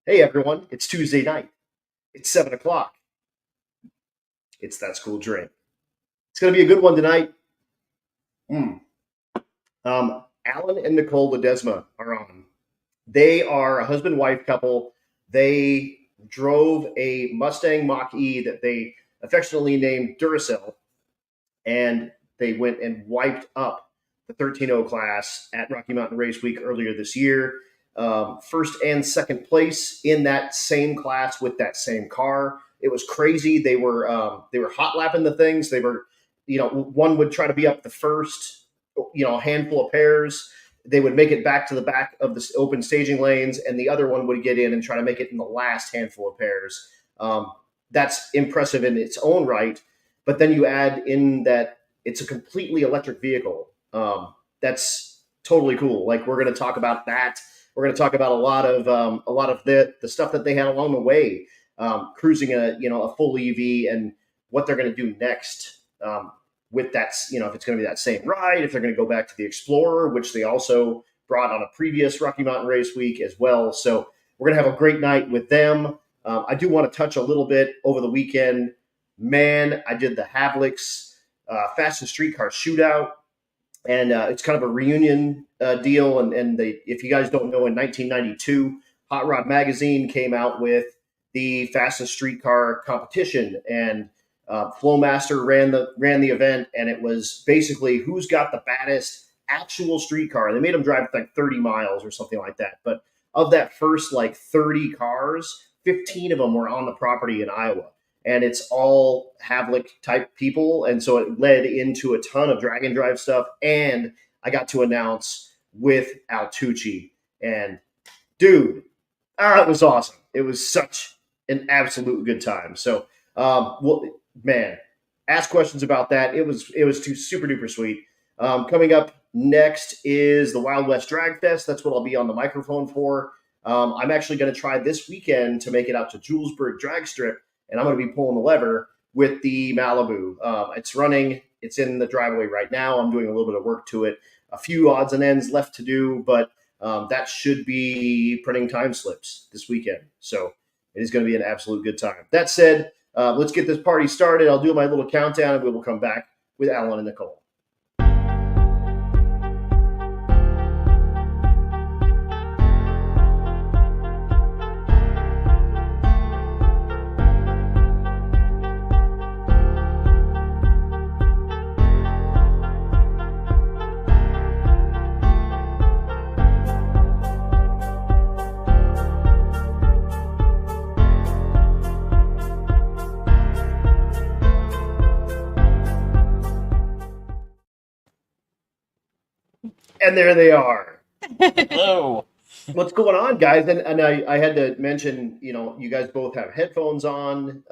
Hey everyone, it's Tuesday night. It's 7 o'clock. It's That School Drink. It's going to be a good one tonight. Alan and Nicole Ledesma are on. They are a husband-wife couple. They drove a Mustang Mach E that they affectionately named Duracell, and they went and wiped up the 13-0 class at Rocky Mountain Race Week earlier this year. First and second place in that same class with that same car. It was crazy. They were hot lapping the things. They were, one would try to be up the first, a handful of pairs. They would make it back to the back of the open staging lanes, and the other one would get in and try to make it in the last handful of pairs. That's impressive in its own right. But then you add in that it's a completely electric vehicle. That's totally cool. Like, we're going to talk about that. We're going to talk about a lot of the stuff that they had along the way, cruising a full EV, and what they're going to do next with that. If it's going to be that same ride, if they're going to go back to the Explorer, which they also brought on a previous Rocky Mountain Race Week as well. So we're going to have a great night with them. I do want to touch a little bit over the weekend. Man, I did the Havlicks Fast and Streetcar Shootout. And it's kind of a reunion deal. And if you guys don't know, in 1992, Hot Rod Magazine came out with the fastest streetcar competition, and Flowmaster ran the event, and it was basically who's got the baddest actual streetcar. They made them drive like 30 miles or something like that. But of that first 30 cars, 15 of them were on the property in Iowa. And it's all Havlik type people. And so it led into a ton of drag and drive stuff. And I got to announce with Al Tucci. And dude, it was awesome. It was such an absolute good time. So, ask questions about that. It was super duper sweet. Coming up next is the Wild West Drag Fest. That's what I'll be on the microphone for. I'm actually going to try this weekend to make it out to Julesburg Drag Strip. And I'm going to be pulling the lever with the Malibu. It's running. It's in the driveway right now. I'm doing a little bit of work to it. A few odds and ends left to do, but that should be printing time slips this weekend. So it is going to be an absolute good time. That said, let's get this party started. I'll do my little countdown, and we will come back with Alan and Nicole. And there they are. Hello. What's going on, guys? And I had to mention, you guys both have headphones on.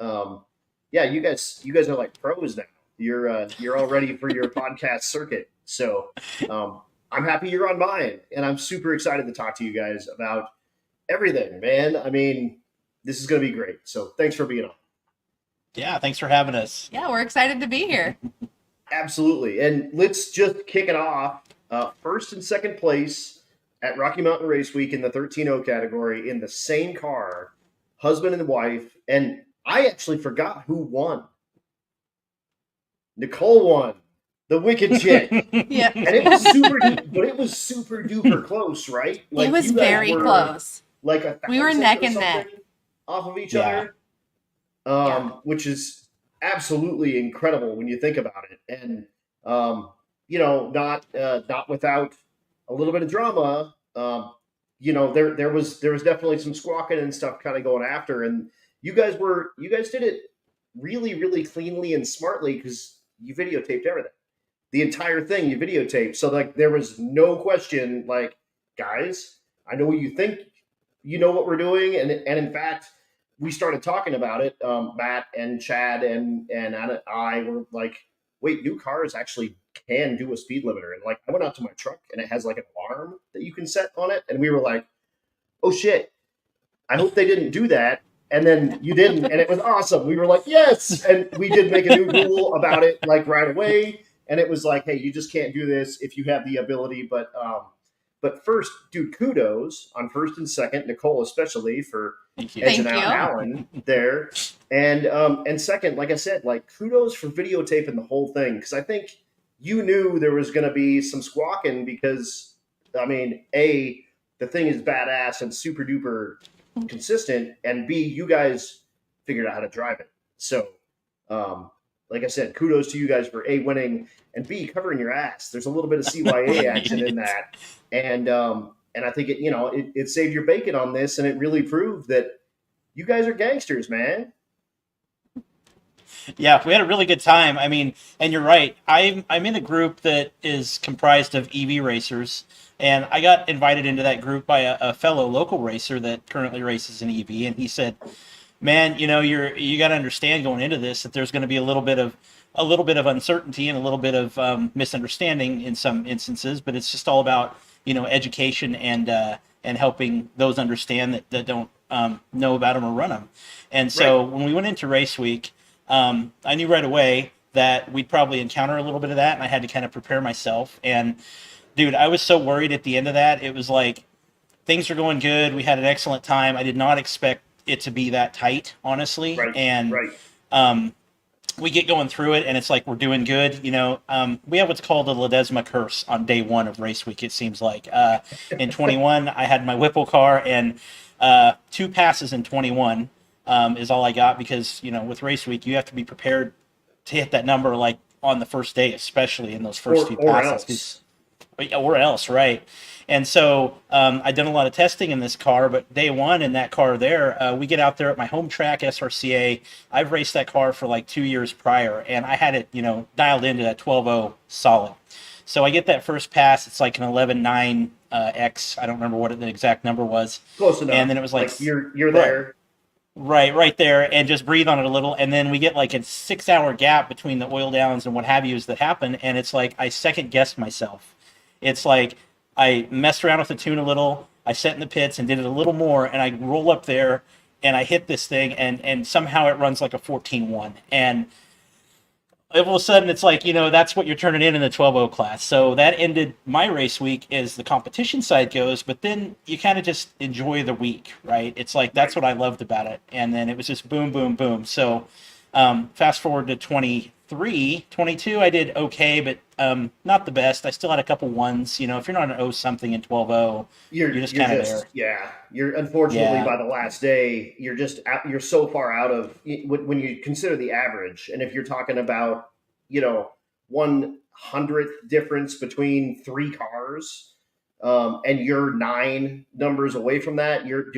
You guys are like pros now. You're all ready for your podcast circuit. So I'm happy you're on mine, and I'm super excited to talk to you guys about everything, man. I mean, this is going to be great. So thanks for being on. Yeah, thanks for having us. Yeah, we're excited to be here. Absolutely. And let's just kick it off. First and second place at Rocky Mountain Race Week in the 13-0 category in the same car, husband and wife. And I actually forgot who won. Nicole won, the wicked chick. Yeah. And it was super duper close, right? It was very close. Like we were neck and neck off of each other, which is absolutely incredible when you think about it. And not without a little bit of drama. There was definitely some squawking and stuff kind of going after, and you guys did it really, really cleanly and smartly, because you videotaped everything, the entire thing you videotaped. So there was no question, guys, I know what you think, what we're doing. And in fact, we started talking about it. Matt and Chad and I were like, wait, new cars actually can do a speed limiter. And I went out to my truck, and it has an alarm that you can set on it. And we were like, oh shit, I hope they didn't do that. And then you didn't. And it was awesome. We were like, yes. And we did make a new rule about it right away. And it was like, hey, you just can't do this if you have the ability. But But first, dude, kudos on first and second, Nicole especially for Thank you. edging Thank out you. Alan there, and second, like I said, like kudos for videotaping the whole thing because I think you knew there was going to be some squawking because I mean, A, the thing is badass and super duper consistent, and B, you guys figured out how to drive it. So, like I said, kudos to you guys for A, winning, and B, covering your ass. There's a little bit of CYA action in that, and I think it saved your bacon on this, and it really proved that you guys are gangsters, man. Yeah, we had a really good time. I mean, and you're right. I'm in a group that is comprised of EV racers, and I got invited into that group by a fellow local racer that currently races an EV, and he said, "Man, you got to understand going into this that there's going to be a little bit of uncertainty and a little bit of misunderstanding in some instances, but it's just all about education and helping those understand that don't know about them or run them." And so when we went into race week. I knew right away that we'd probably encounter a little bit of that, and I had to kind of prepare myself. And dude, I was so worried at the end of that. It was like things are going good. We had an excellent time. I did not expect it to be that tight, honestly. Right, And right. we get going through it, and it's like we're doing good. We have what's called a Ledesma curse on day one of race week. It seems like in 21, I had my Whipple car, and 2 passes in 21. Is all I got because, with race week, you have to be prepared to hit that number like on the first day, especially in those first few passes. Or else, right. And so I've done a lot of testing in this car, but day one in that car there, we get out there at my home track, SRCA. I've raced that car for like 2 years prior, and I had it, dialed into that 12.0 solid. So I get that first pass. It's like an 11.9 X. I don't remember what the exact number was. Close enough. And then it was like you're there. Right there, and just breathe on it a little, and then we get like a 6-hour gap between the oil downs and what have yous that happen, and it's like I second guessed myself. It's like I messed around with the tune a little, I sat in the pits and did it a little more, and I roll up there and I hit this thing, and somehow it runs like a 14.1, and all of a sudden it's like, that's what you're turning in the 12.0 class. So that ended my race week as the competition side goes, but then you kind of just enjoy the week, right? It's like, that's what I loved about it. And then it was just boom, boom, boom. So fast forward to 23, 22, I did okay, but not the best. I still had a couple ones. If you're not an O something in 12.0, you're just kind of there. Yeah. You're unfortunately by the last day, you're so far out of when you consider the average. And if you're talking about, 1/100th difference between 3 cars, and you're 9 numbers away from that, you're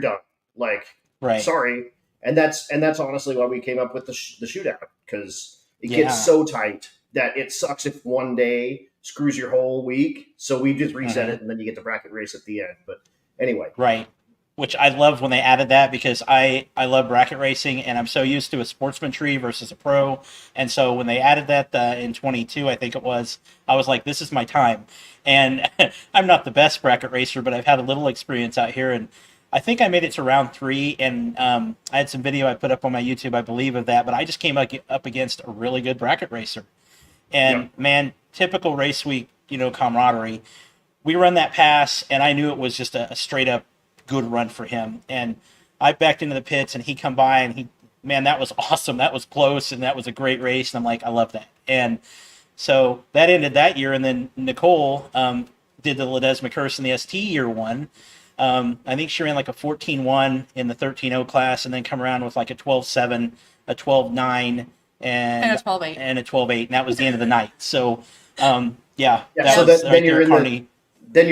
done. Like, right. Sorry. And that's honestly why we came up with the shootout, because it gets so tight that it sucks if one day screws your whole week. So we just reset it, and then you get the bracket race at the end. But anyway. Right. Which I loved when they added that, because I love bracket racing, and I'm so used to a sportsman tree versus a pro. And so when they added that in 22, I think it was, I was like, this is my time. And I'm not the best bracket racer, but I've had a little experience out here, and I think I made it to round 3, and I had some video I put up on my YouTube, I believe, of that, but I just came up against a really good bracket racer. And man, typical race week, camaraderie. We run that pass, and I knew it was just a straight up good run for him. And I backed into the pits, and he come by, and that was awesome. That was close, and that was a great race. And I'm like, I love that. And so that ended that year. And then Nicole did the Ledesma curse in the ST year 1. I think she ran like a 14.1 in the 13.0 class, and then come around with like a 12.7, a 12.9, and a 12.8. And a 12.8. And that was the end of the night. So, so then you're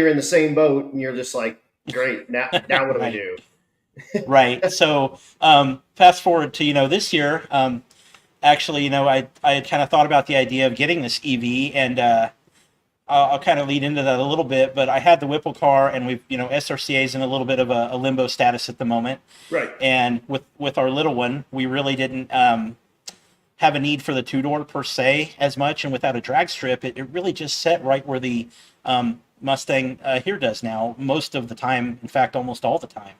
in the same boat, and you're just like, great. Now what do we do? Right. So fast forward to this year. Actually, I had kind of thought about the idea of getting this EV, and I'll kind of lead into that a little bit. But I had the Whipple car, and we've SRCA is in a little bit of a limbo status at the moment. Right. And with our little one, we really didn't have a need for the 2-door per se as much, and without a drag strip, it really just set right where the Mustang here does now, most of the time, in fact, almost all the time.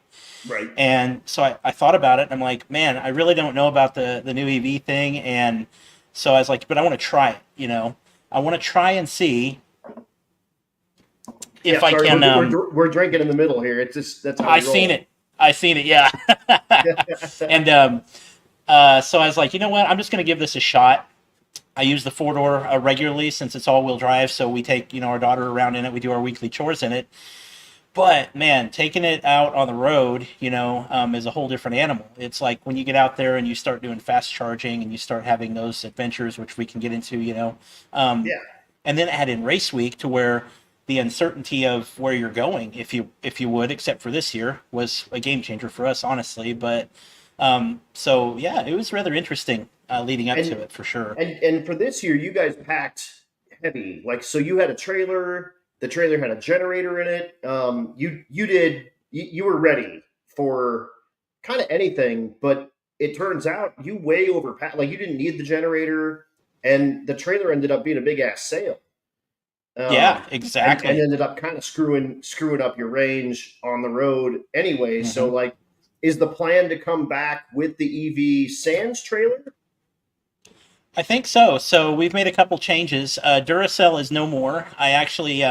Right. And so I thought about it, and I'm like, man, I really don't know about the new EV thing. And so I was like, but I want to try it, I want to try and see, if I sorry, can. we're drinking in the middle here. It's just that's how we roll. I seen it. Yeah. And so I was like, you know what? I'm just going to give this a shot. I use the 4-door regularly since it's all-wheel drive, so we take our daughter around in it. We do our weekly chores in it. But man, taking it out on the road, is a whole different animal. It's like when you get out there and you start doing fast charging and you start having those adventures, which we can get into, Yeah. and then add in race week to where the uncertainty of where you're going, if you would, except for this year, was a game changer for us, honestly. But so yeah, it was rather interesting leading up to it for sure. And for this year, you guys packed heavy. Like, so you had a trailer. The trailer had a generator in it. You were ready for kind of anything, but it turns out you way overpacked. Like, you didn't need the generator, and the trailer ended up being a big ass sail. Yeah, exactly. And ended up kind of screwing up your range on the road anyway. So, like, is the plan to come back with the EV Sans trailer? I think so. So we've made a couple changes. Duracell is no more. I actually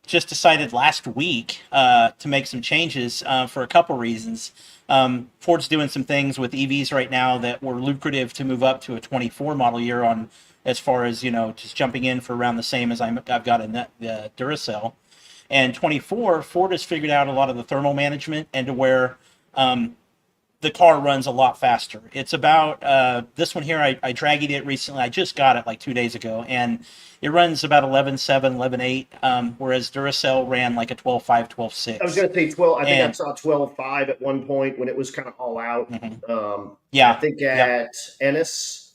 just decided last week to make some changes for a couple reasons. Ford's doing some things with EVs right now that were lucrative to move up to a 24 model year on, as far as just jumping in for around the same as I've got in the Duracell. And 24, Ford has figured out a lot of the thermal management and to where the car runs a lot faster. It's about this one here. I dragged it recently. I just got it like 2 days ago, and it runs about 11.7, 11.8, whereas Duracell ran like a 12.5, 12.6. I was going to say 12. I think I saw 12.5 at one point when it was kind of all out. Yeah, I think at Ennis.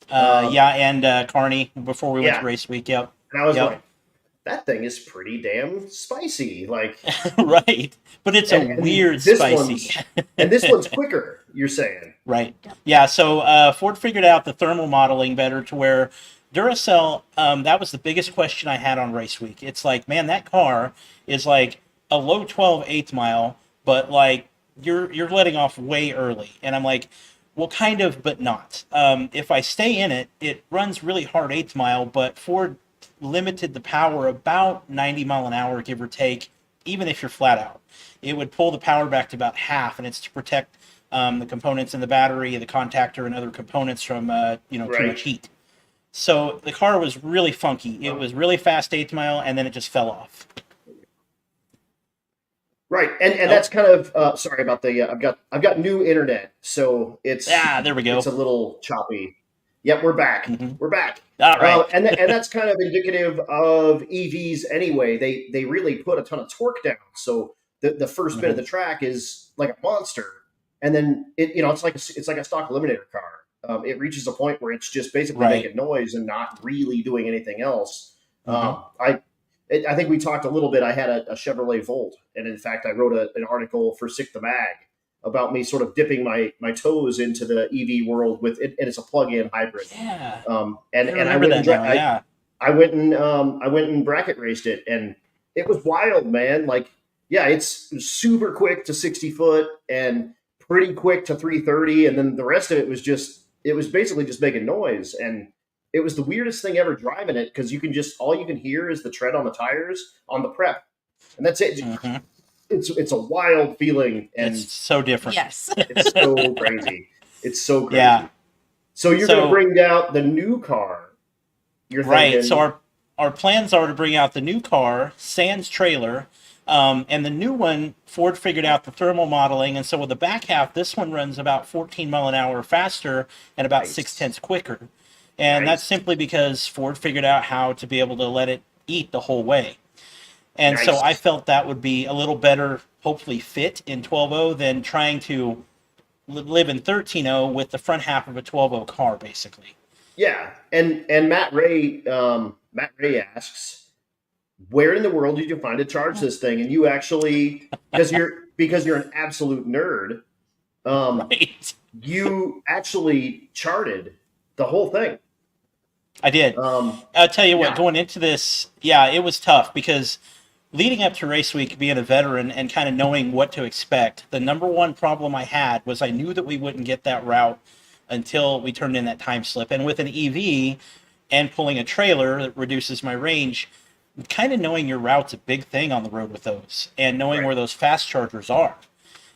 And Kearney before we went to race week. Yep. And I was like, that thing is pretty damn spicy. Like, right. But it's a weird spicy. And this one's quicker, you're saying. Right. Yeah, so Ford figured out the thermal modeling better to where Duracell, that was the biggest question I had on race week. It's like, man, that car is like a low 12 eighth mile, but like you're letting off way early. And I'm like, well, kind of, but not. If I stay in it, it runs really hard eighth mile, but Ford limited the power about 90 mile an hour, give or take, even if you're flat out. It would pull the power back to about half, and it's to protect the components in the battery, the contactor, and other components from too much heat. So the car was really funky. It was really fast eighth mile, and then it just fell off. Right, and that's kind of sorry about the I've got new internet, so it's there we go. It's a little choppy. Yep, we're back. We're back. All right. And that's kind of indicative of EVs anyway. They really put a ton of torque down. So the first bit of the track is like a monster, and then it's like a stock eliminator car. It reaches a point where it's just basically making noise and not really doing anything else. I think we talked a little bit. I had a Chevrolet Volt, and in fact, I wrote an article for Sick the Mag about me sort of dipping my toes into the EV world with it, and it's a plug-in hybrid. Yeah. I went and bracket raced it, and it was wild, man. Like, yeah, it's super quick to 60 foot and pretty quick to 330, and then the rest of it was basically just making noise, and it was the weirdest thing ever driving it because all you can hear is the tread on the tires on the prep, and that's it. It's a wild feeling, and it's so different. Yes, it's so crazy. It's so crazy. Yeah. So you're going to bring out the new car. You're thinking, so our plans are to bring out the new car, Sans trailer, and the new one. Ford figured out the thermal modeling, and so with the back half, this one runs about 14 mile an hour faster and about 0.6 quicker. And that's simply because Ford figured out how to be able to let it eat the whole way. And so I felt that would be a little better, hopefully, fit in 12.0 than trying to live in 13.0 with the front half of a 12.0 car, basically. Yeah, and Matt Ray asks, where in the world did you find to charge this thing? And you actually, because you're an absolute nerd, you actually charted the whole thing. I did. I'll tell you what, going into this, it was tough because leading up to race week, being a veteran and kind of knowing what to expect, the number one problem I had was I knew that we wouldn't get that route until we turned in that time slip. And with an EV and pulling a trailer that reduces my range, kind of knowing your route's a big thing on the road with those, and knowing Right. where those fast chargers are.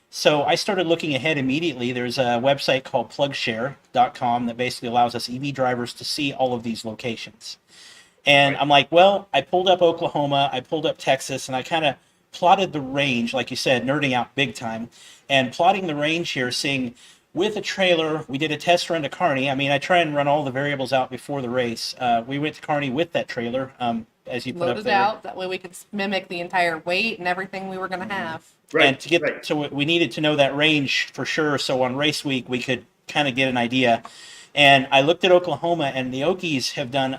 So I started looking ahead immediately. There's a website called plugshare.com that basically allows us EV drivers to see all of these locations. And Right. I'm like, well, I pulled up Oklahoma, I pulled up Texas, and I kind of plotted the range, like you said, nerding out big time, and plotting the range here, seeing with a trailer. We did a test run to Kearney. I mean, I try and run all the variables out before the race. We went to Kearney with that trailer, as you put up Loaded there. out. That way we could mimic the entire weight and everything we were going to have. Right. And to get right. to we needed to know that range for sure. So on race week, we could kind of get an idea. And I looked at Oklahoma, and the Okies have done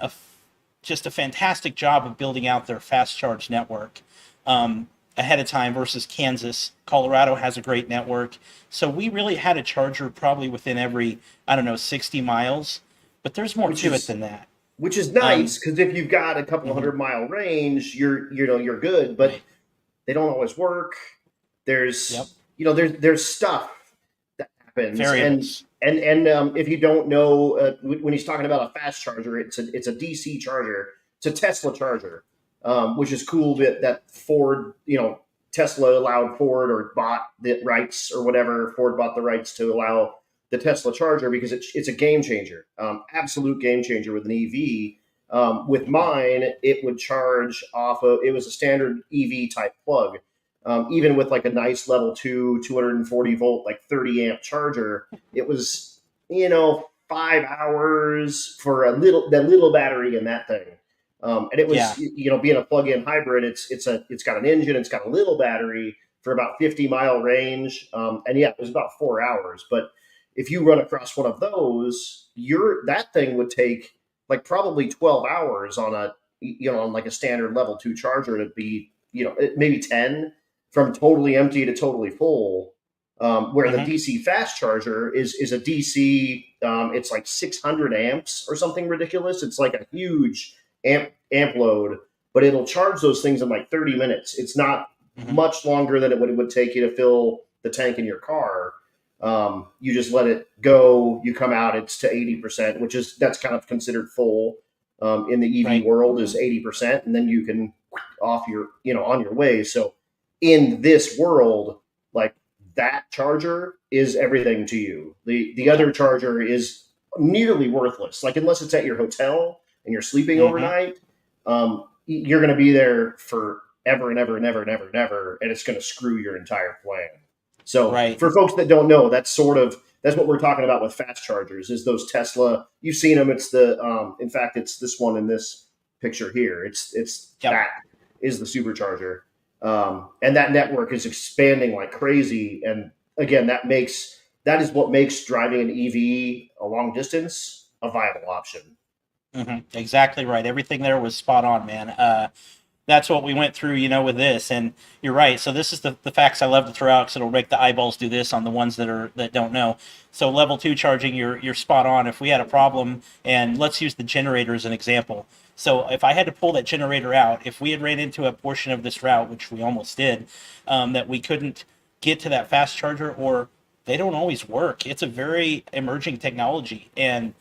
just a fantastic job of building out their fast charge network ahead of time versus Kansas. Colorado has a great network. So we really had a charger probably within every, I don't know, 60 miles. But there's more to it than that. Which is nice, because if you've got a couple 100-mile range, you're good. But Right. they don't always work. There's Yep. there's stuff that happens, Variables. and if you don't know, when he's talking about a fast charger, it's a DC charger. It's a Tesla charger, which is cool that Ford, Tesla allowed Ford or bought the rights or whatever. Ford bought the rights to allow the Tesla charger because it's a game changer, absolute game changer with an EV. With mine, it would charge off of, it was a standard EV type plug. Even with like a nice level 240 volt, like 30 amp charger, it was, 5 hours for that little battery in that thing. And it was, being a plug-in hybrid, it's got an engine, it's got a little battery for about 50-mile range. And yeah, it was about 4 hours. But if you run across one of those, that thing would take like probably 12 hours on on like a standard level 2 charger. It'd be, maybe 10 from totally empty to totally full. Where the DC fast charger is a DC, it's like 600 amps or something ridiculous. It's like a huge amp load, but it'll charge those things in like 30 minutes. It's not much longer than it would take you to fill the tank in your car. You just let it go, you come out, it's to 80%, that's kind of considered full in the EV world is 80%, and then you can off your, on your way. So in this world, like that charger is everything to you. The other charger is nearly worthless. Like unless it's at your hotel and you're sleeping overnight, you're going to be there for ever and ever and ever and ever and ever, and it's going to screw your entire plan. So for folks that don't know, that's what we're talking about with fast chargers is those Tesla. You've seen them. It's in fact, it's this one in this picture here. That is the supercharger. And that network is expanding like crazy. And again, that is what makes driving an EV a long distance a viable option. Exactly right. Everything there was spot on, man. That's what we went through, with this, and you're right. So this is the facts I love to throw out because it'll make the eyeballs do this on the ones that don't know. So level 2 charging, you're spot on. If we had a problem, and let's use the generator as an example. So if I had to pull that generator out, if we had ran into a portion of this route, which we almost did, that we couldn't get to that fast charger, or they don't always work. It's a very emerging technology, and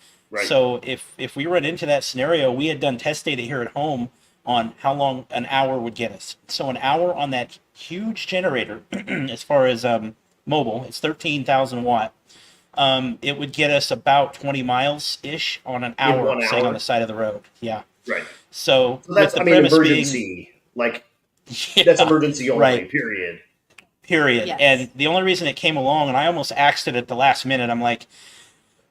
so if we run into that scenario, we had done test data here at home on how long an hour would get us. So an hour on that huge generator, as far as mobile, it's 13,000 watt. It would get us about 20 miles ish on an hour, staying on the side of the road. Yeah. Right. So that's emergency. That's emergency only. Period. Yes. And the only reason it came along, and I almost axed it at the last minute. I'm like,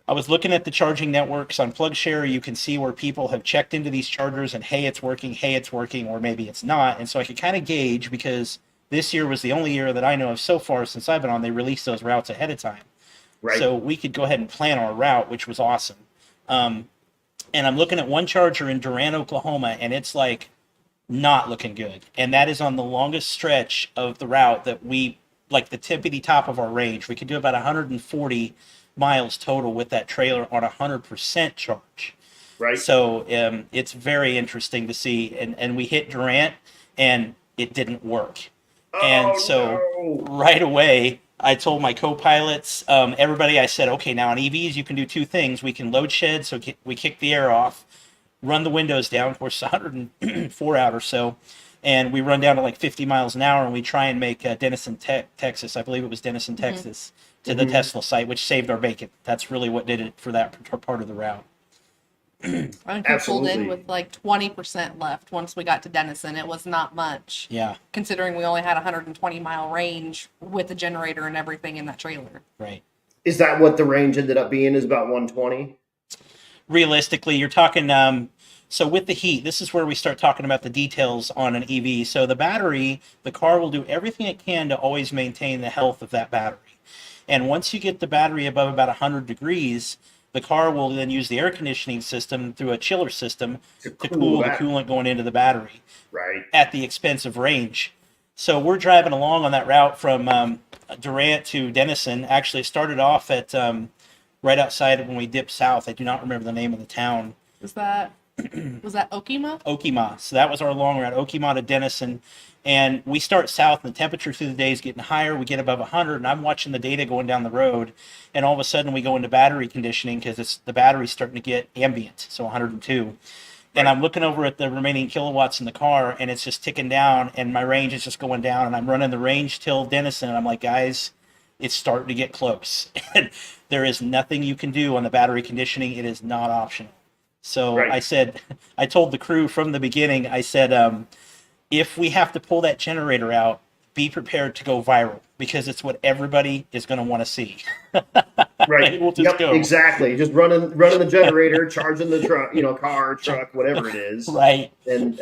I was looking at the charging networks on PlugShare. You can see where people have checked into these chargers and, hey, it's working, or maybe it's not. And so I could kind of gauge, because this year was the only year that I know of so far since I've been on, they released those routes ahead of time. So we could go ahead and plan our route, which was awesome. And I'm looking at one charger in Durant, Oklahoma, and it's like not looking good. And that is on the longest stretch of the route that we, like the tippity top of our range. We could do about 140 miles total with that trailer on 100% charge. So it's very interesting to see. And we hit Durant and it didn't work. Right away, I told my co-pilots, everybody, I said, okay, now on EVs, you can do two things. We can load shed, so we kick the air off, run the windows down. Of course, 104 out or so, and we run down to like 50 miles an hour, and we try and make Denison, Texas. I believe it was Denison, Texas, to the Tesla site, which saved our bacon. That's really what did it for that part of the route. I think we pulled Absolutely. in with like 20% left once we got to Denison. It was not much, Yeah, considering we only had a 120-mile range with the generator and everything in that trailer. right. Is that what the range ended up being? Is about 120? Realistically, you're talking. So with the heat, this is where we start talking about the details on an EV. So the battery, the car will do everything it can to always maintain the health of that battery. And once you get the battery above about 100 degrees, the car will then use the air conditioning system through a chiller system to cool the that. coolant going into the battery Right. at the expense of range. So we're driving along on that route from Durant to Denison. Actually, it started off at right outside of when we dipped south. I do not remember the name of the town. Was that Okima? Okima. So that was our long route, Okima to Denison. And we start south, and the temperature through the day is getting higher. We get above 100, and I'm watching the data going down the road. And all of a sudden, we go into battery conditioning because the battery's starting to get ambient, so 102. And I'm looking over at the remaining kilowatts in the car, and it's just ticking down, and my range is just going down. And I'm running the range till Denison, and I'm like, guys, it's starting to get close. And there is nothing you can do on the battery conditioning. It is not optional. So Right. I told the crew from the beginning, I said, if we have to pull that generator out, be prepared to go viral because it's what everybody is going to want to see. Right. We'll just Yep. go. Exactly. Just running the generator, charging the truck, car, truck, whatever it is. Right. And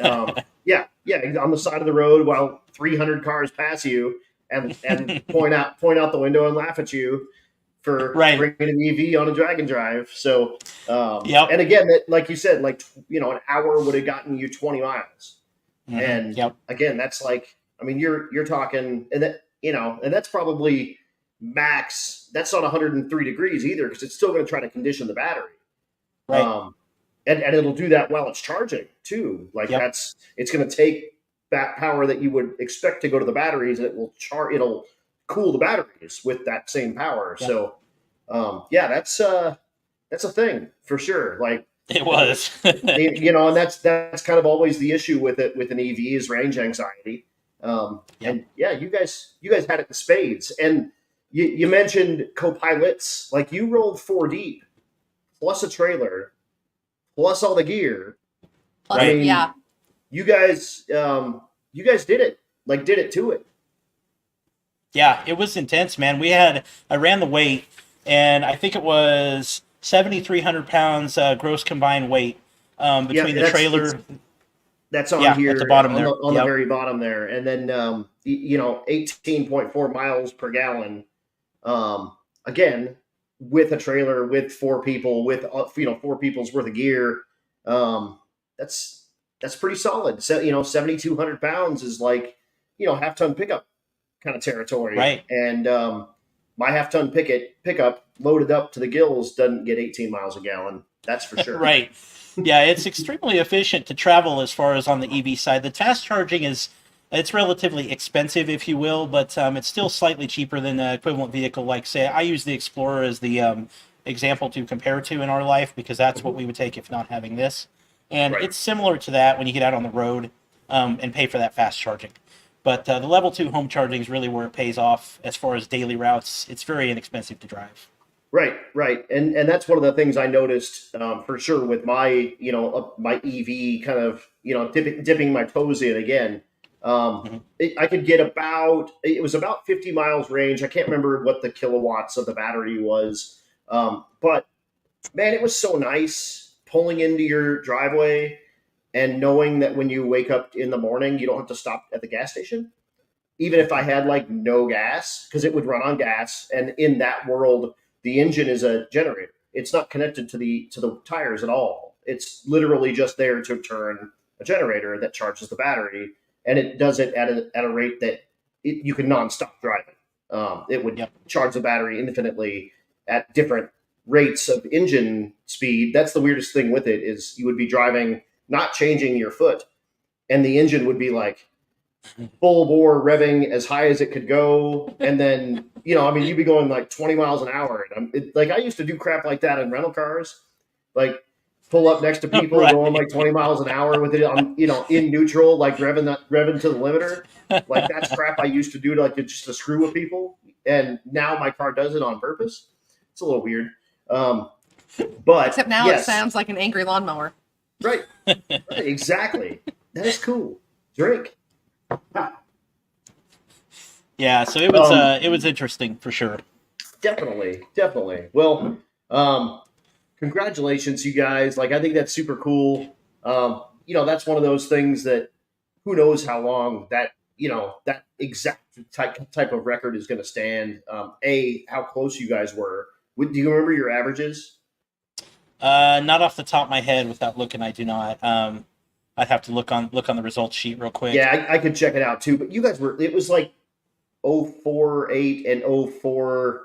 yeah, on the side of the road while 300 cars pass you and point out the window and laugh at you for bringing an EV on a drag and drive. So, and again, that, like you said, an hour would have gotten you 20 miles. Mm-hmm. And again, that's like, I mean, you're talking, and that, and that's probably max. That's not 103 degrees either, because it's still going to try to condition the battery. Right. And it'll do that while it's charging too. Like it's going to take that power that you would expect to go to the batteries, and it'll cool the batteries with that same power. Yep. So, that's a thing for sure. Like it was, and that's kind of always the issue with it with an EV is range anxiety. And you guys had it in spades. And you mentioned co-pilots, like you rolled 4 deep plus a trailer plus all the gear. Plus, I mean, you guys did it to it. Yeah, it was intense, man. I ran the weight, and I think it was 7,300 pounds gross combined weight between the trailer. That's on here at the bottom there. On the very bottom there. And then, 18.4 miles per gallon. Again, with a trailer, with 4 people, with 4 people's worth of gear. That's pretty solid. So, 7,200 pounds is like, half-ton pickup kind of territory. Right. And my half-ton pickup loaded up to the gills doesn't get 18 miles a gallon. That's for sure. Right. Yeah, it's extremely efficient to travel as far as on the EV side. The fast charging it's relatively expensive, if you will, but it's still slightly cheaper than an equivalent vehicle. Like, say, I use the Explorer as the example to compare to in our life because that's what we would take if not having this. And it's similar to that when you get out on the road and pay for that fast charging. But the level 2 home charging is really where it pays off as far as daily routes. It's very inexpensive to drive. Right. And that's one of the things I noticed for sure with my, my EV kind of, dipping my toes in again. I could get it was about 50 miles range. I can't remember what the kilowatts of the battery was. But man, it was so nice pulling into your driveway and knowing that when you wake up in the morning, you don't have to stop at the gas station. Even if I had like no gas, because it would run on gas. And in that world, the engine is a generator. It's not connected to the tires at all. It's literally just there to turn a generator that charges the battery. And it does it at a rate that you can nonstop driving. It would charge the battery infinitely at different rates of engine speed. That's the weirdest thing with it is you would be driving, not changing your foot, and the engine would be like full bore revving as high as it could go. And then, you'd be going like 20 miles an hour. And I used to do crap like that in rental cars. Like pull up next to people Right. going like 20 miles an hour with it on, in neutral, like revving to the limiter. Like that's crap I used to do just to screw with people. And now my car does it on purpose. It's a little weird. Um, but Except now it yes, sounds like an angry lawnmower. right, exactly. That is cool. Drink. Yeah, so it was interesting for sure. Definitely. Well, congratulations, you guys. Like, I think that's super cool. That's one of those things that who knows how long that exact type of record is going to stand. How close you guys were. Do you remember your averages? Not off the top of my head without looking, I do not. I'd have to look on the results sheet real quick. Yeah, I could check it out too. But you guys it was like 048 and 04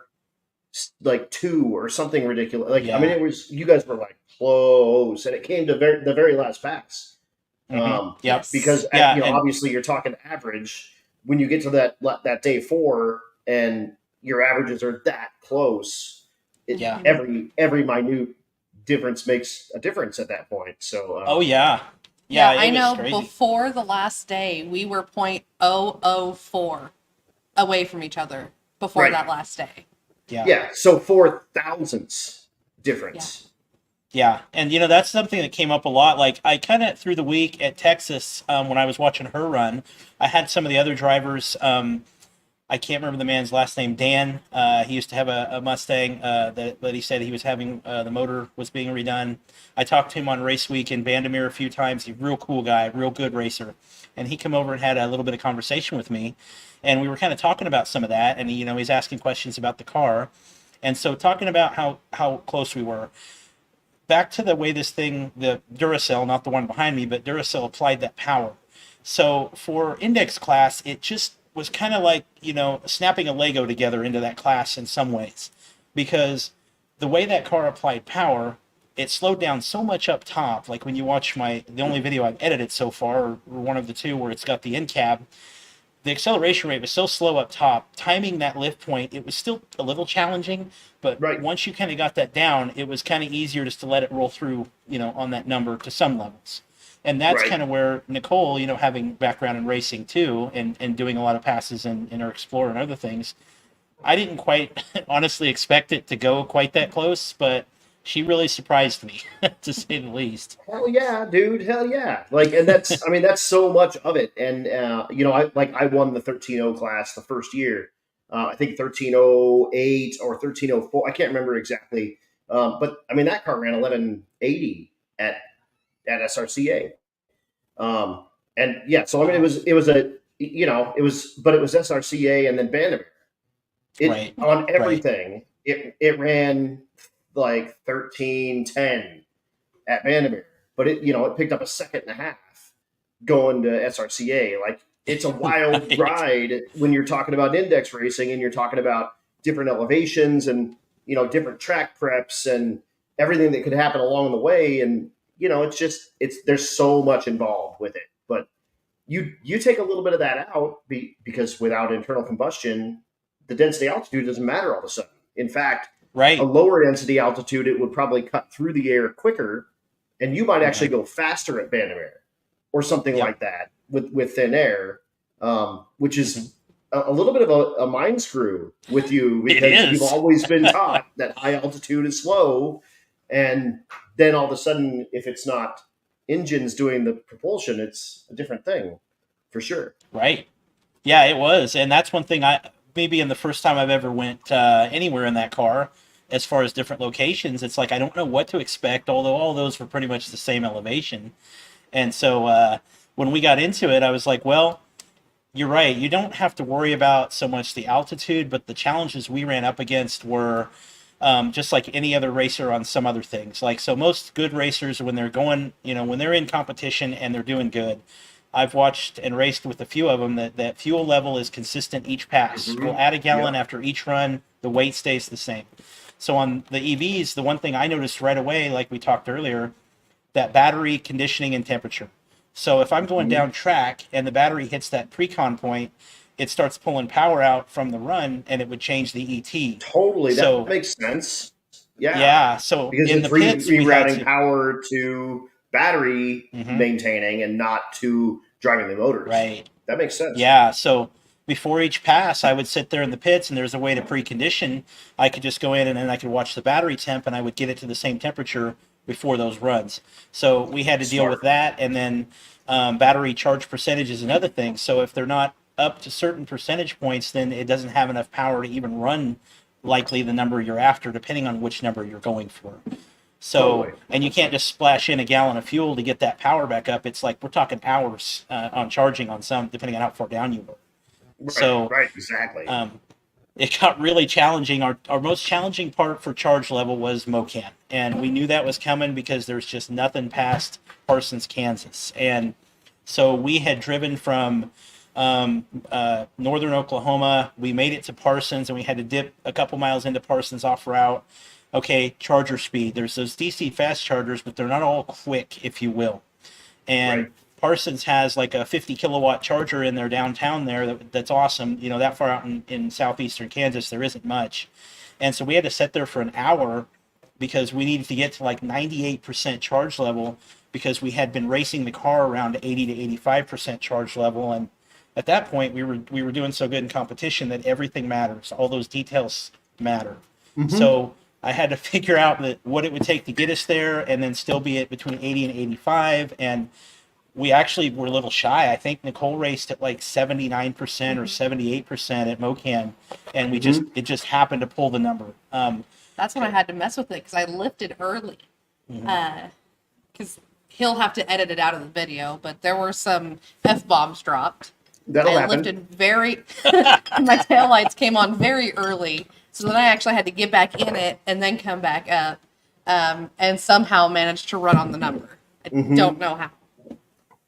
like 2 or something ridiculous. Like, Yeah. I mean, you guys were like close, and it came to the very last pass. Yep. Yes. Because Yeah, and obviously you're talking average when you get to that day 4 and your averages are that close. Yeah. Every minute difference makes a difference at that point. So oh yeah. Yeah, Yeah, I it was know crazy. before the last day, we were 0.004 away from each other before Right. that last day. Yeah. So 4 thousandths difference. Yeah, and that's something that came up a lot. Like I kind of through the week at Texas, when I was watching her run, I had some of the other drivers. I can't remember the man's last name. Dan. He used to have a Mustang that he said he was having the motor was being redone. I talked to him on race week in Vandermeer a few times. He's a real cool guy, real good racer, and he came over and had a little bit of conversation with me, and we were kind of talking about some of that. And he's asking questions about the car, and so talking about how close we were. Back to the way this thing, the Duracell, not the one behind me, but Duracell applied that power. So for index class, it just was kind of like, snapping a Lego together into that class in some ways. Because the way that car applied power, it slowed down so much up top. Like when you watch the only video I've edited so far, or one of the two where it's got the in cab, the acceleration rate was so slow up top. Timing that lift point, it was still a little challenging, but Right. once you kind of got that down, it was kind of easier just to let it roll through, on that number to some levels. And that's Right. kind of where Nicole, having background in racing too, and doing a lot of passes in her Explorer and other things, I didn't quite honestly expect it to go quite that close, but she really surprised me, to say the least. Hell yeah, dude. Hell yeah. Like, and I mean, that's so much of it. And, I won the 13.0 class the first year. I think 13.08 or 13.04. I can't remember exactly. But I mean, that car ran 1180 at SRCA. And yeah, so I mean, it was but it was SRCA and then Vandermeer. Right. On Right. everything, it ran like 1310 at Vandermeer, but it picked up a second and a half going to SRCA. Like, it's a wild Right. ride when you're talking about index racing and you're talking about different elevations and different track preps and everything that could happen along the way. And there's so much involved with it. But you take a little bit of that out because without internal combustion, the density altitude doesn't matter all of a sudden. In fact, Right. a lower density altitude, it would probably cut through the air quicker, and you might actually go faster at Vandermeer or something Yep. like that with thin air, which is a little bit of a mind screw with you because is. you've always been taught that high altitude is slow, and then all of a sudden, if it's not engines doing the propulsion, it's a different thing for sure. Right. Yeah, it was, and that's one thing maybe in the first time I've ever went anywhere in that car, as far as different locations, it's like I don't know what to expect. Although all those were pretty much the same elevation, and so when we got into it, I was like, well, you're right. You don't have to worry about so much the altitude, but the challenges we ran up against were just like any other racer on some other things. Like, so most good racers, when they're going, when they're in competition and they're doing good, I've watched and raced with a few of them that fuel level is consistent each pass. Mhm. We'll add a gallon after each run. The weight stays the same. So on the EVs, the one thing I noticed right away, like we talked earlier, that battery conditioning and temperature. So if I'm going down track and the battery hits that pre-con point, it starts pulling power out from the run and it would change the ET. Totally, So that makes sense. Yeah. So because in it's the pits, we had rerouting to. power to battery Mhm. maintaining and not to driving the motors. Right. That makes sense. Yeah. So before each pass, I would sit there in the pits, and there's a way to precondition. I could just go in and then I could watch the battery temp, and I would get it to the same temperature before those runs. So we had to deal with Smart. that, and then battery charge percentage is another thing. So if they're not up to certain percentage points, then it doesn't have enough power to even run likely the number you're after, depending on which number you're going for. So, Totally. and you can't just splash in a gallon of fuel to get that power back up. It's like we're talking hours on charging on some, depending on how far down you were. Right. So Right. Exactly. it got really challenging. Our most challenging part for charge level was Mocan. And we knew that was coming because there's just nothing past Parsons, Kansas. And so we had driven from northern Oklahoma. We made it to Parsons and we had to dip a couple miles into Parsons off route. Okay, charger speed. There's those DC fast chargers, but they're not all quick, if you will. And Right. Parsons has like a 50 kilowatt charger in their downtown there that's awesome. You know, that far out in southeastern Kansas, there isn't much. And so we had to sit there for an hour because we needed to get to like 98% charge level because we had been racing the car around 80 to 85% charge level. And at that point, we were doing so good in competition that everything matters. All those details matter. Mm-hmm. So I had to figure out that what it would take to get us there and then still be at between 80 and 85. And we actually were a little shy. I think Nicole raced at like 79% or 78% at Mocan, and Mm-hmm. it just happened to pull the number. That's when I had to mess with it because I lifted early. Mhm. Because he'll have to edit it out of the video, but there were some F bombs dropped. That'll I happen. lifted very, my taillights came on very early. So then I actually had to get back in it and then come back up and somehow managed to run on the number. I Mm-hmm. don't know how.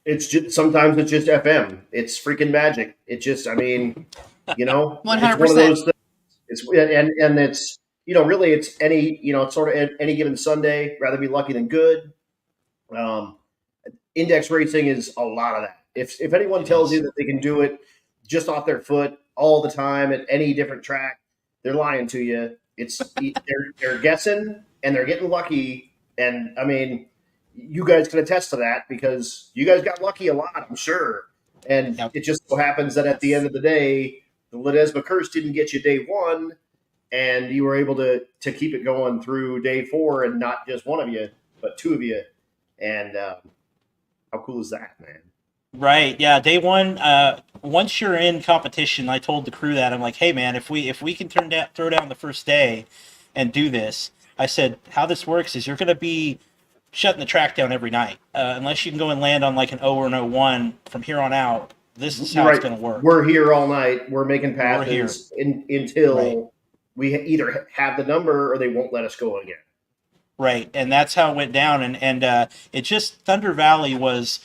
It's just sometimes it's just FM. It's freaking magic. It just, I mean, it's one of 100%. those things. It's and it's really it's any it's sort of any given Sunday. Rather be lucky than good. Um, Index racing is a lot of that. If anyone It tells is. you that they can do it just off their foot all the time at any different track, they're lying to you. They're guessing and they're getting lucky. And I mean, you guys can attest to that because you guys got lucky a lot, I'm sure. And Yep. it just so happens that at the end of the day, the Ledesma curse didn't get you day one, and you were able to keep it going through day four, and not just one of you, but two of you. And how cool is that, man? Right. Yeah. Day one. Once you're in competition, I told the crew that I'm like, hey man, if we can throw down the first day, and do this, I said how this works is you're going to be shutting the track down every night unless you can go and land on like an O or an O1 from here on out. This is how it's Right. going to work. We're here all night. We're making We're here. passes until Right. we either have the number or they won't let us go again. Right, and that's how it went down, and it just Thunder Valley was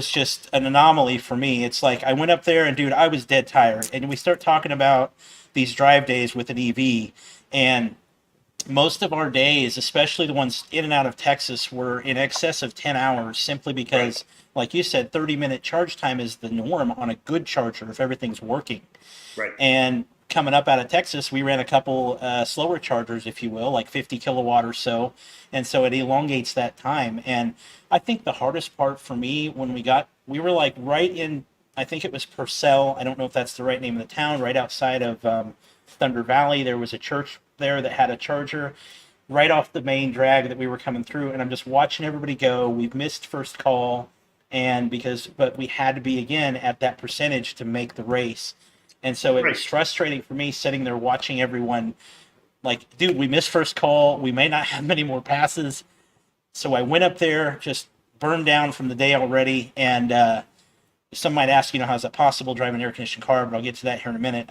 just an anomaly for me. It's like I went up there and dude, I was dead tired, and we start talking about these drive days with an EV, and most of our days, especially the ones in and out of Texas, were in excess of 10 hours simply because, like you said, 30-minute charge time is the norm on a good charger if everything's working. Right. And coming up out of Texas, we ran a couple slower chargers, if you will, like 50 kilowatt or so. And so it elongates that time. And I think the hardest part for me when we were like right in, I think it was Purcell. I don't know if that's the right name of the town, right outside of Thunder Valley. There was a church there that had a charger right off the main drag that we were coming through. And I'm just watching everybody go. We've missed first call. But we had to be again at that percentage to make the race. And so it was frustrating for me sitting there watching everyone like, dude, we missed first call. We may not have many more passes. So I went up there, just burned down from the day already. And some might ask, how's that possible driving an air conditioned car? But I'll get to that here in a minute.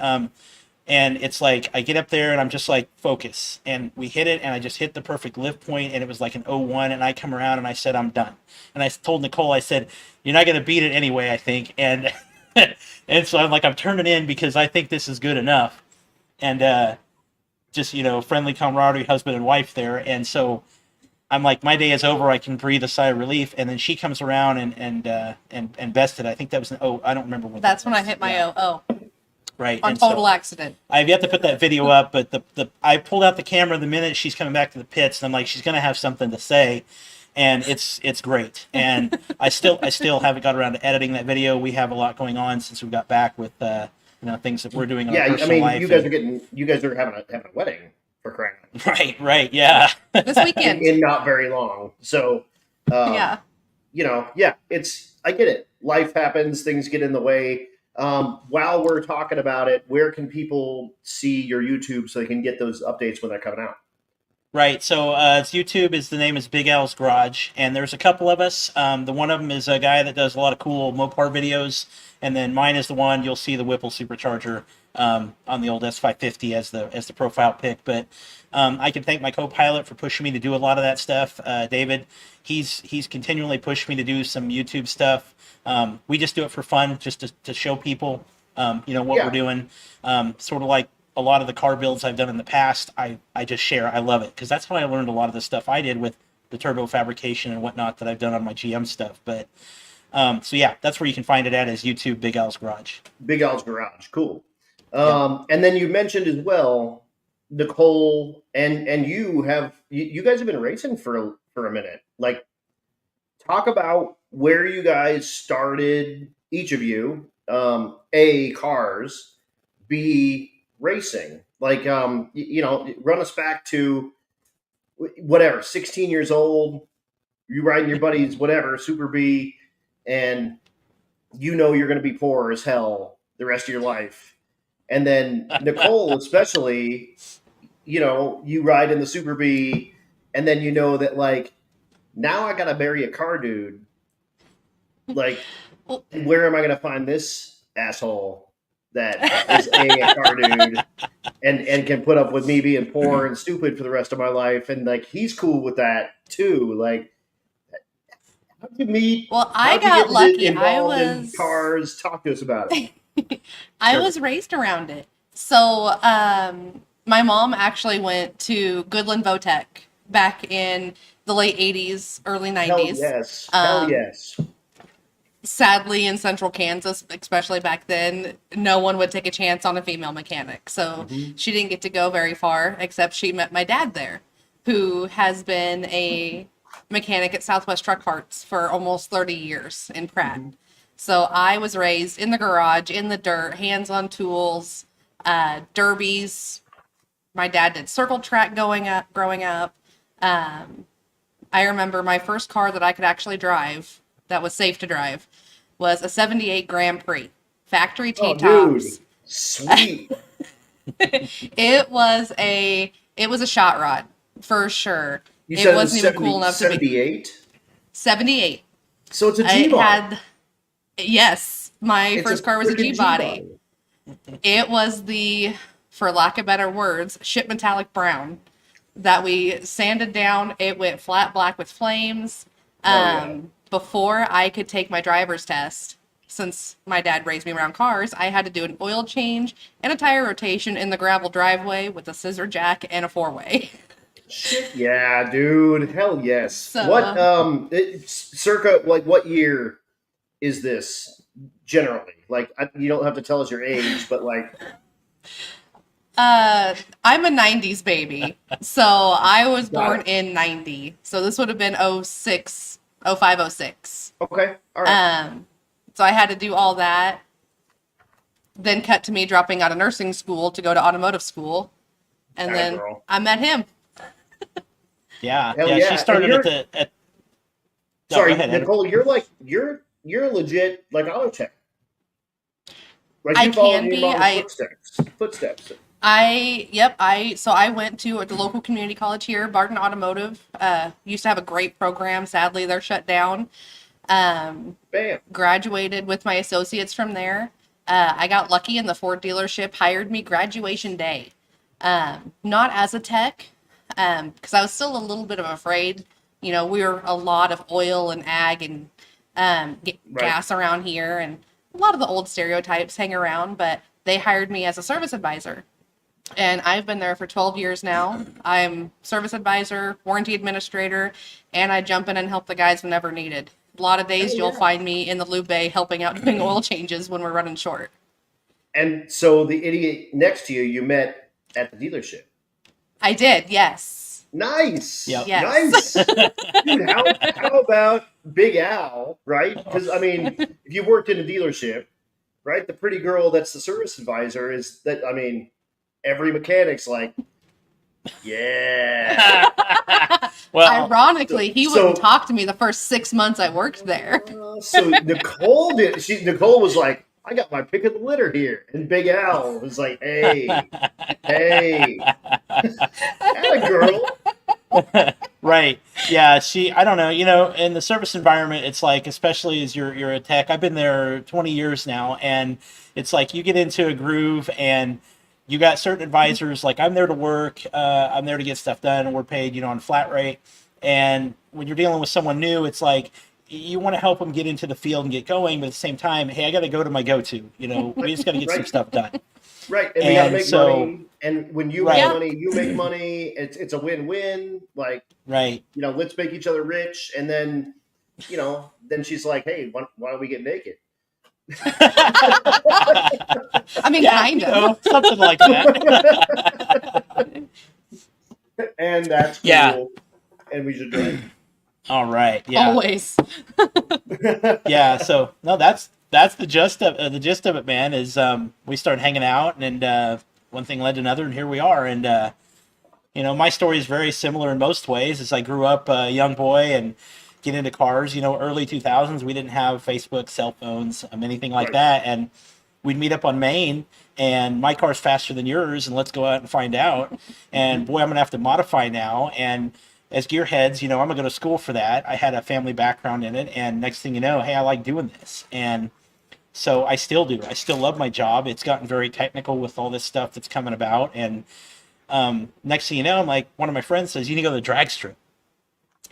And it's like I get up there and I'm just like, focus. And we hit it and I just hit the perfect lift point and it was like an 01. And I come around and I said, I'm done. And I told Nicole, I said, you're not going to beat it anyway, I think. And and so I'm turning in because I think this is good enough. And just, friendly camaraderie, husband and wife there. And so I'm like, my day is over. I can breathe a sigh of relief. And then she comes around and bested. I think that was I don't remember what. That's when I hit my OO. Right. on And total so accident. I've yet to put that video up, but I pulled out the camera the minute she's coming back to the pits, and I'm like, she's gonna have something to say, and it's great. And I still haven't got around to editing that video. We have a lot going on since we got back with things that we're doing in our Yeah, I personal mean, life. you guys are having a wedding for crying out loud. Right, yeah. This weekend. in not very long. So, Yeah. I get it. Life happens, things get in the way. While we're talking about it, where can people see your YouTube so they can get those updates when they're coming out? Right. So it's YouTube. The name is Big Al's Garage, and there's a couple of us. The one of them is a guy that does a lot of cool Mopar videos, and then mine is the one you'll see the Whipple supercharger on the old S550 as the profile pic. But I can thank my co-pilot for pushing me to do a lot of that stuff. David, he's continually pushed me to do some YouTube stuff. We just do it for fun, just to show people what Yeah. we're doing. Sort of like a lot of the car builds I've done in the past, I just share. I love it because that's how I learned a lot of the stuff I did with the turbo fabrication and whatnot that I've done on my GM stuff. But so yeah, that's where you can find it at, is YouTube Big Al's Garage. Big Al's Garage, cool. And then you mentioned as well, Nicole and you guys have been racing for a minute. Like, talk about where you guys started, each of you. A, cars, B, racing. Like, run us back to whatever, 16 years old, you riding your buddies, whatever, Super B, and you're going to be poor as hell the rest of your life. And then Nicole, especially, you ride in the Super B, and then that, like, now I got to marry a car dude. Like, where am I going to find this asshole that is a car dude and can put up with me being poor and stupid for the rest of my life? And, like, he's cool with that too. Like, how'd you meet? Well, I How'd you got get lucky. involved in cars? Talk to us about it. I was raised around it. So my mom actually went to Goodland Votech back in the late 80s, early 90s. Hell yes. Hell yes. Sadly, in central Kansas, especially back then, no one would take a chance on a female mechanic. So she didn't get to go very far, except she met my dad there, who has been a mechanic at Southwest Truck Parts for almost 30 years in Pratt. So I was raised in the garage, in the dirt, hands-on tools, derbies. My dad did circle track growing up. I remember my first car that I could actually drive, that was safe to drive, was a 78 Grand Prix. Factory T-tops. Oh, dude. Sweet. It was a shot rod, for sure. You said It wasn't even cool enough to be 78? 78. So it's a I G-body. had, yes, my It's first car was a freaking G-body. It was the, for lack of better words, ship metallic brown that we sanded down. It went flat black with flames. Before I could take my driver's test, since my dad raised me around cars, I had to do an oil change and a tire rotation in the gravel driveway with a scissor jack and a four-way. Shit, yeah, dude. Hell yes. So, what circa, like, what year is this generally? Like, you don't have to tell us your age, but like, I'm a 90s baby. So I was born in 90. So this would have been 06, 05, 06. okay, all right. So I had to do all that. Then cut to me dropping out of nursing school to go to automotive school. And then girl. I met him. Yeah, Hell yeah. yeah. She started And at. No, Sorry, go ahead, Adam. Nicole, you're legit, like, auto tech. Like, I you follow can your be. mom's footsteps. So I went to the local community college here, Barton Automotive. Used to have a great program. Sadly, they're shut down. Bam. Graduated with my associates from there. I got lucky and the Ford dealership hired me graduation day. Not as a tech, because I was still a little bit of afraid. We were a lot of oil and ag and gas around here, and a lot of the old stereotypes hang around, but they hired me as a service advisor. And I've been there for 12 years now. I'm service advisor, warranty administrator, and I jump in and help the guys whenever needed. A lot of days you'll find me in the lube bay helping out doing oil changes when we're running short. And so the idiot next to you, you met at the dealership. I did, yes. Nice, Yep. Yes. nice, dude. How about Big Al? Right? Because I mean, if you worked in a dealership, right, the pretty girl that's the service advisor is that. I mean, every mechanic's like, yeah. Well, Ironically, he wouldn't So talk to me the first 6 months I worked there. so Nicole did. Nicole was like, I got my pick of the litter here, and Big Al was like, hey, hey, atta girl. right. Yeah, I don't know, in the service environment, it's like, especially as you're a tech, I've been there 20 years now, and it's like you get into a groove and you got certain advisors, like I'm there to work, I'm there to get stuff done, and we're paid, on a flat rate. And when you're dealing with someone new, it's like you want to help them get into the field and get going, but at the same time, hey, I got to go to my go-to, we just got to get some Right, stuff done. right, and we got to And make so, money. And when you make right, money, you make money. It's a win-win. Like, right. let's make each other rich. And then, then she's like, hey, why don't we get naked? I mean, Yeah, kind of. something like that. And that's cool. Yeah. And we should drink. All right. Yeah. Always. Yeah. So no, that's the gist of it, man. Is we started hanging out, and one thing led to another, and here we are. And my story is very similar in most ways. As I grew up a young boy and get into cars, early 2000s, we didn't have Facebook, cell phones, anything like Right. that, and we'd meet up on Main, and my car's faster than yours, and let's go out and find out. And boy, I'm gonna have to modify now. And as gearheads, I'm gonna go to school for that. I had a family background in it, and next thing you know, hey, I like doing this, and so I still do. I still love my job. It's gotten very technical with all this stuff that's coming about, and next thing you know, I'm like, one of my friends says, you need to go to the drag strip.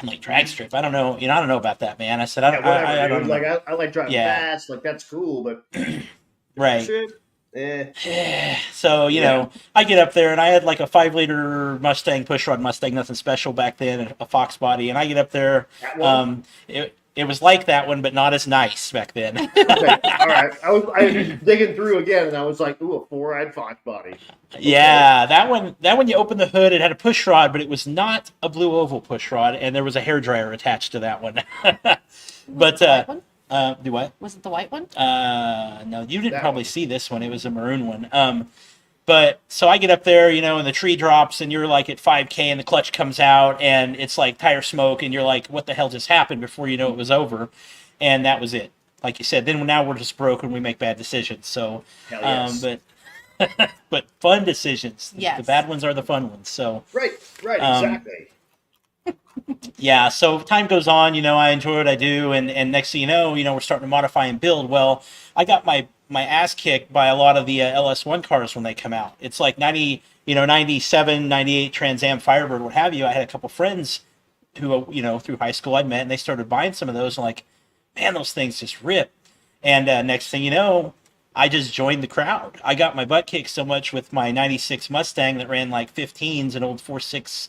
I'm like, drag strip? I don't know. I don't know about that, man. I said, Yeah, whatever, I dude. don't Like, know. I like driving Yeah. fast. Like, that's cool, but Right. shit, eh. So, Yeah. I get up there, and I had like a 5-liter Mustang, pushrod Mustang, nothing special back then, a Fox body. And I get up there. That one? It was like that one, but not as nice back then. Okay, all right. I was digging through again, and I was like, ooh, a 4-eyed fox body. Okay. Yeah, that one you opened the hood, it had a push rod, but it was not a blue oval push rod, and there was a hairdryer attached to that one. But The white one? do what? Was it the white one? No, you didn't That probably one. see this one. It was a maroon one. But so I get up there, and the tree drops, and you're like at 5K, and the clutch comes out, and it's like tire smoke, and you're like, what the hell just happened, before you know it was over. And that was it. Like you said, then now we're just broke and we make bad decisions. So, Hell yes. but fun decisions. Yes. The bad ones are the fun ones. So, Right, um, exactly. yeah, so time goes on, I enjoy what I do, and next thing you know, we're starting to modify and build. Well, I got my ass kicked by a lot of the LS1 cars when they come out. It's like 90, 97, 98 Trans Am Firebird, what have you. I had a couple friends who, through high school I'd met, and they started buying some of those, and like, man, those things just rip. And next thing you know, I just joined the crowd. I got my butt kicked so much with my 96 Mustang that ran like 15s, an old 4.6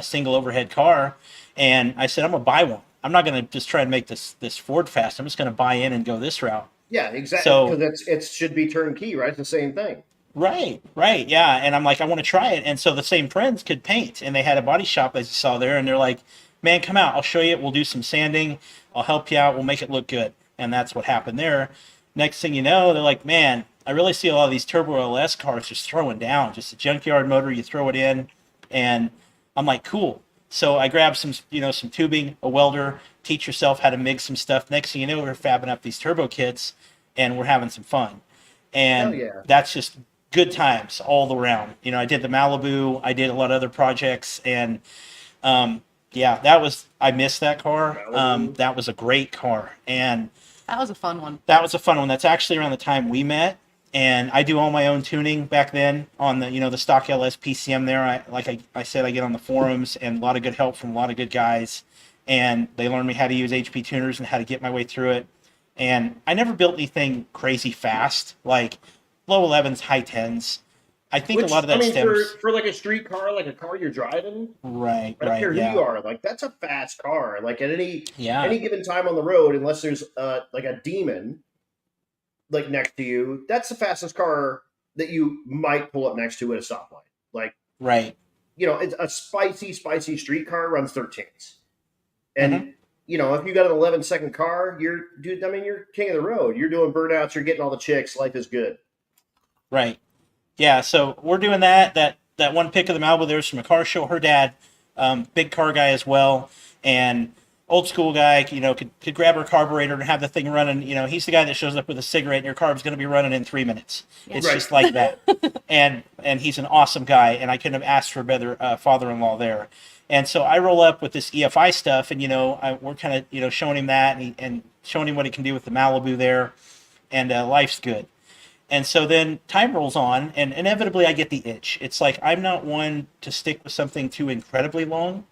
single overhead car. And I said, I'm going to buy one. I'm not going to just try and make this Ford fast. I'm just going to buy in and go this route. Yeah, exactly. So, Because it should be turnkey, right? It's the same thing. right, yeah. And I'm like, I want to try it. And so the same friends could paint, and they had a body shop, as you saw there. And they're like, man, come out. I'll show you. We'll do some sanding. I'll help you out. We'll make it look good. And that's what happened there. Next thing you know, they're like, man, I really see a lot of these Turbo LS cars just throwing down. Just a junkyard motor, you throw it in. And I'm like, cool. So I grabbed some tubing, a welder, teach yourself how to MIG some stuff. Next thing you know, we're fabbing up these turbo kits, and we're having some fun. And Hell yeah. that's just good times all around. I did the Malibu, I did a lot of other projects, and yeah, I missed that car. Malibu. That was a great car, and That was a fun one. that was a fun one. That's actually around the time we met, and I do all my own tuning back then on the the stock LS PCM there. I said, I get on the forums, and a lot of good help from a lot of good guys, and they learned me how to use HP tuners and how to get my way through it. And I never built anything crazy fast, like low 11s, high 10s. I think Which, a lot of that I mean, stems. for like a street car, like a car you're driving, Right, I don't care who yeah. you are. Like, that's a fast car. Like, at any Yeah. given time on the road, unless there's like a demon, like next to you, that's the fastest car that you might pull up next to at a stoplight. Like, Right. it's a spicy street car runs 13s. Hmm. And, if you got an 11-second car, you're king of the road. You're doing burnouts, you're getting all the chicks. Life is good. Right. Yeah. So we're doing that. That one pick of the Malibu there's from a car show. Her dad, big car guy as well, and old school guy. Could grab her carburetor and have the thing running. He's the guy that shows up with a cigarette, and your car's going to be running in 3 minutes. Yeah. It's Right. just like that. and he's an awesome guy, and I couldn't have asked for a better father-in-law there. And so I roll up with this EFI stuff, and we're kind of showing him that and showing him what he can do with the Malibu there, and life's good. And so then time rolls on, and inevitably I get the itch. It's like I'm not one to stick with something too incredibly long.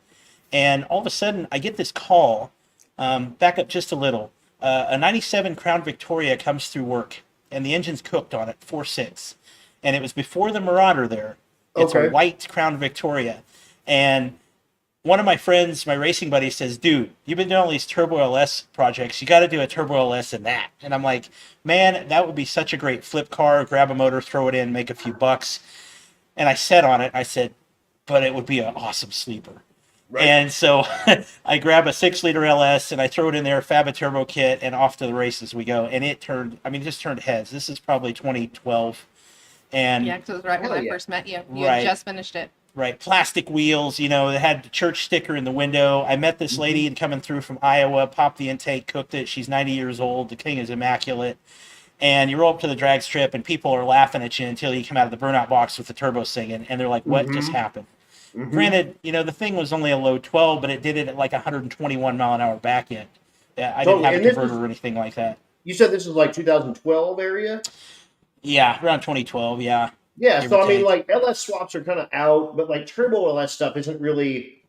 And all of a sudden, I get this call. Back up just a little. A '97 Crown Victoria comes through work, and the engine's cooked on it, 4.6. And it was before the Marauder there. It's Okay. a white Crown Victoria. And one of my friends, my racing buddy, says, dude, you've been doing all these Turbo LS projects. You got to do a Turbo LS in that. And I'm like, man, that would be such a great flip car. Grab a motor, throw it in, make a few bucks. And I said on it, I said, but it would be an awesome sleeper. Right. And so I grab a 6-liter LS and I throw it in there, fab a turbo kit, and off to the races we go. And it just turned heads. This is probably 2012. And Yeah, because it was right when Hell I yeah. first met you. You Right. had just finished it. right, plastic wheels, it had the church sticker in the window. I met this lady and coming through from Iowa, popped the intake, cooked it. She's 90 years old. The king is immaculate. And you roll up to the drag strip and people are laughing at you until you come out of the burnout box with the turbo singing. And they're like, what just happened? Mhm. Granted, the thing was only a low 12, but it did it at like 121 mile an hour back end. Yeah, I didn't Totally. have a And this converter is- or anything like that. You said this is like 2012 area? Yeah, around 2012, yeah. Yeah, Give so or I mean, take. like LS swaps are kind of out, but like turbo LS stuff isn't really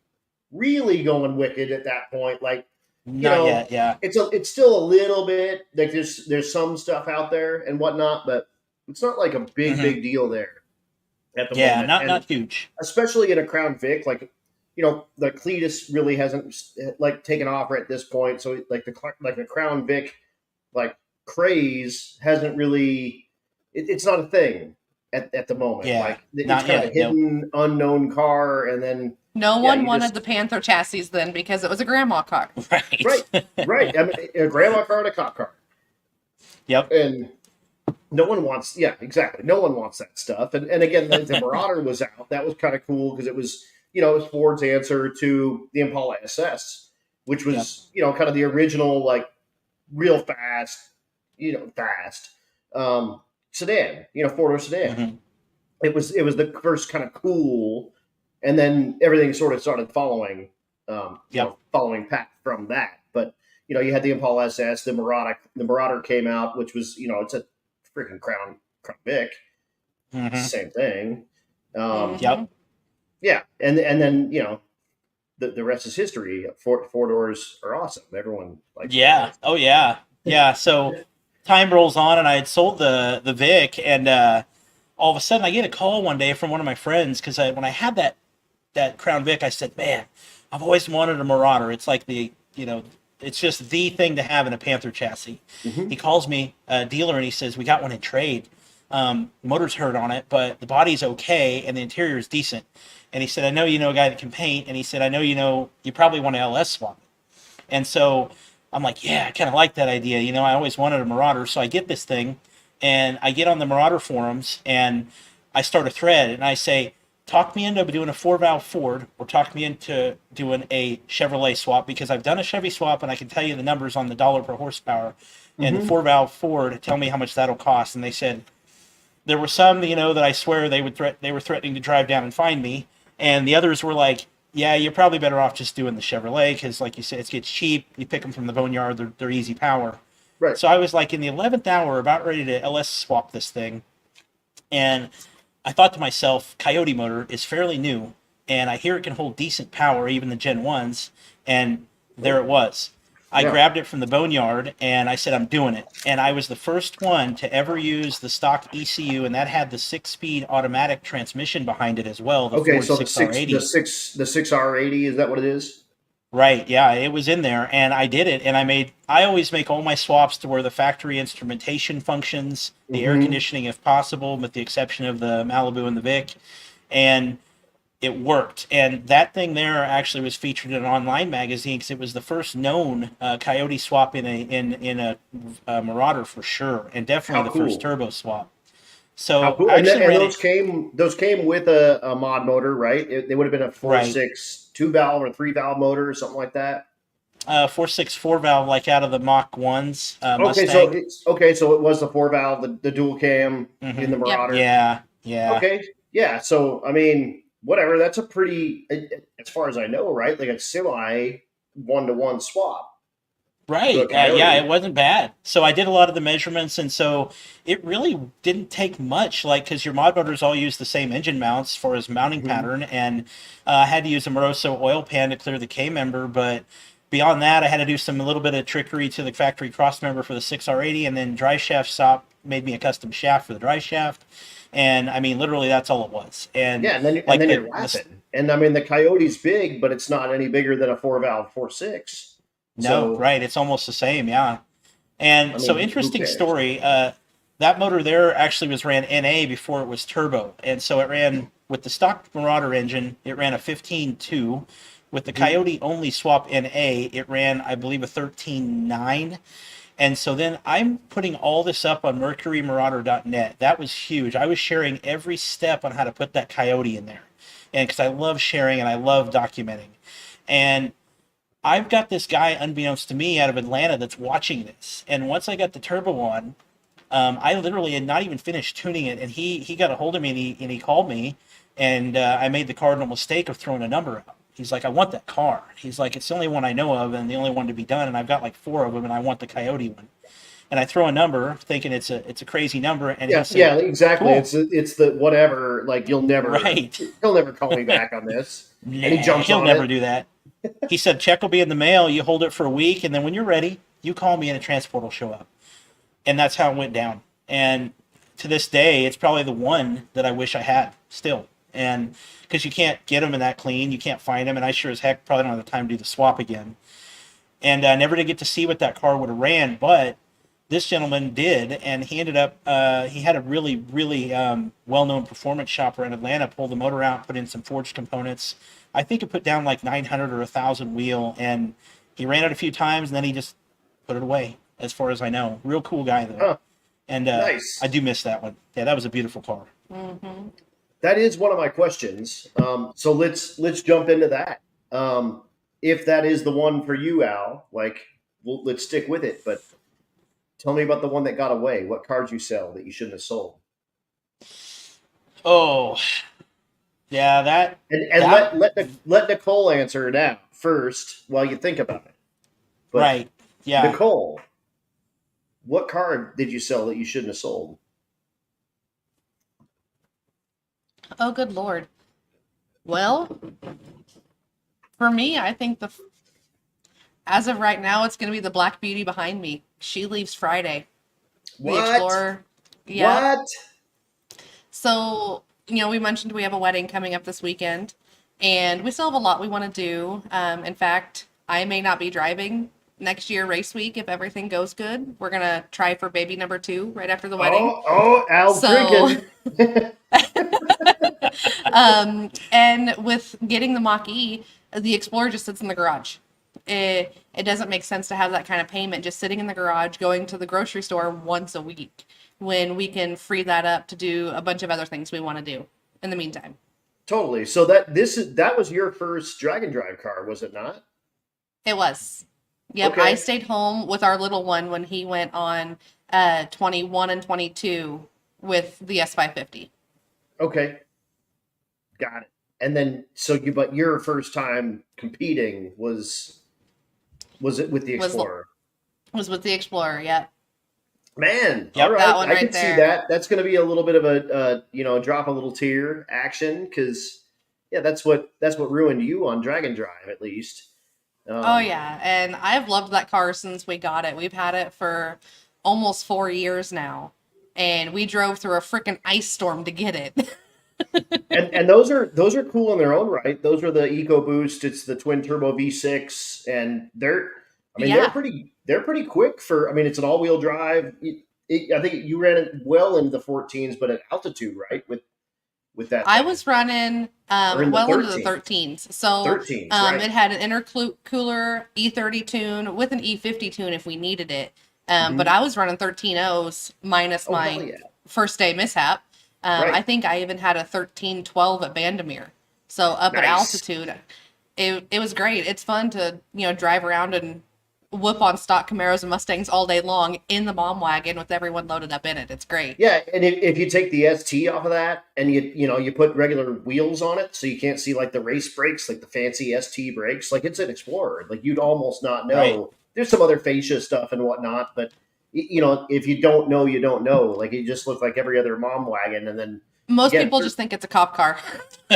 going wicked at that point. Like, Not yet, yeah. it's still a little bit like there's some stuff out there and whatnot, but it's not like a big deal there at the Yeah, moment. not And not huge. especially in a Crown Vic, like the Cletus really hasn't like taken off right at this point. So like the Crown Vic like craze hasn't really. It's not a thing at the moment. Yeah, Like it's not kind of a yet, nope. hidden, unknown car, and then No Yeah, one you wanted just- the Panther chassis then because it was a grandma car. Right. right, I mean, a grandma car and a cop car, Yep. and no one wants. Yeah, exactly. No one wants that stuff. And again, the Marauder was out. That was kind of cool because it was Ford's answer to the Impala SS, which was kind of the original like real fast, sedan, four-door sedan. Mhm. It was the first kind of cool, and then everything sort of started following, following path from that. But you had the Impala SS, the Marauder came out, which was it's a freaking Crown Vic, Mhm. same thing. Yep. Yeah, and then the rest is history. Four doors are awesome. Everyone likes. Yeah. Oh yeah. Yeah. So time rolls on, and I had sold the Vic, and all of a sudden I get a call one day from one of my friends because when I had that Crown Vic, I said, "Man, I've always wanted a Marauder. It's like it's just the thing to have in a Panther chassis." Mhm. He calls me, a dealer, and he says, "We got one in trade. Motor's hurt on it, but the body's okay, and the interior is decent." And he said, "I know you know a guy that can paint," and he said, "I know you probably want to LS swap it." And so I'm like, yeah, I kind of like that idea. I always wanted a Marauder. So I get this thing and I get on the Marauder forums and I start a thread and I say, talk me into doing a 4-valve Ford or talk me into doing a Chevrolet swap because I've done a Chevy swap and I can tell you the numbers on the dollar per horsepower. And the 4-valve Ford, tell me how much that'll cost. And they said, there were some, that I swear they were threatening to drive down and find me. And the others were like, yeah, you're probably better off just doing the Chevrolet because, like you said, it gets cheap. You pick them from the boneyard; they're easy power. Right. So I was like in the 11th hour, about ready to LS swap this thing, and I thought to myself, Coyote motor is fairly new, and I hear it can hold decent power, even the Gen 1s, and there it was. I grabbed it from the boneyard, and I said, I'm doing it. And I was the first one to ever use the stock ECU, and that had the 6-speed automatic transmission behind it as well. The Okay, Ford so the 6R80. six R80, is that what it is? Right, yeah, it was in there, and I did it, and I always make all my swaps to where the factory instrumentation functions, the air Mm-hmm. conditioning if possible, with the exception of the Malibu and the Vic, and it worked. And that thing there actually was featured in an online magazine because it was the first known Coyote swap in a Marauder for sure, and definitely How the first cool. turbo swap. How So cool. I And, actually and ran those it came with a mod motor, right? They would have been a four right. six two valve or three valve motor or something like that. 464 valve like out of the Mach 1's Okay, so Mustang. it was the four valve, the dual cam in the Yep. Marauder. Yeah, yeah. Okay, yeah. So I mean, whatever. That's a pretty, as far as I know, right? Like a semi one-to-one swap to a Right. Yeah, it Coyote. wasn't bad. So I did a lot of the measurements, and so it really didn't take much. Like, because your mod motors all use the same engine mounts for his mounting Hmm. pattern, and I had to use a Moroso oil pan to clear the K member. But beyond that, I had to do some a little bit of trickery to the factory cross member for the 6R80, and then dry shaft shop made me a custom shaft for the dry shaft. And I mean, literally, that's all it was. And Yeah, and like then you're laughing. And I mean, the Coyote's big, but it's not any bigger than a four valve four six. no, So right, it's almost the same. Yeah. I And so, mean, who interesting cares? story. That motor there actually was ran NA before it was turbo, and so it ran with the stock Marauder engine. It ran a 15.2. With the Mhm. Coyote only swap NA, it ran, I believe, a 13.9. And so then I'm putting all this up on MercuryMarauder.net. That was huge. I was sharing every step on how to put that Coyote in there, and because I love sharing and I love documenting, and I've got this guy, unbeknownst to me, out of Atlanta that's watching this. And once I got the turbo on, I literally had not even finished tuning it, and he got a hold of me and he called me, and I made the cardinal mistake of throwing a number out. He's like, I want that car. He's like, it's the only one I know of and the only one to be done, and I've got like four of them, and I want the Coyote one. And I throw a number, thinking it's a crazy number, and he Yeah, said, yeah, exactly. "Cool, It's the whatever. Like right? he'll never call me back on this, and he Nah, jumps he'll on never it. do that." He said, "Check will be in the mail. You hold it for a week, and then when you're ready, you call me, and a transport will show up." And that's how it went down. And to this day, it's probably the one that I wish I had still. And because you can't get them in that clean, you can't find them, and I sure as heck probably don't have the time to do the swap again. And I never did get to see what that car would have ran, but this gentleman did, and he ended up he had a really well-known performance shopper in Atlanta pull the motor out, put in some forged components. I think it put down like 900 or 1,000 wheel, and he ran it a few times, and then he just put it away, as far as I know. Real cool guy though, Huh, and I nice. do miss that one. Yeah, that was a beautiful car. Hmm. That is one of my questions. So let's jump into that. If that is the one for you, Al, like let's stick with it. But tell me about the one that got away. What cars you sell that you shouldn't have sold, Oh, yeah, and that let Nicole answer now first while you think about it. But right, yeah. Nicole, what car did you sell that you shouldn't have sold? Oh, good Lord. Well, for me, I think as of right now, it's going to be the Black Beauty behind me. She leaves Friday. The What? Explorer. Yep. What? So, we mentioned we have a wedding coming up this weekend, and we still have a lot we want to do. In fact, I may not be driving next year race week if everything goes good. We're going to try for baby number 2 right after the wedding. Al's So, drinking. and with getting the Mach E, the Explorer just sits in the garage. It doesn't make sense to have that kind of payment just sitting in the garage, going to the grocery store once a week when we can free that up to do a bunch of other things we want to do in the meantime. Totally. So that was your first drag and drive car, was it not? It was. Yep, I Okay. stayed home with our little one when he went on 21 and 22 with the S550. Okay. Got it. And then but your first time competing was it with the Was Explorer? was with the Explorer, yep. Man, all Yep. right. That one I right can see there. that. That's going to be a little bit of drop a little tear action cuz yeah, that's what ruined you on Drag and Drive at least. Oh Um yeah, and I've loved that car since we got it. We've had it for almost 4 years now, and we drove through a freaking ice storm to get it. And those are cool in their own right. Those are the EcoBoost. It's the twin turbo V6, and they're Yeah. pretty quick for. I mean, it's an all wheel drive. I think you ran it well into the 14s, but at altitude, right? With that I thing, was running or in the well into the 13s, 13s. So 13s, right? it had an intercooler E30 tune with an E50 tune if we needed it. But Hmm. I was running 13.0s minus Oh hell my yeah! first day mishap. I Right, think I even had a 1312 at Bandamere. So up at nice. altitude, it was great. It's fun to, drive around and whoop on stock Camaros and Mustangs all day long in the mom wagon with everyone loaded up in it. It's great. Yeah, and if you take the ST off of that and you put regular wheels on it, so you can't see like the race brakes, like the fancy ST brakes, like it's an Explorer. Like you'd almost not Right. know. There's some other fascia stuff and whatnot, but if you don't know, you don't know. Like it just looked like every other mom wagon, and then Most again, people just think it's a cop car.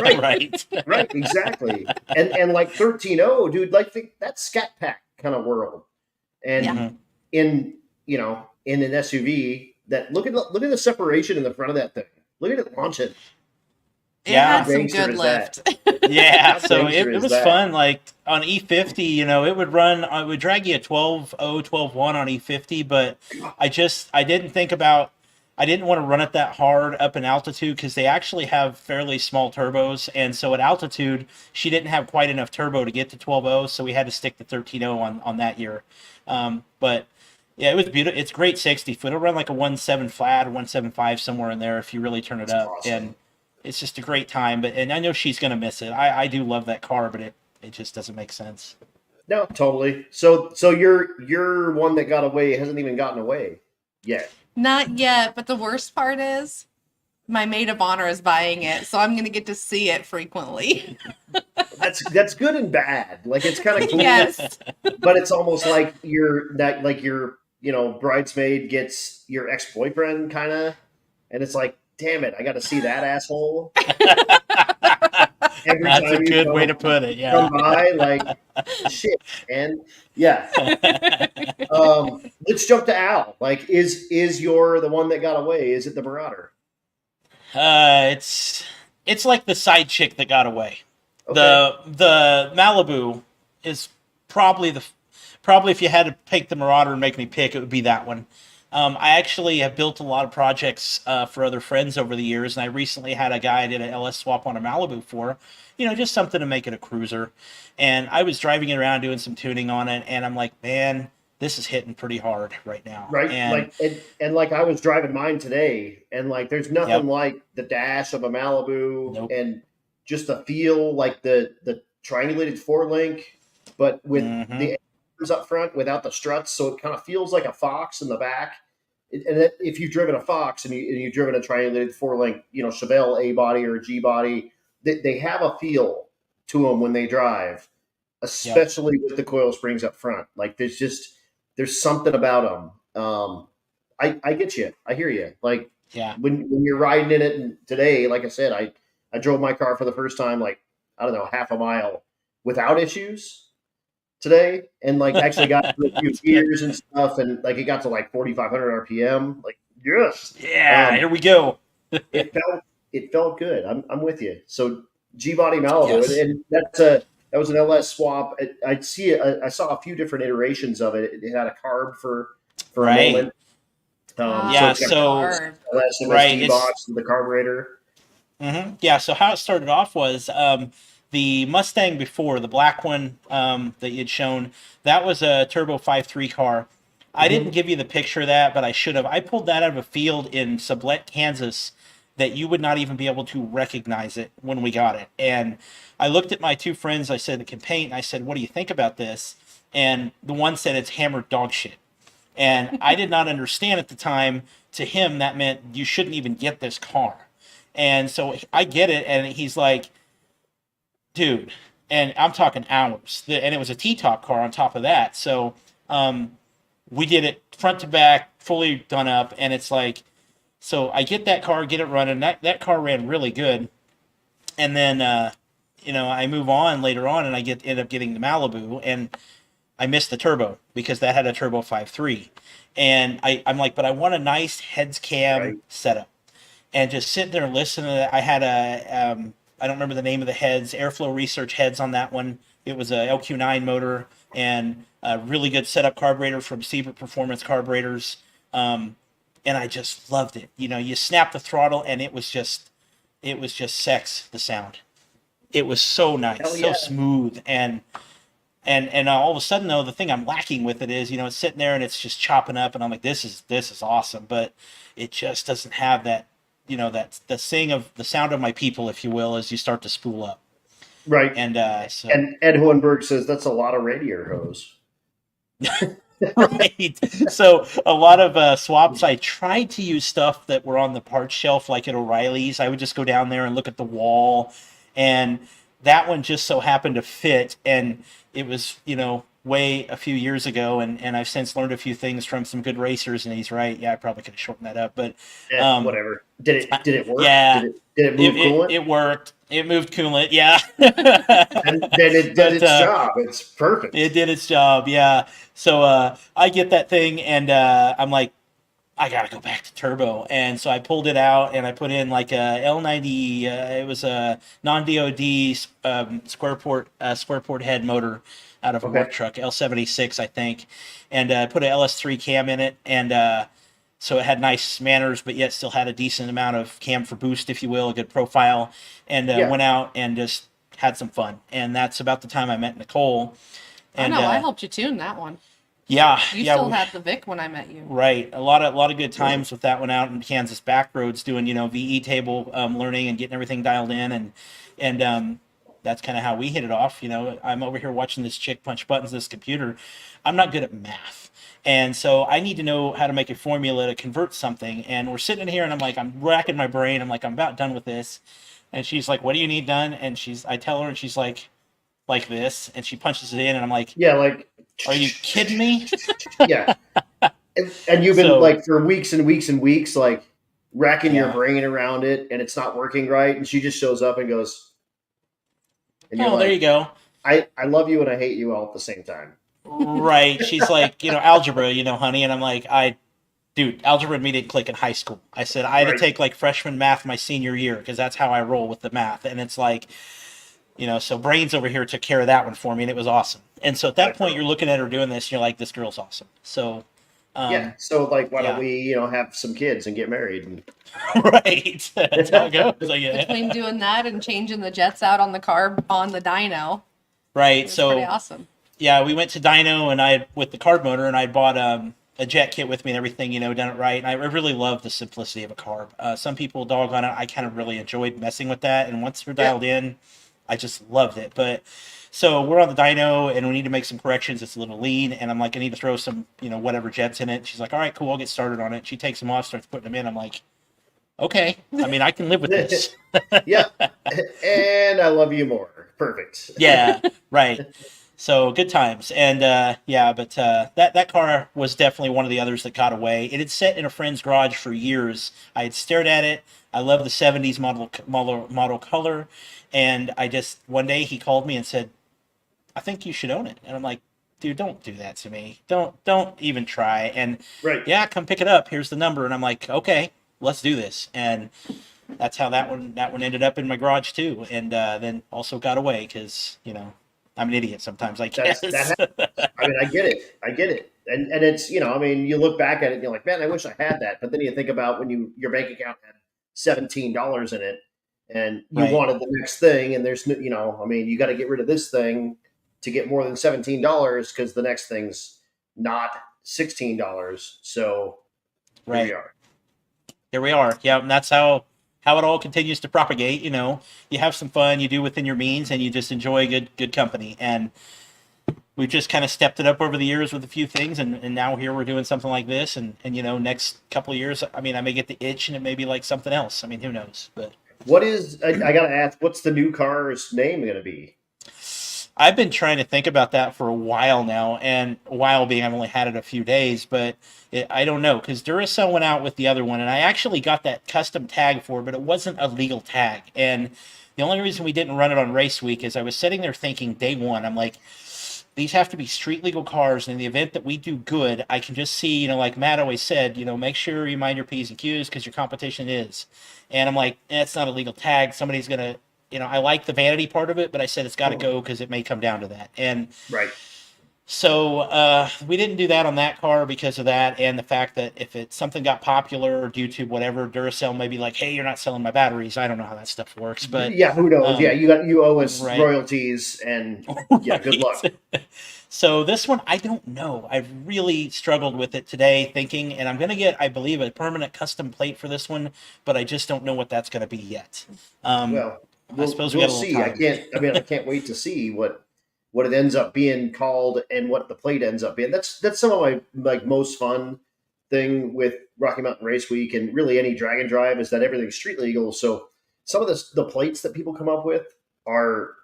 right, Right. right, exactly, and like 13.0, dude, like that Scat Pack kind of world, Yeah. and Mhm. in an SUV, that look at the separation in the front of that thing. Look at it launching. It How had Yeah. some gangster good is that? lift. Yeah, How so gangster it is was that? fun. Like on E50, it would run, it would drag you a 12.0, 12.1 on E50, but I didn't think about, I didn't want to run it that hard up in altitude because they actually have fairly small turbos. And so at altitude, she didn't have quite enough turbo to get to 12.0, so we had to stick to 13.0 on that year. But yeah, it was beautiful. It's great 60 foot. It'll run like a 1.7 flat or 1.75 somewhere in there if you really turn it It's up. And awesome. it's just a great time. And I know she's gonna miss it. I do love that car, but it just doesn't make sense. No, totally. So your one that got away hasn't even gotten away yet. Not yet, but the worst part is my maid of honor is buying it, so I'm going to get to see it frequently. That's good and bad. Like it's kind of cool, Yes. but it's almost like your bridesmaid gets your ex boyfriend kind of, and it's like, damn it, I got to see that asshole every That's a time you good way to put it. come Yeah. by. Like shit, and yeah. Let's jump to Al. Like, is your the one that got away? Is it the Marauder? It's like the side chick that got away. Okay, The Malibu is probably the probably if you had to pick the Marauder and make me pick, it would be that one. I actually have built a lot of projects for other friends over the years, and I recently had a guy I did an LS swap on a Malibu for, just something to make it a cruiser. And I was driving it around doing some tuning on it, and I'm like, man, this is hitting pretty hard right now. right. And Like, and like I was driving mine today, and like there's nothing yep, like the dash of a Malibu, nope. and just the feel like the triangulated four link, but with Hmm. the arms up front without the struts, so it kind of feels like a Fox in the back. And if you've driven a Fox and you've driven a triangulated four link, Chevelle A body or G body, they have a feel to them when they drive, Yep. especially with the coil springs up front. Like there's something about them. I get you. I hear you. Like Yeah. when you're riding in it, and today, like I said, I drove my car for the first time, like I don't know, half a mile without issues today, and like actually got through a few That's good. gears and stuff, and like it got to like 4,500 RPM. Like yes, Yeah, um, here we go. it felt good. I'm with you. So G body Malibu, and, Yes. and that was an LS swap. I saw a few different iterations of it. It had a carb for a Right. moment. So Yeah, Ah, it's got the so carb. LS right, MSD it's box and the carburetor. yeah, so how it started off was the Mustang before, the black one that you'd shown, that was a turbo 5.3 car. I didn't Hmm. give you the picture of that, but I should have. I pulled that out of a field in Sublette, Kansas, that you would not even be able to recognize it when we got it. And I looked at my two friends, I said, that can paint, and I said, what do you think about this? And the one said, it's hammered dog shit. And I did not understand at the time. To him, that meant you shouldn't even get this car. And so I get it. And he's like, dude, and I'm talking hours. And it was a T-top car on top of that. So we did it front to back, fully done up. And it's like, so I get that car, get it running. That car ran really good. And then, I move on later on and end up getting the Malibu. And I missed the turbo because that had a turbo 5.3. And I'm like, but I want a nice heads cam Right. setup. and just sitting there listening to that. I had I don't remember the name of the heads, Airflow Research heads on that one. It was a LQ9 motor and a really good setup carburetor from Siebert Performance Carburetors. And I just loved it. You know, you snap the throttle and it was just sex, the sound. It was so nice, Hell so yeah. smooth, and all of a sudden though, the thing I'm lacking with it is, you know, it's sitting there and it's just chopping up, and I'm like, this is awesome, but it just doesn't have that, you know, that the the sound of my people, if you will, as you start to spool up. Right. And so And Ed Hohenberg says that's a lot of radiator hose. right. So a lot of swaps, I tried to use stuff that were on the parts shelf, like at O'Reilly's. I would just go down there and look at the wall, and that one just so happened to fit. And it was, you know, way a few years ago, and I've since learned a few things from some good racers. And he's right. Yeah, I probably could have shortened that up, but Whatever. Did it work? yeah, Did it move coolant? it worked. It moved coolant. Yeah. Then it did But its job. It's perfect. it did its job, yeah. So I get that thing, and I'm like, I gotta go back to turbo, and so I pulled it out and I put in like a L90. It was a non-DOD square port head motor out of a Okay. work truck, L76, I think, and put an LS3 cam in it, and so it had nice manners, but yet still had a decent amount of cam for boost, if you will, a good profile, and Yeah. went out and just had some fun. And that's about the time I met Nicole. I And know, I helped you tune that one. yeah, You yeah, still had the Vic when I met you. right. A lot of good times with that one out in Kansas back roads, doing, you know, VE table learning and getting everything dialed in, and that's kind of how we hit it off. You know, I'm over here watching this chick punch buttons on this computer. I'm not good at math. And so I need to know how to make a formula to convert something. And we're sitting in here and I'm like, I'm racking my brain. I'm like, I'm about done with this. And she's like, what do you need done? And I tell her, and she's like this. And she punches it in. And I'm like, Yeah, like are you kidding me? yeah. And you've been So, like for weeks and weeks and weeks, like racking your yeah. brain around it, and it's not working right. And she just shows up and goes, and you're Oh, there you like, go. I love you and I hate you all at the same time. Right. She's like, you know, algebra, you know, honey. And I'm like, dude, algebra and me didn't click in high school. I said, I had to Right. take like freshman math my senior year because that's how I roll with the math. And it's like, you know, so Brains over here took care of that one for me, and it was awesome. And so at that point, you're looking at her doing this, and you're like, this girl's awesome. So, Yeah. So like, why don't yeah. we, have some kids and get married? And Right. That's how it goes. Like, yeah. Between doing that and changing the jets out on the carb on the dyno, it Right. was So, pretty awesome. yeah, we went to dyno, and with the carb motor, and I bought a jet kit with me and everything, you know, done it right. And I really love the simplicity of a carb. Some people dog on it. I kind of really enjoyed messing with that. And once we're dialed in, I just loved it. But so we're on the dyno and we need to make some corrections. It's a little lean. And I'm like, I need to throw some, you know, whatever jets in it. She's like, all right, cool. I'll get started on it. She takes them off, starts putting them in. I'm like, okay. I mean, I can live with this. yeah. And I love you more. Perfect. Yeah, right. So good times, and yeah, but that car was definitely one of the others that got away. It had sat in a friend's garage for years. I had stared at it. I love the '70s model color, and I just one day he called me and said, "I think you should own it." And I'm like, "Dude, don't do that to me. Don't even try." And Right. yeah, come pick it up. Here's the number, and I'm like, "Okay, let's do this." And that's how that one ended up in my garage too, and then also got away because, you know, I'm an idiot sometimes, I guess. I mean, I get it. And it's, I mean, you look back at it and you're like, man, I wish I had that. But then you think about when your bank account had $17 in it and you Right. wanted the next thing, and there's I mean, you got to get rid of this thing to get more than $17 because the next thing's not $16. So here Right. we are. Here we are. Yeah, and that's how it all continues to propagate. You know, you have some fun, you do within your means, and you just enjoy good company. And we've just kind of stepped it up over the years with a few things, and now here we're doing something like this, and you know, next couple of years, I mean, I may get the itch, and it may be like something else. I mean, who knows? But What is, I got to ask, what's the new car's name going to be? I've been trying to think about that for a while now, and a while being I've only had it a few days, but I don't know, because Duracell went out with the other one, and I actually got that custom tag for it, but it wasn't a legal tag. And the only reason we didn't run it on race week is I was sitting there thinking day one, I'm like, these have to be street legal cars. And in the event that we do good, I can just see, like Matt always said, make sure you mind your P's and Q's because your competition is. And I'm like, it's not a legal tag. Somebody's going to, I like the vanity part of it, but I said it's got to go because it may come down to that. And Right. so we didn't do that on that car because of that, and the fact that if something got popular due to whatever, Duracell may be like, "Hey, you're not selling my batteries." I don't know how that stuff works, but Yeah, who knows? Yeah, you owe us right. royalties, and yeah, good luck. So this one, I don't know. I've really struggled with it today, thinking, and I'm going to get, I believe, a permanent custom plate for this one, but I just don't know what that's going to be yet. Well, I suppose we'll we got a little see. time. I can't wait to see what it ends up being called and what the plate ends up being. That's some of my most fun thing with Rocky Mountain Race Week and really any drag and drive is that everything's street legal. So some of the plates that people come up with are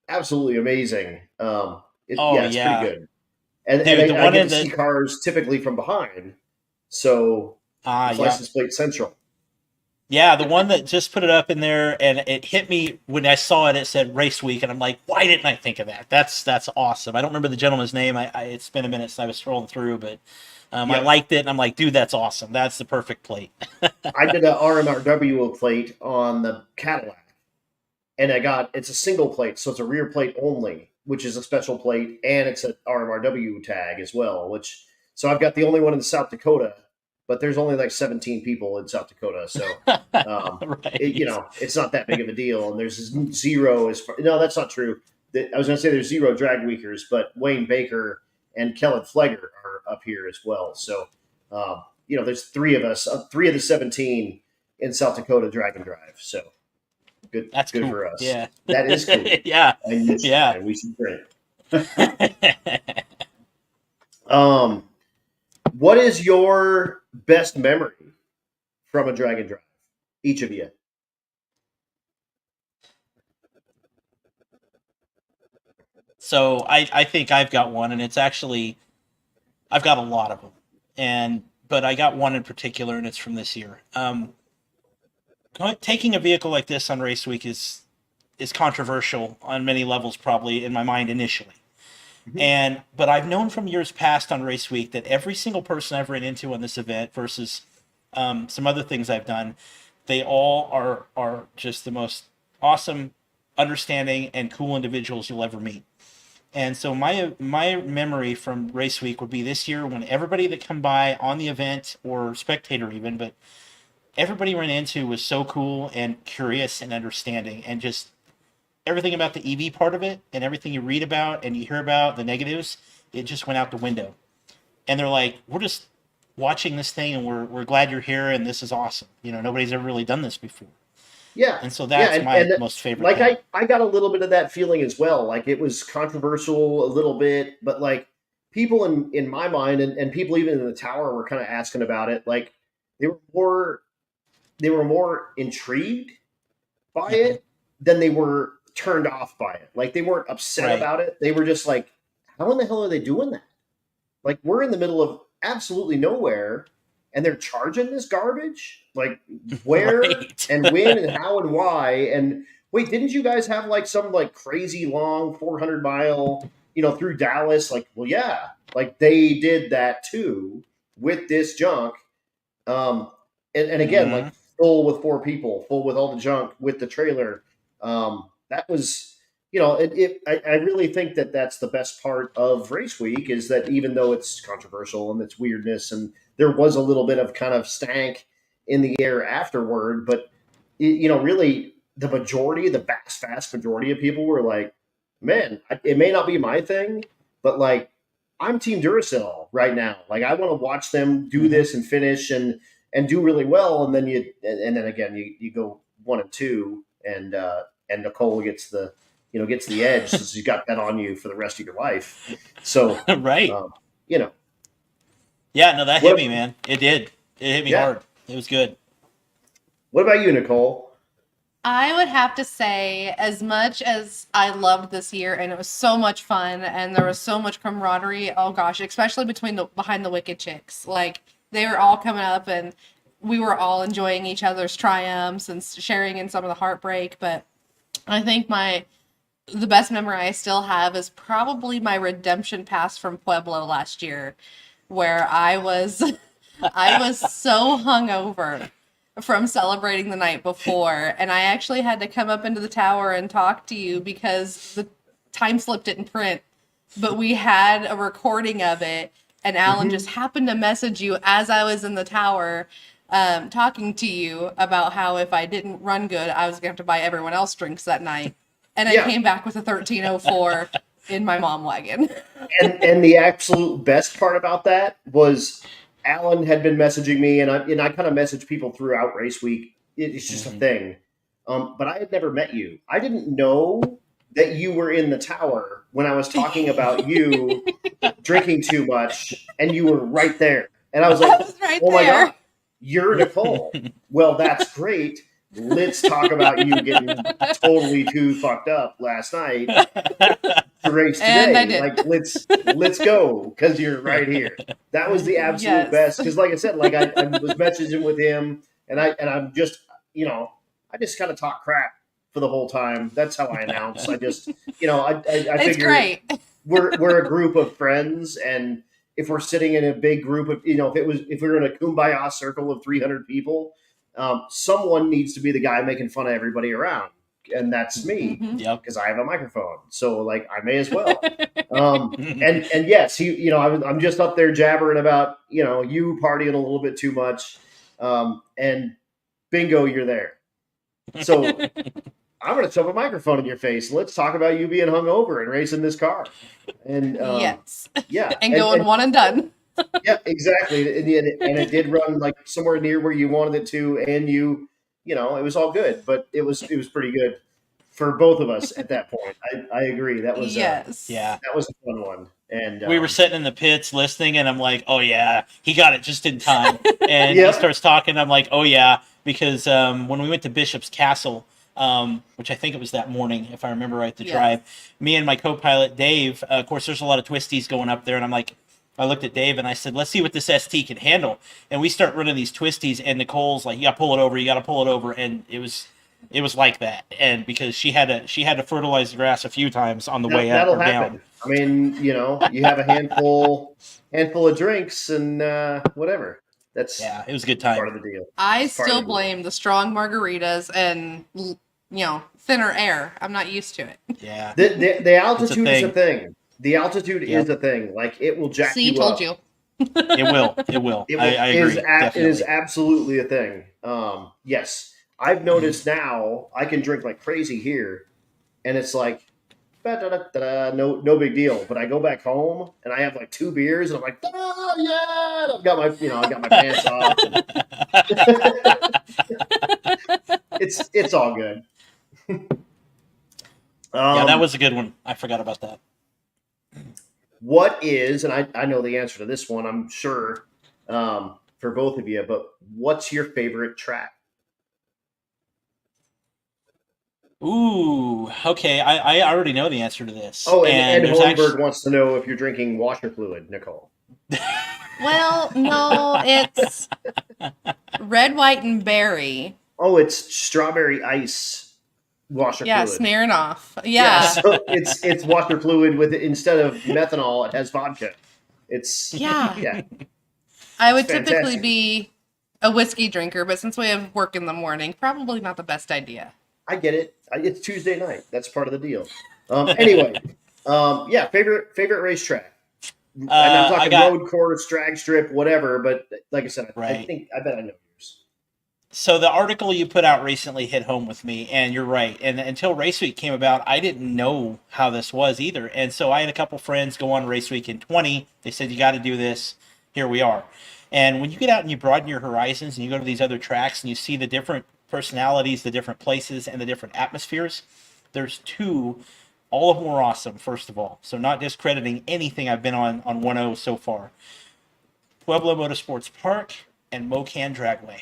absolutely amazing. It's pretty good. And, Dude, I get to see cars typically from behind. So it's license plate central. Yeah, the one that just put it up in there, and it hit me when I saw it. It said Race Week, and I'm like, why didn't I think of that? That's awesome. I don't remember the gentleman's name. It's been a minute since I was scrolling through, but I liked it, and I'm like, dude, that's awesome. That's the perfect plate. I did an RMRW plate on the Cadillac, and it's a single plate, so it's a rear plate only, which is a special plate, and it's an RMRW tag as well. So I've got the only one in South Dakota. But there's only like 17 people in South Dakota, so right. it's not that big of a deal. And there's zero no, that's not true. I was going to say there's zero drag weekers, but Wayne Baker and Kellen Flegger are up here as well. So there's three of us, 3 of the 17 in South Dakota drag and drive. So good. That's good cool. for us. Yeah, that is cool. Yeah, and we should drink. What is your best memory from a drag and drive? Each of you. So I think I've got one, and it's actually, I've got a lot of them, but I got one in particular, and it's from this year. Taking a vehicle like this on Race Week is controversial on many levels, probably in my mind initially. Mm-hmm. But I've known from years past on Race Week that every single person I've ran into on this event versus some other things I've done, they all are just the most awesome, understanding, and cool individuals you'll ever meet. And so my memory from Race Week would be this year when everybody that come by on the event or spectator even, but everybody ran into was so cool and curious and understanding, and just everything about the EV part of it and everything you read about and you hear about the negatives, it just went out the window. And they're like, we're just watching this thing and we're glad you're here and this is awesome. Nobody's ever really done this before. Yeah. And so that's my most favorite thing. I got a little bit of that feeling as well. Like it was controversial a little bit, but like people in my mind and people even in the tower were kind of asking about it. Like they were more intrigued by it than they were turned off by it. Like they weren't upset about it. They were just like, how in the hell are they doing that? Like we're in the middle of absolutely nowhere and they're charging this garbage? Like where and when and how and why? And wait, didn't you guys have like some like crazy long 400-mile, through Dallas? Like, well, yeah, like they did that too with this junk. And again, like full with 4 people, full with all the junk with the trailer. That was, I really think that that's the best part of Race Week is that even though it's controversial and it's weirdness and there was a little bit of kind of stank in the air afterward, but really the vast majority of people were like, man, it may not be my thing, but like I'm Team Duracell right now. Like I want to watch them do this and finish and do really well. And then you go 1 and 2 and Nicole gets the edge since she's got that on you for the rest of your life. So, right. Yeah, no, that hit me, man. It did. It hit me hard. It was good. What about you, Nicole? I would have to say, as much as I loved this year and it was so much fun and there was so much camaraderie, oh gosh, especially behind the Wicked Chicks. Like they were all coming up and we were all enjoying each other's triumphs and sharing in some of the heartbreak, but I think my the best memory I still have is probably my redemption pass from Pueblo last year, where I was so hungover from celebrating the night before, and I actually had to come up into the tower and talk to you because the time slip didn't print, but we had a recording of it, and Alan just happened to message you as I was in the tower, talking to you about how if I didn't run good, I was going to have to buy everyone else drinks that night. And I Yeah. came back with a 1304 in my mom wagon. And the absolute best part about that was Alan had been messaging me, and I kind of message people throughout race week. It's just a thing. But I had never met you. I didn't know that you were in the tower when I was talking about you drinking too much, and you were right there. And I was I like, was right "Oh my there. god, you're Nicole." Well, that's great. Let's talk about you getting totally too fucked up last night to race And I today. did. Like, let's go because you're right here. That was the absolute Yes. best. Because, like I said, like I was messaging with him, and I'm just, I just kind of talk crap for the whole time. That's how I announce. I just, I It's figure great. we're a group of friends, and if we're sitting in a big group of, if we were in a kumbaya circle of 300 people, someone needs to be the guy making fun of everybody around, and that's me Yep. because I have a microphone. So like I may as well. And yes, I'm just up there jabbering about you partying a little bit too much, and bingo, you're there. So I'm going to shove a microphone in your face. Let's talk about you being hungover and racing this car. And Yes. yeah, And going one and done. yeah, exactly. And it did run like somewhere near where you wanted it to, and it was all good. But it was pretty good for both of us at that point. I agree. That was Yes. Yeah. that was a fun one. And We were sitting in the pits listening, and I'm like, "Oh yeah, he got it just in time." And Yep. he starts talking. I'm like, "Oh yeah," because when we went to Bishop's Castle, which I think it was that morning, if I remember right, the Yes. drive, me and my co-pilot Dave. Of course, there's a lot of twisties going up there, and I'm like, I looked at Dave and I said, "Let's see what this ST can handle." And we start running these twisties, and Nicole's like, "You got to pull it over. You got to pull it over," and it was like that. And because she had to fertilize the grass a few times on the way up that'll or happen. down. I mean, you have a handful of drinks and whatever. That's Yeah, it was a good time. part of the deal. I Part of still the deal. blame the strong margaritas and thinner air. I'm not used to it. Yeah. The altitude is a thing. thing. The altitude Yep. is a thing. Like it will jack See, you told up. you. It will. It will. I agree. It is Definitely. absolutely a thing. Yes, I've noticed now I can drink like crazy here, and it's like no big deal. But I go back home and I have like 2 beers, and I'm like, oh yeah, and I got my pants off. It's all good. Yeah, that was a good one. I forgot about that. What is, and I know the answer to this one, I'm sure, for both of you, but what's your favorite track? Ooh, okay. I already know the answer to this. Oh, and there's Holmberg wants to know if you're drinking washer fluid, Nicole. Well, no, it's red, white, and berry. Oh, it's strawberry ice washer Yeah, fluid. smearing off. Yeah. So it's washer fluid with instead of methanol, it has vodka. It's Yeah. I would It's typically fantastic. be a whiskey drinker, but since we have work in the morning, probably not the best idea. I get it. It's Tuesday night. That's part of the deal. Anyway, yeah, favorite racetrack. And I'm talking road course, drag strip, whatever. But like I said, Right. I bet I know yours. So the article you put out recently hit home with me, and you're right. And until Race Week came about, I didn't know how this was either. And so I had a couple friends go on Race Week in 20. They said, you got to do this. Here we are. And when you get out and you broaden your horizons and you go to these other tracks and you see the different personalities, the different places, and the different atmospheres, there's 2. All of them were awesome, first of all. So not discrediting anything I've been on 1.0 so far. Pueblo Motorsports Park and Mocan Dragway.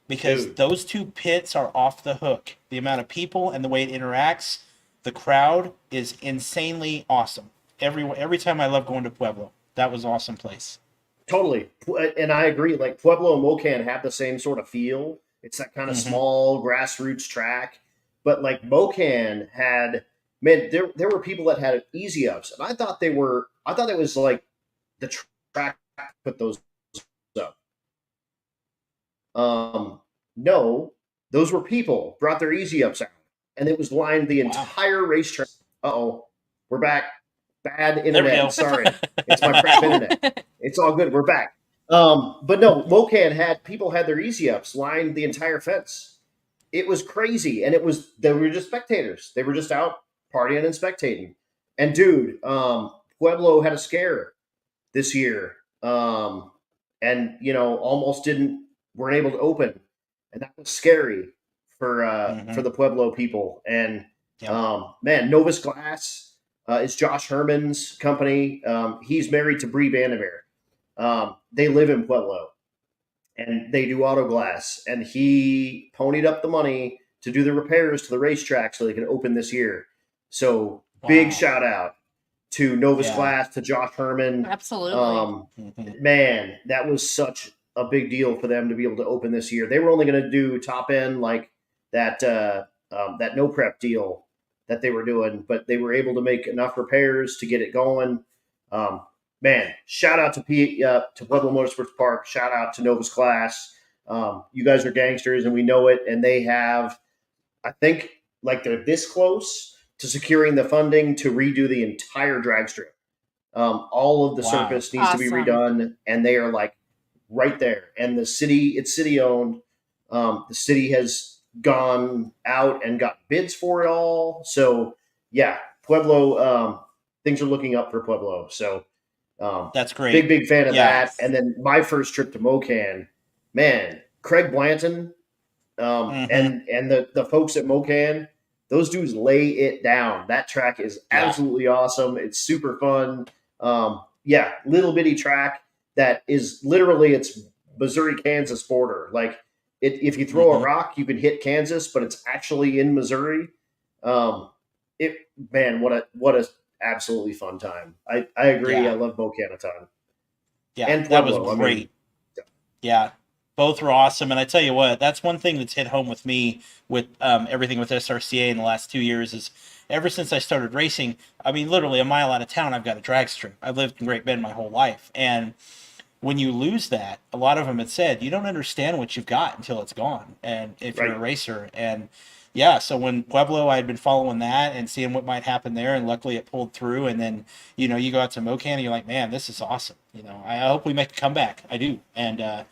Because Dude. those 2 pits are off the hook. The amount of people and the way it interacts, the crowd is insanely awesome. Every time I love going to Pueblo. That was an awesome place. Totally. And I agree. Like Pueblo and Mocan have the same sort of feel. It's that kind of small grassroots track. But like Mocan had man, there were people that had easy ups, and I thought it was like the track put those up. No, those were people brought their easy ups out, and it was lined the Wow. entire racetrack. Oh, we're back. Bad There we internet. go. Sorry, it's my crap internet. It's all good. We're back. But no, Mocan had people had their easy ups lined the entire fence. It was crazy, and they were just spectators. They were just out partying and spectating. And dude, Pueblo had a scare this year, and almost didn't weren't able to open, and that was scary for the Pueblo people. And Yep. man, Novus Glass is Josh Herman's company. He's married to Bree Vandermeer. They live in Pueblo, and they do auto glass. And he ponied up the money to do the repairs to the racetrack so they can open this year. So big Wow. shout out to Novus Yeah. Glass, to Josh Herman. Absolutely. Man, that was such a big deal for them to be able to open this year. They were only going to do top end like that no prep deal that they were doing, but they were able to make enough repairs to get it going. Man, shout out to Pueblo Motorsports Park. Shout out to Novus Glass. You guys are gangsters, and we know it. And they have, I think, like they're this close to securing the funding to redo the entire drag strip. All of the Wow. surface needs to be Awesome. redone, and they are like right there. And it's city owned. The city has gone out and got bids for it all. So yeah, Pueblo, things are looking up for Pueblo. So That's great. big fan of Yeah. that. And then my first trip to Mocan, man, Craig Blanton, and the folks at Mocan, those dudes lay it down. That track is absolutely awesome. It's super fun. Yeah, little bitty track that is literally it's Missouri-Kansas border. Like if you throw a rock, you can hit Kansas, but it's actually in Missouri. Man, what a absolutely fun time. I agree. Yeah. I love Mocan a ton. Yeah, And that was Pueblo, I mean, great. Yeah, both were awesome. And I tell you what, that's one thing that's hit home with me with everything with SRCA in the last 2 years is ever since I started racing, I mean, literally a mile out of town, I've got a drag strip. I've lived in Great Bend my whole life. And when you lose that, a lot of them had said, you don't understand what you've got until it's gone. And if you're a Right. racer. And yeah, so when Pueblo, I had been following that and seeing what might happen there. And luckily it pulled through. And then, you go out to Mocan and you're like, man, this is awesome. I hope we make a comeback. I do. And,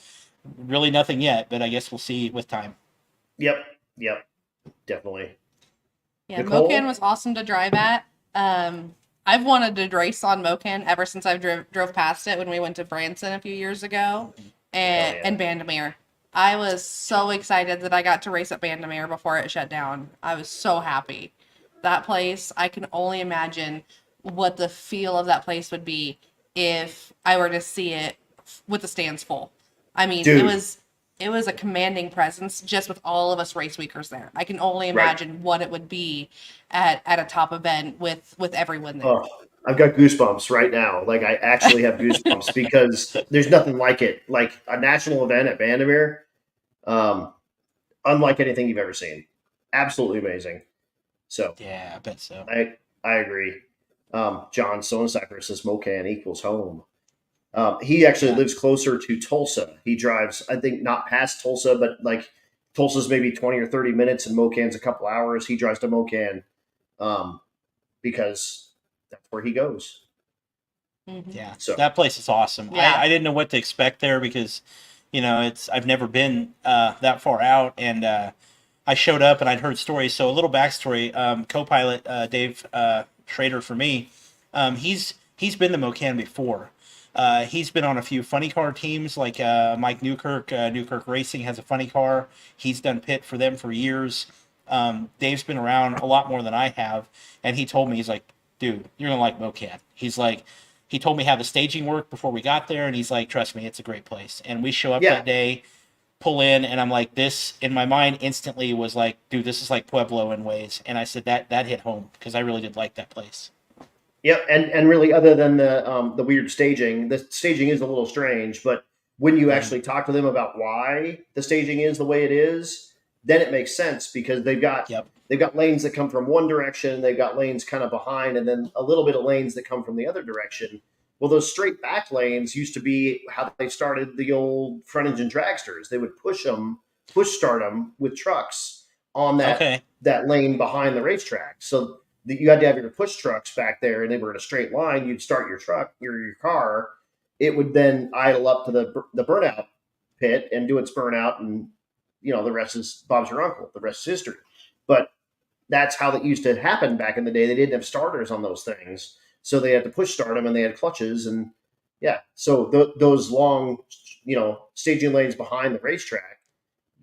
really nothing yet, but I guess we'll see with time. Yep, definitely. Yeah, Nicole? Mocan was awesome to drive at. I've wanted to race on Mocan ever since I drove past it when we went to Branson a few years ago, and Bandamere. I was so excited that I got to race at Bandamere before it shut down. I was so happy. That place, I can only imagine what the feel of that place would be if I were to see it with the stands full. I mean, Dude. it was a commanding presence just with all of us race weekers there. I can only imagine what it would be at a top event with everyone there. Oh, I've got goosebumps right now. Like I actually have goosebumps because there's nothing like it. Like a national event at Vandermeer, unlike anything you've ever seen. Absolutely amazing. So Yeah, I bet so. I agree. John Sonecypher says Mocan equals home. He actually lives closer to Tulsa. He drives, I think, not past Tulsa, but like Tulsa's maybe 20 or 30 minutes and Mocan's a couple hours. He drives to Mocan because that's where he goes. Mm-hmm. Yeah, So that place is awesome. Yeah. I didn't know what to expect there because, I've never been that far out, and I showed up and I'd heard stories. So a little backstory: co-pilot Dave Schrader for me, he's been to Mocan before. He's been on a few funny car teams like Mike Newkirk. Newkirk Racing has a funny car. He's done pit for them for years. Dave's been around a lot more than I have, and he told me, he's like, dude, you're gonna like Mocan. He's like, he told me how the staging worked before we got there, and he's like, trust me, it's a great place. And we show up that day, pull in, and I'm like, this in my mind instantly was like, dude, this is like Pueblo in ways. And I said that hit home because I really did like that place. Yep, and really, other than the weird staging, the staging is a little strange. But when you actually talk to them about why the staging is the way it is, then it makes sense because they've got Yep. lanes that come from one direction, they've got lanes kind of behind, and then a little bit of lanes that come from the other direction. Well, those straight back lanes used to be how they started the old front engine dragsters. They would push start them with trucks on Okay. that lane behind the racetrack. So that you had to have your push trucks back there, and they were in a straight line. You'd start your truck, your car. It would then idle up to the burnout pit and do its burnout, and the rest is Bob's your uncle. The rest is history. But that's how that used to happen back in the day. They didn't have starters on those things, so they had to push start them, and they had clutches, and so those long, staging lanes behind the racetrack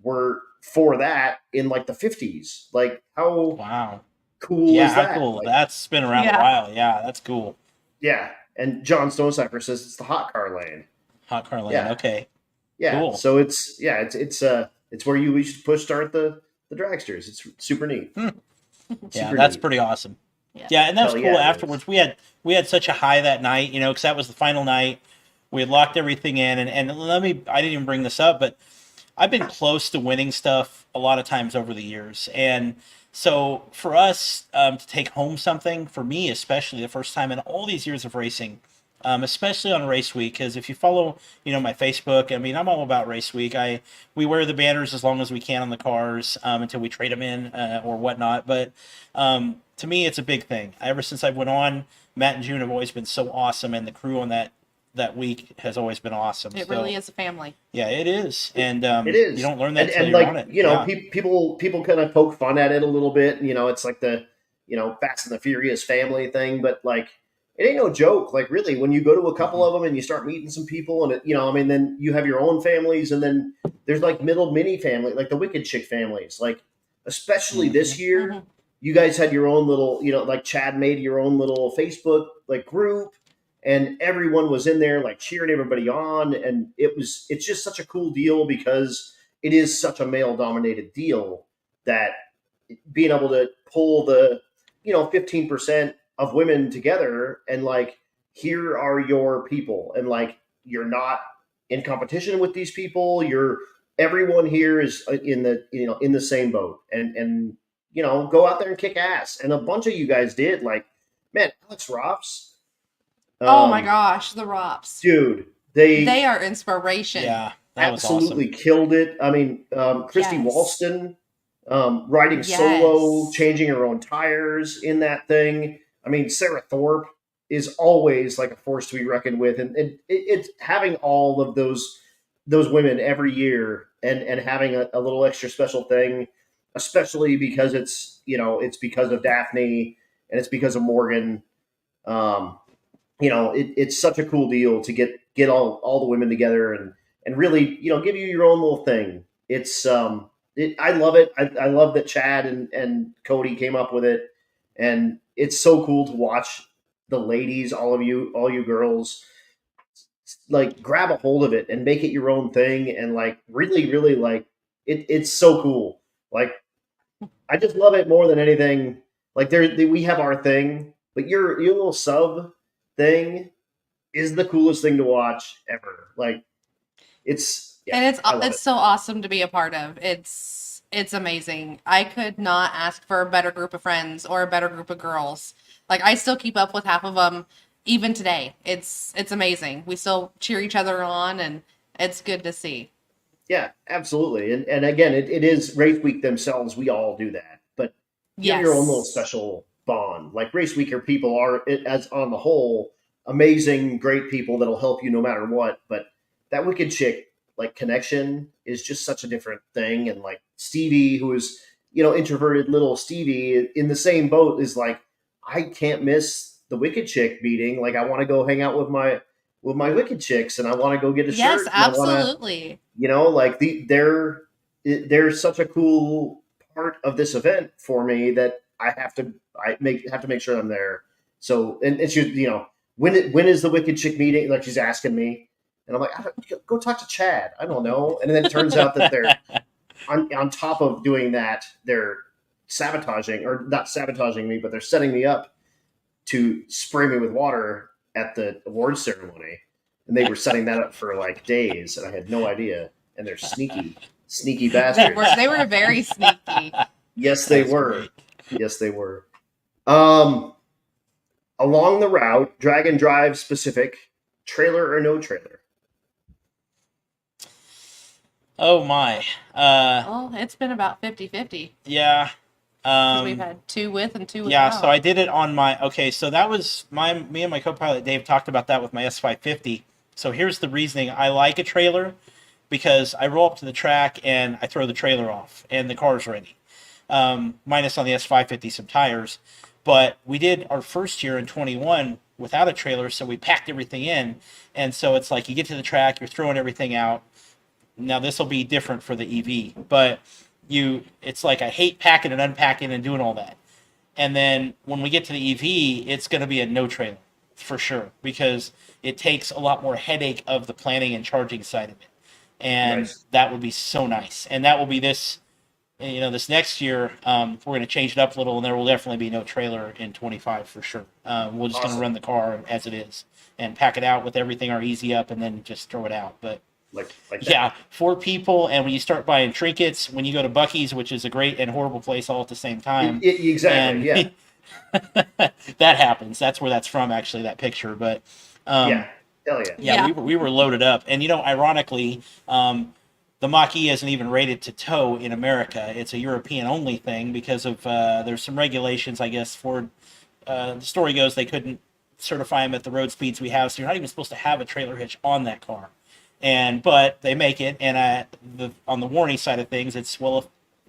were for that in like the 50s. Like, how Wow. cool Yeah, is how that? cool. Like, That's been around a while. Yeah, that's cool. yeah. And John Stonecipher says it's the hot car lane. Hot car lane. Yeah. Okay. Yeah. Cool. So it's where you should push start the dragsters. It's super neat. Yeah, that's pretty awesome. Yeah, and that was Hell cool. yeah, it Afterwards, we had such a high that night, because that was the final night. We had locked everything in, and I didn't even bring this up, but I've been close to winning stuff a lot of times over the years, and so for us to take home something, for me especially, the first time in all these years of racing, especially on race week, because if you follow, my Facebook, I mean, I'm all about race week. We wear the banners as long as we can on the cars until we trade them in or whatnot. But to me, it's a big thing. Ever since I went on, Matt and June have always been so awesome, and the crew on that week has always been awesome. It really is a family. Yeah, it is, and it is. You don't learn that until and you're like, on it. people kind of poke fun at it a little bit. It's like the Fast and the Furious family thing, but like, it ain't no joke. Like, really, when you go to a couple of them and you start meeting some people, and then you have your own families, and then there's like mini family, like the Wicked Chick families. Like, especially this year, you guys had your own little, like Chad made your own little Facebook like group, and everyone was in there like cheering everybody on, and it's just such a cool deal because it is such a male dominated deal that being able to pull the 15% of women together and like, here are your people, and like, you're not in competition with these people, everyone here is in the same boat, and go out there and kick ass. And a bunch of you guys did. Like, man, Alex Rops, oh my gosh, the Rops, dude, they are inspiration. Yeah, that was absolutely awesome. killed it. I mean, Christy Yes. Walston riding solo, changing her own tires in that thing. I mean, Sarah Thorpe is always like a force to be reckoned with, and it's having all of those women every year, and having a little extra special thing, especially because it's because of Daphne, and it's because of Morgan. It's such a cool deal to get all the women together, and really, give you your own little thing. It's I love it. I love that Chad and Cody came up with it, and it's so cool to watch the ladies, all you girls, like, grab a hold of it and make it your own thing, and like, really, really, like, it's so cool. Like, I just love it more than anything. Like, we have our thing, but your little sub thing is the coolest thing to watch ever. Like, and it's so awesome to be a part of. It's amazing. I could not ask for a better group of friends or a better group of girls. Like, I still keep up with half of them even today. It's amazing. We still cheer each other on, and it's good to see. Yeah, absolutely. And again, it is race week themselves. We all do that, but you have your own little special bond. Like, race week people are, as on the whole, amazing, great people that'll help you no matter what. But that Wicked Chick, like, connection is just such a different thing. And like, Stevie, who is, introverted little Stevie in the same boat, is like, I can't miss the Wicked Chick meeting. Like, I want to go hang out with my Wicked Chicks, and I want to go get a shirt. Yes, absolutely. Like, they're such a cool part of this event for me that I have to make sure I'm there. So, and it's just, when is the Wicked Chick meeting? Like, she's asking me, and I'm like, go talk to Chad. I don't know. And then it turns out that they're on top of doing that, they're sabotaging, or not sabotaging me, but they're setting me up to spray me with water at the awards ceremony. And they were setting that up for like days, and I had no idea. And they're sneaky. Sneaky bastards. They were very sneaky. Yes, they That's were. great. Yes, they were. Along the route, drag and drive specific, trailer or no trailer? Oh my. Well, it's been about 50-50 Yeah. because we've had two with and two Yeah, without. so I did it on my, okay, so that was me and my co-pilot Dave talked about that with my S550. So here's the reasoning. I like a trailer because I roll up to the track and I throw the trailer off and the car's ready. Minus on the S550 some tires. But we did our first year in 21 without a trailer, so we packed everything in. And so it's like you get to the track, you're throwing everything out. Now this will be different for the EV, but it's like I hate packing and unpacking and doing all that. And then when we get to the EV, it's going to be a no trailer for sure because it takes a lot more headache of the planning and charging side of it. And Nice. that would be so nice. And that will be this next year. We're going to change it up a little, and there will definitely be no trailer in 25 for sure. We're just going Awesome. to run the car as it is and pack it out with everything our easy up and then just throw it out. But Like that. yeah, 4 people, and when you start buying trinkets, when you go to Buc-ee's, which is a great and horrible place all at the same time, Exactly. and that happens. That's where that's from, actually, that picture. But Yeah. Hell yeah. yeah, Yeah. we were loaded up, and ironically, the Mach E isn't even rated to tow in America. It's a European only thing because of there's some regulations, I guess. Ford, the story goes, they couldn't certify them at the road speeds we have, so you're not even supposed to have a trailer hitch on that car. But they make it, and on the warranty side of things, it's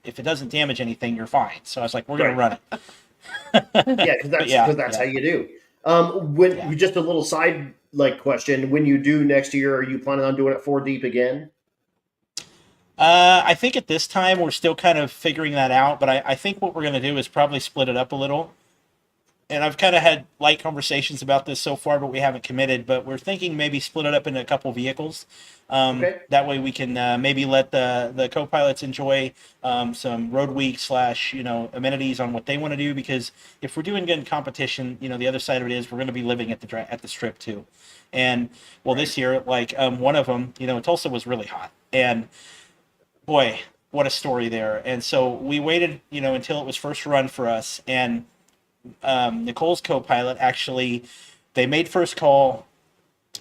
if it doesn't damage anything, you're fine. So I was like, we're going to run it. Yeah, because that's how you do. Just a little side question: when you do next year, are you planning on doing it 4 deep again? I think at this time we're still kind of figuring that out, but I think what we're going to do is probably split it up a little. And I've kind of had light conversations about this so far, but we haven't committed. But we're thinking maybe split it up into a couple vehicles. Okay. That way we can maybe let the co-pilots enjoy some road week / amenities on what they want to do. Because if we're doing good competition, the other side of it is we're going to be living at the strip too. And well, this year, one of them, Tulsa was really hot, and boy, what a story there. And so we waited, until it was first run for us, and Nicole's co-pilot actually, they made first call.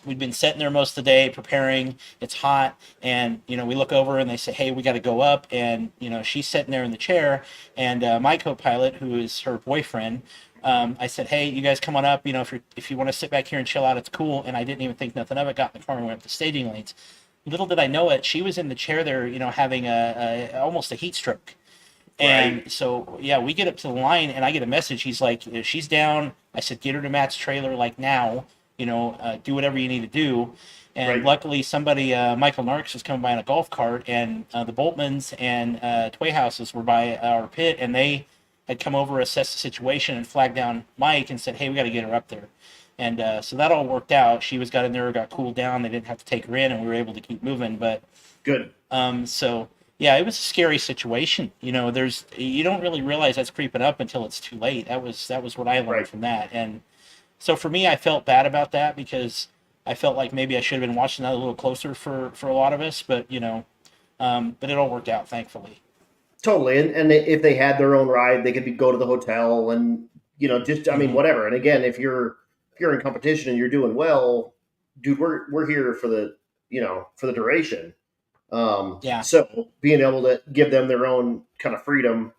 We'd been sitting there most of the day preparing. It's hot, and we look over and they say, "Hey, we got to go up." And she's sitting there in the chair, and my co-pilot, who is her boyfriend, I said, "Hey, you guys come on up. If you want to sit back here and chill out, it's cool." And I didn't even think nothing of it. Got in the car and went up the staging lanes. Little did I know it, she was in the chair there, having almost a heat stroke. And Right. so, yeah, we get up to the line, and I get a message. He's like, she's down. I said, get her to Matt's trailer, now, do whatever you need to do. And Right. luckily, somebody, Michael Narks, was coming by in a golf cart, and the Boltmans and Tway Houses were by our pit, and they had come over, assessed the situation, and flagged down Mike and said, hey, we got to get her up there. And so that all worked out. She got in there, got cooled down. They didn't have to take her in, and we were able to keep moving. But Good. so yeah, it was a scary situation. You don't really realize that's creeping up until it's too late. That was what I learned Right. from that. And so for me, I felt bad about that because I felt like maybe I should have been watching that a little closer for a lot of us. But but it all worked out, thankfully. Totally. And if they had their own ride, they could go to the hotel and whatever. And again, if you're in competition and you're doing well, dude, we're here for the duration. Yeah. So being able to give them their own kind of freedom,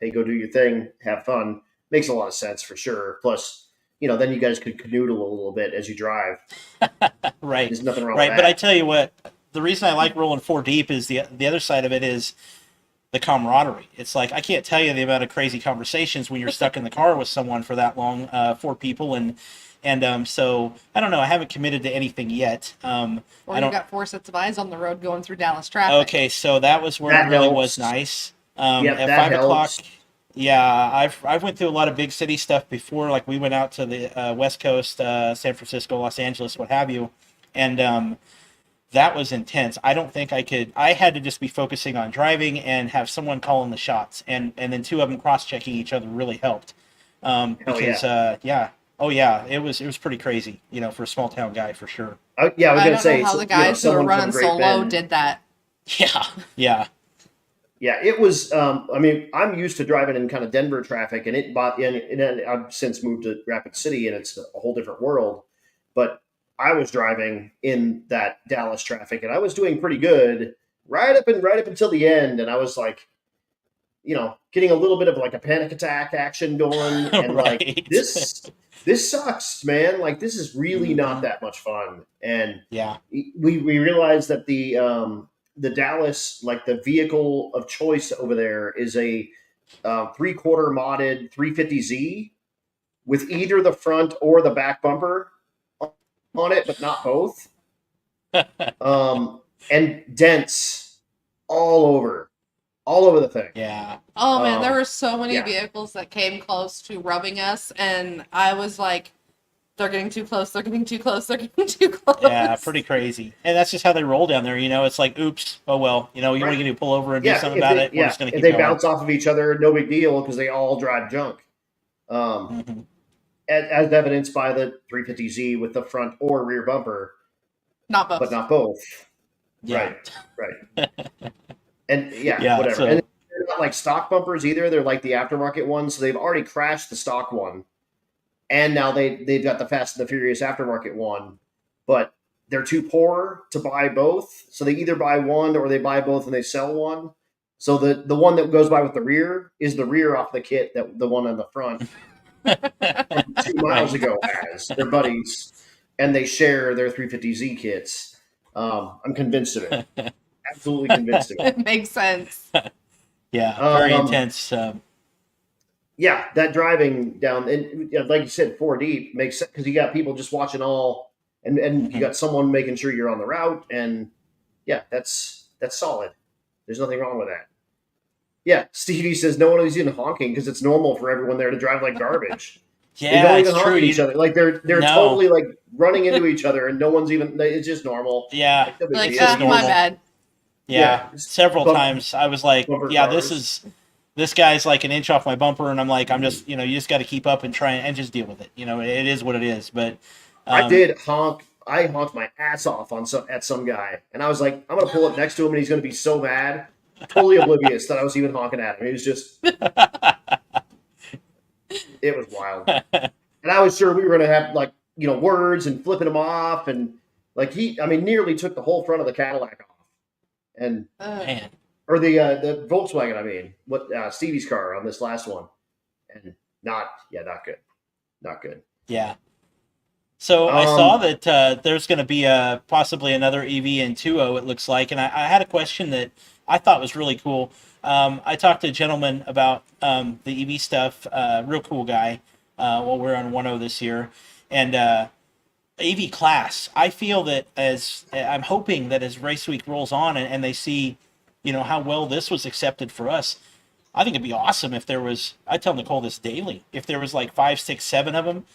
hey, go do your thing, have fun, makes a lot of sense for sure. Plus, then you guys could canoodle a little bit as you drive. Right. There's nothing wrong Right. with But that. I tell you what, the reason I like rolling 4 deep is the other side of it is the camaraderie. It's like, I can't tell you the amount of crazy conversations when you're stuck in the car with someone for that long, 4 people. And so I don't know. I haven't committed to anything yet. Or I you've don't. got 4 sets of eyes on the road going through Dallas traffic. Okay, so that was where That it really helps. was nice. Yep, At that 5 o'clock. helps. Yeah, I've went through a lot of big city stuff before. Like we went out to the West Coast, San Francisco, Los Angeles, what have you, and that was intense. I don't think I could. I had to just be focusing on driving and have someone calling the shots, and then 2 of them cross-checking each other really helped. Because yeah, oh yeah, it was pretty crazy, for a small town guy for sure. Yeah, I was I going don't to say know how the guys who are someone from running Great solo Bend- did that. Yeah, Yeah, it was. I mean, I'm used to driving in kind of Denver traffic, and I've since moved to Rapid City, and it's a whole different world. But I was driving in that Dallas traffic, and I was doing pretty good right up until the end, and I was like, getting a little bit of like a panic attack action going, and like Right. this sucks, man. Like this is really not Mhm. that much fun, and Yeah. we realized that the Dallas, like the vehicle of choice over there, is a 3/4 modded 350Z with either the front or the back bumper on it, but not both. And dents all over, all over the thing. Yeah. Oh man, there were so many Yeah, vehicles that came close to rubbing us, and I was like, they're getting too close, they're getting too close, they're getting too Yeah, close. pretty crazy. And that's just how they roll down there. It's like, oops, oh well. You want right. to get to pull over and do Yeah, something about it. We're just going to if keep they going. bounce off of each other, no big deal because they all drive junk. Um, Hmm. as evidenced by the 350Z with the front or rear bumper, Not but both. not both. Yeah. Right, right. And yeah, Yeah. whatever. And So, they're not like stock bumpers either. They're like the aftermarket ones. So they've already crashed the stock one, and now they've got the Fast and the Furious aftermarket one, but they're too poor to buy both. So they either buy one or they buy both and they sell one. So the one that goes by with the rear is the rear off the kit that the one on the front from 2 miles right. ago has. They're buddies, and they share their 350Z kits. I'm convinced of it. Absolutely convinced of it. It makes sense. Yeah. Very Um, intense. yeah, that driving down, and like you said, 4D makes sense because you got people just watching all, and you Mhm. got someone making sure you're on the route, and yeah, that's solid. There's nothing wrong with that. Yeah, Stevie says no one is even honking because it's normal for everyone there to drive like garbage. They Yeah, don't even it's true. honk at each other. Like they're No. totally like running into each other, and no one's even. It's just normal. Yeah. Like no big Like, It's deal. just ah, my normal. bad. Yeah, Yeah. just Several times I was like, bumper yeah, cars. this guy's like an inch off my bumper, and I'm like, I'm just, you just got to keep up and try and just deal with it. It is what it is. But, I um, did honk. I honked my ass off on some guy, and I was like, I'm gonna pull up next to him, and he's gonna be so mad, totally oblivious that I was even honking at him. He was just, it was wild, and I was sure we were gonna have like words and flipping him off, and like I mean, nearly took the whole front of the Cadillac off, and man, or the Volkswagen. I mean, what Stevie's car on this last one, and not good, not good. yeah. So I saw Um, that there's going to be possibly another EV in 2.0, it looks like. And I had a question that I thought was really cool. I talked to a gentleman about the EV stuff, real cool guy, while we're on 1.0 this year. And AV class. I feel that I'm hoping that as Race Week rolls on and they see, how well this was accepted for us. I think it'd be awesome if there was. I tell Nicole this daily. If there was like 5, 6, 7 of them,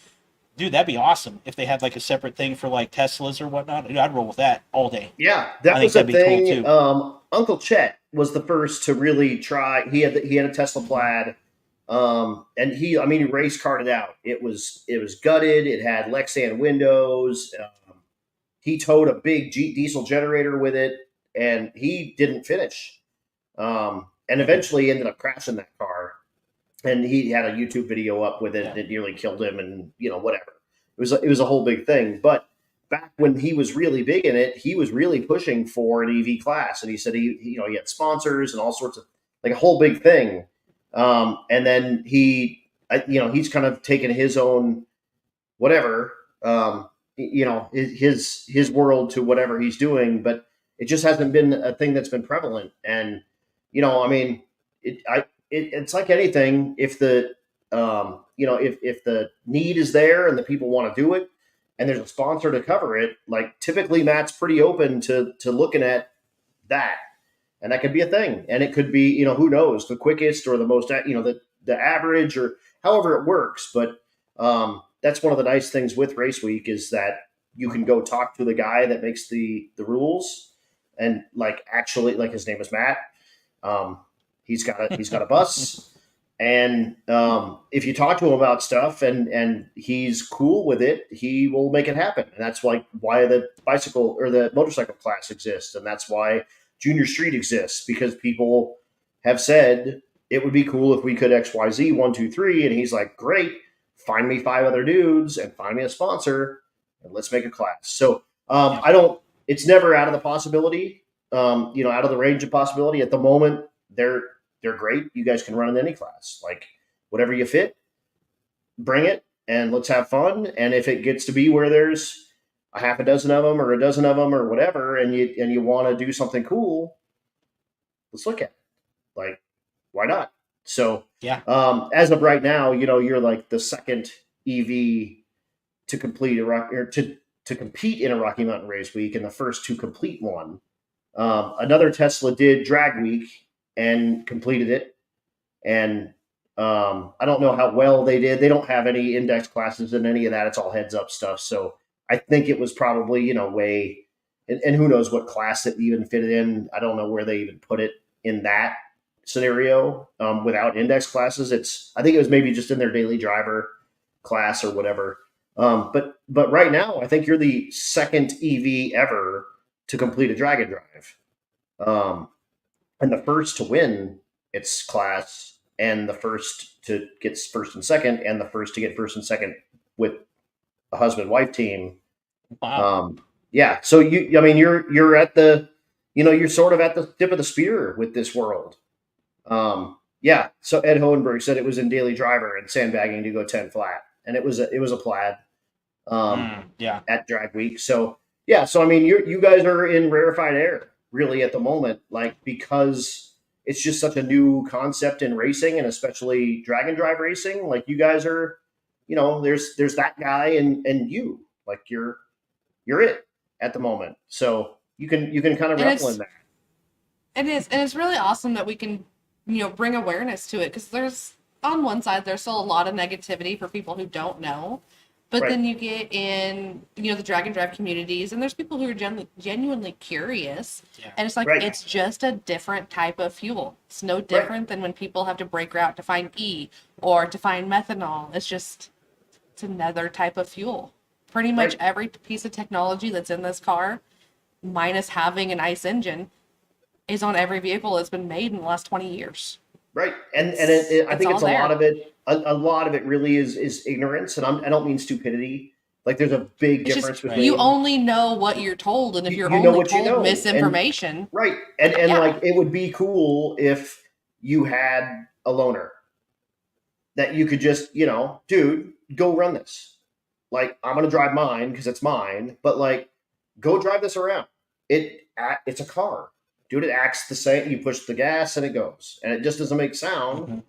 dude, that'd be awesome. If they had like a separate thing for like Teslas or whatnot, dude, I'd roll with that all day. Yeah, I that think was a that'd be cool thing. too. Uncle Chet was the first to really try. He had a Tesla Plaid, and I mean, he race carted out. It was gutted. It had Lexan windows. He towed a big diesel generator with it, and he didn't finish. And Mhm. eventually ended up crashing that car. And he had a YouTube video up with it Yeah. that nearly killed him, and whatever. It was a whole big thing. But back when he was really big in it, he was really pushing for an EV class, and he said he had sponsors and all sorts of like a whole big thing. And then he's kind of taken his own whatever, his world to whatever he's doing, but it just hasn't been a thing that's been prevalent. And I mean, it's like anything. If if the need is there and the people want to do it, and there's a sponsor to cover it, like typically Matt's pretty open to looking at that, and that could be a thing, and it could be who knows, the quickest or the most the average or however it works. But that's one of the nice things with Race Week is that you can go talk to the guy that makes the rules, and like actually, like his name is Matt. um, he's got a bus, and if you talk to him about stuff and he's cool with it, he will make it happen. And that's like why the bicycle or the motorcycle class exists, and that's why Junior Street exists, because people have said it would be cool if we could XYZ 1, 2, 3, and he's like, great, find me 5 other dudes and find me a sponsor and let's make a class. So I don't. It's never out of the possibility. Out of the range of possibility. At the moment, they're great. You guys can run in any class, like whatever you fit, bring it, and let's have fun. And if it gets to be where there's a half a dozen of them or a dozen of them or whatever, and you want to do something cool, let's look at it. Like, why not? So as of right now, you're like the second EV to complete to compete in a Rocky Mountain Race Week and the first to complete one. Another Tesla did Drag Week and completed it. And I don't know how well they did. They don't have any index classes and any of that. It's all heads up stuff. So I think it was probably, way, and who knows what class it even fitted in. I don't know where they even put it in that scenario without index classes. I think it was maybe just in their daily driver class or whatever. But right now, I think you're the second EV ever to complete a drag and drive. And the first to win its class, and the first to get first and second, and the first to get first and second with a husband-wife team. Wow. So you're at the, you're sort of at the tip of the spear with this world. So Ed Hohenberg said it was in Daily Driver and sandbagging to go 10 flat, and it was a plaid. At Drag Week. So you guys are in rarefied air really at the moment, like, because it's just such a new concept in racing, and especially drag and drive racing. Like, you guys are, there's that guy and you, like, you're it at the moment. So you can kind of revel in that. It is, and it's really awesome that we can, bring awareness to it, because there's, on one side, there's still a lot of negativity for people who don't know. But then you get in, the drag and drive communities, and there's people who are genuinely curious. Yeah. And it's like, it's just a different type of fuel. It's no different than when people have to break route to find E or to find methanol. It's another type of fuel. Pretty much every piece of technology that's in this car, minus having an ICE engine, is on every vehicle that's been made in the last 20 years. Right. And I think it's a lot of it. A lot of it really is ignorance, and I don't mean stupidity. Like, there's a big difference between, you only know what you're told, and if you're only told misinformation, and like, it would be cool if you had a loaner that you could just, dude, go run this. Like, I'm gonna drive mine because it's mine, but like, go drive this around. It's a car, dude. It acts the same. You push the gas and it goes, and it just doesn't make sound. Mm-hmm.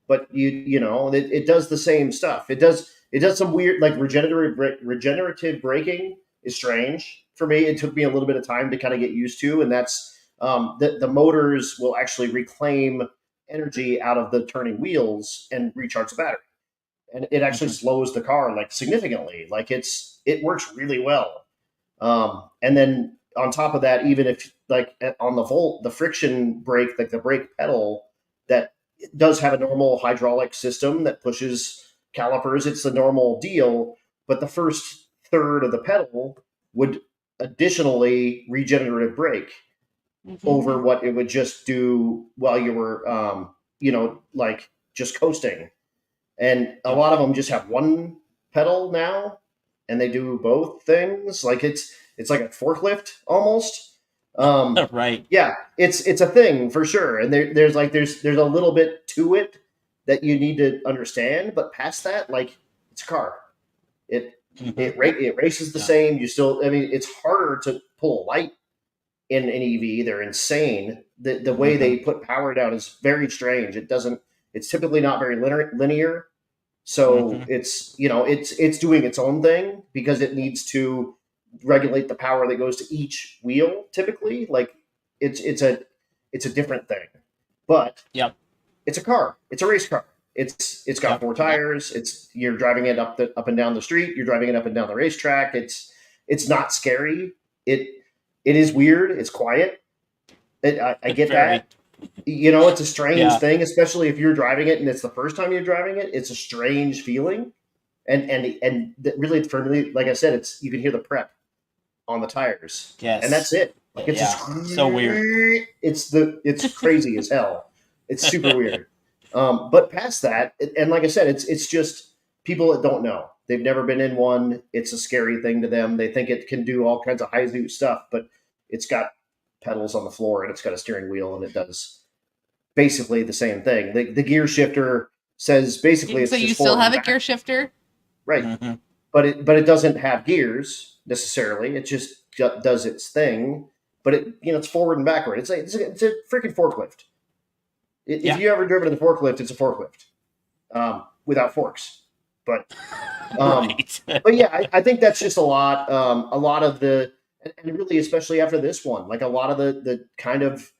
But it does the same stuff. It does some weird, like, regenerative braking is strange for me. It took me a little bit of time to kind of get used to, and that's the motors will actually reclaim energy out of the turning wheels and recharge the battery, and it actually slows the car, like, significantly. Like, it works really well. And then on top of that, even if, like, on the Volt, the friction brake, like the brake pedal, that it does have a normal hydraulic system that pushes calipers. It's the normal deal, but the first third of the pedal would additionally regenerative brake over what it would just do while you were, like, just coasting. And a lot of them just have one pedal now, and they do both things. Like, it's like a forklift almost. Right. Yeah, it's a thing for sure, and there's a little bit to it that you need to understand, but past that, like, it's a car. It races the same. You still, it's harder to pull a light in an EV. They're insane. The way they put power down is very strange. It's typically not very linear. So it's doing its own thing because it needs to regulate the power that goes to each wheel. Typically, like, it's a different thing, but it's a car. It's a race car. It's got 4 tires. You're driving it up and down the street. You're driving it up and down the racetrack. It's not scary. It is weird. It's quiet. I get that. It's a strange thing, especially if you're driving it and it's the first time you're driving it. It's a strange feeling, and really, for me, like I said, you can hear the prep on the tires, and that's it. Like, it's just so weird. It's crazy as hell. It's super weird. But past that, and like I said, it's just people that don't know. They've never been in one. It's a scary thing to them. They think it can do all kinds of high zoot stuff, but it's got pedals on the floor and it's got a steering wheel and it does basically the same thing. The gear shifter says basically it's So just you still forward have and a back. gear shifter? Right, Mm-hmm. but it doesn't have gears necessarily. It just does its thing. But it's forward and backward. It's a freaking forklift. If Yeah. you ever driven a forklift, it's a forklift without forks. But Right. but yeah, I think that's just a lot. A lot of the and really especially after this one, like a lot of the kind of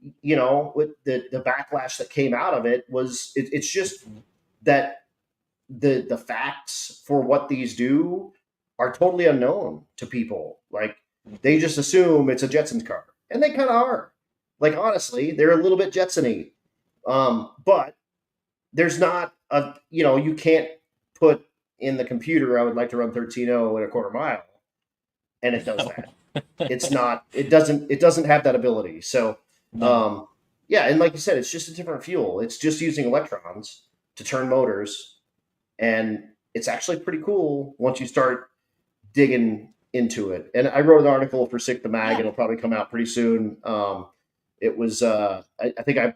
with the backlash that came out of it was it's just that the facts for what these do are totally unknown to people. Like they just assume it's a Jetsons car, and they kind of are. Like honestly, they're a little bit Jetsony, but there's not you can't put in the computer I would like to run 13.0 in a quarter mile, and it does that. It's not. It doesn't have that ability. So No. yeah, and like you said, it's just a different fuel. It's just using electrons to turn motors, and it's actually pretty cool once you start digging into it. And I wrote an article for Sick the Mag. Yeah. It'll probably come out pretty soon. It was I think I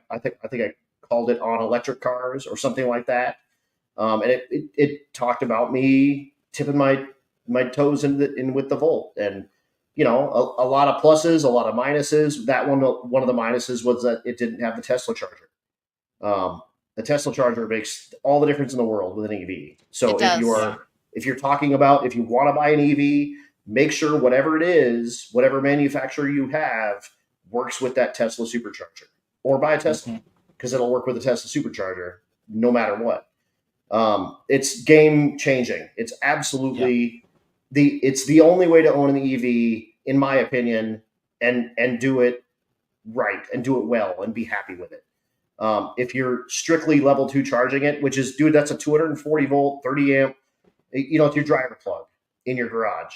called it On Electric Cars or something like that. And it talked about me tipping my toes in with the Volt, and a lot of pluses, a lot of minuses. That one of the minuses was that it didn't have the Tesla charger. The Tesla charger makes all the difference in the world with an EV. So It does. if you're talking about if you want to buy an EV, make sure whatever it is, whatever manufacturer you have, works with that Tesla supercharger, or buy a Tesla because it'll work with a Tesla supercharger no matter what. It's game changing. It's absolutely it's the only way to own an EV, in my opinion, and do it right and do it well and be happy with it. If you're strictly level 2 charging it, which is, dude, that's a 240 volt, 30 amp, it's your driver plug in your garage,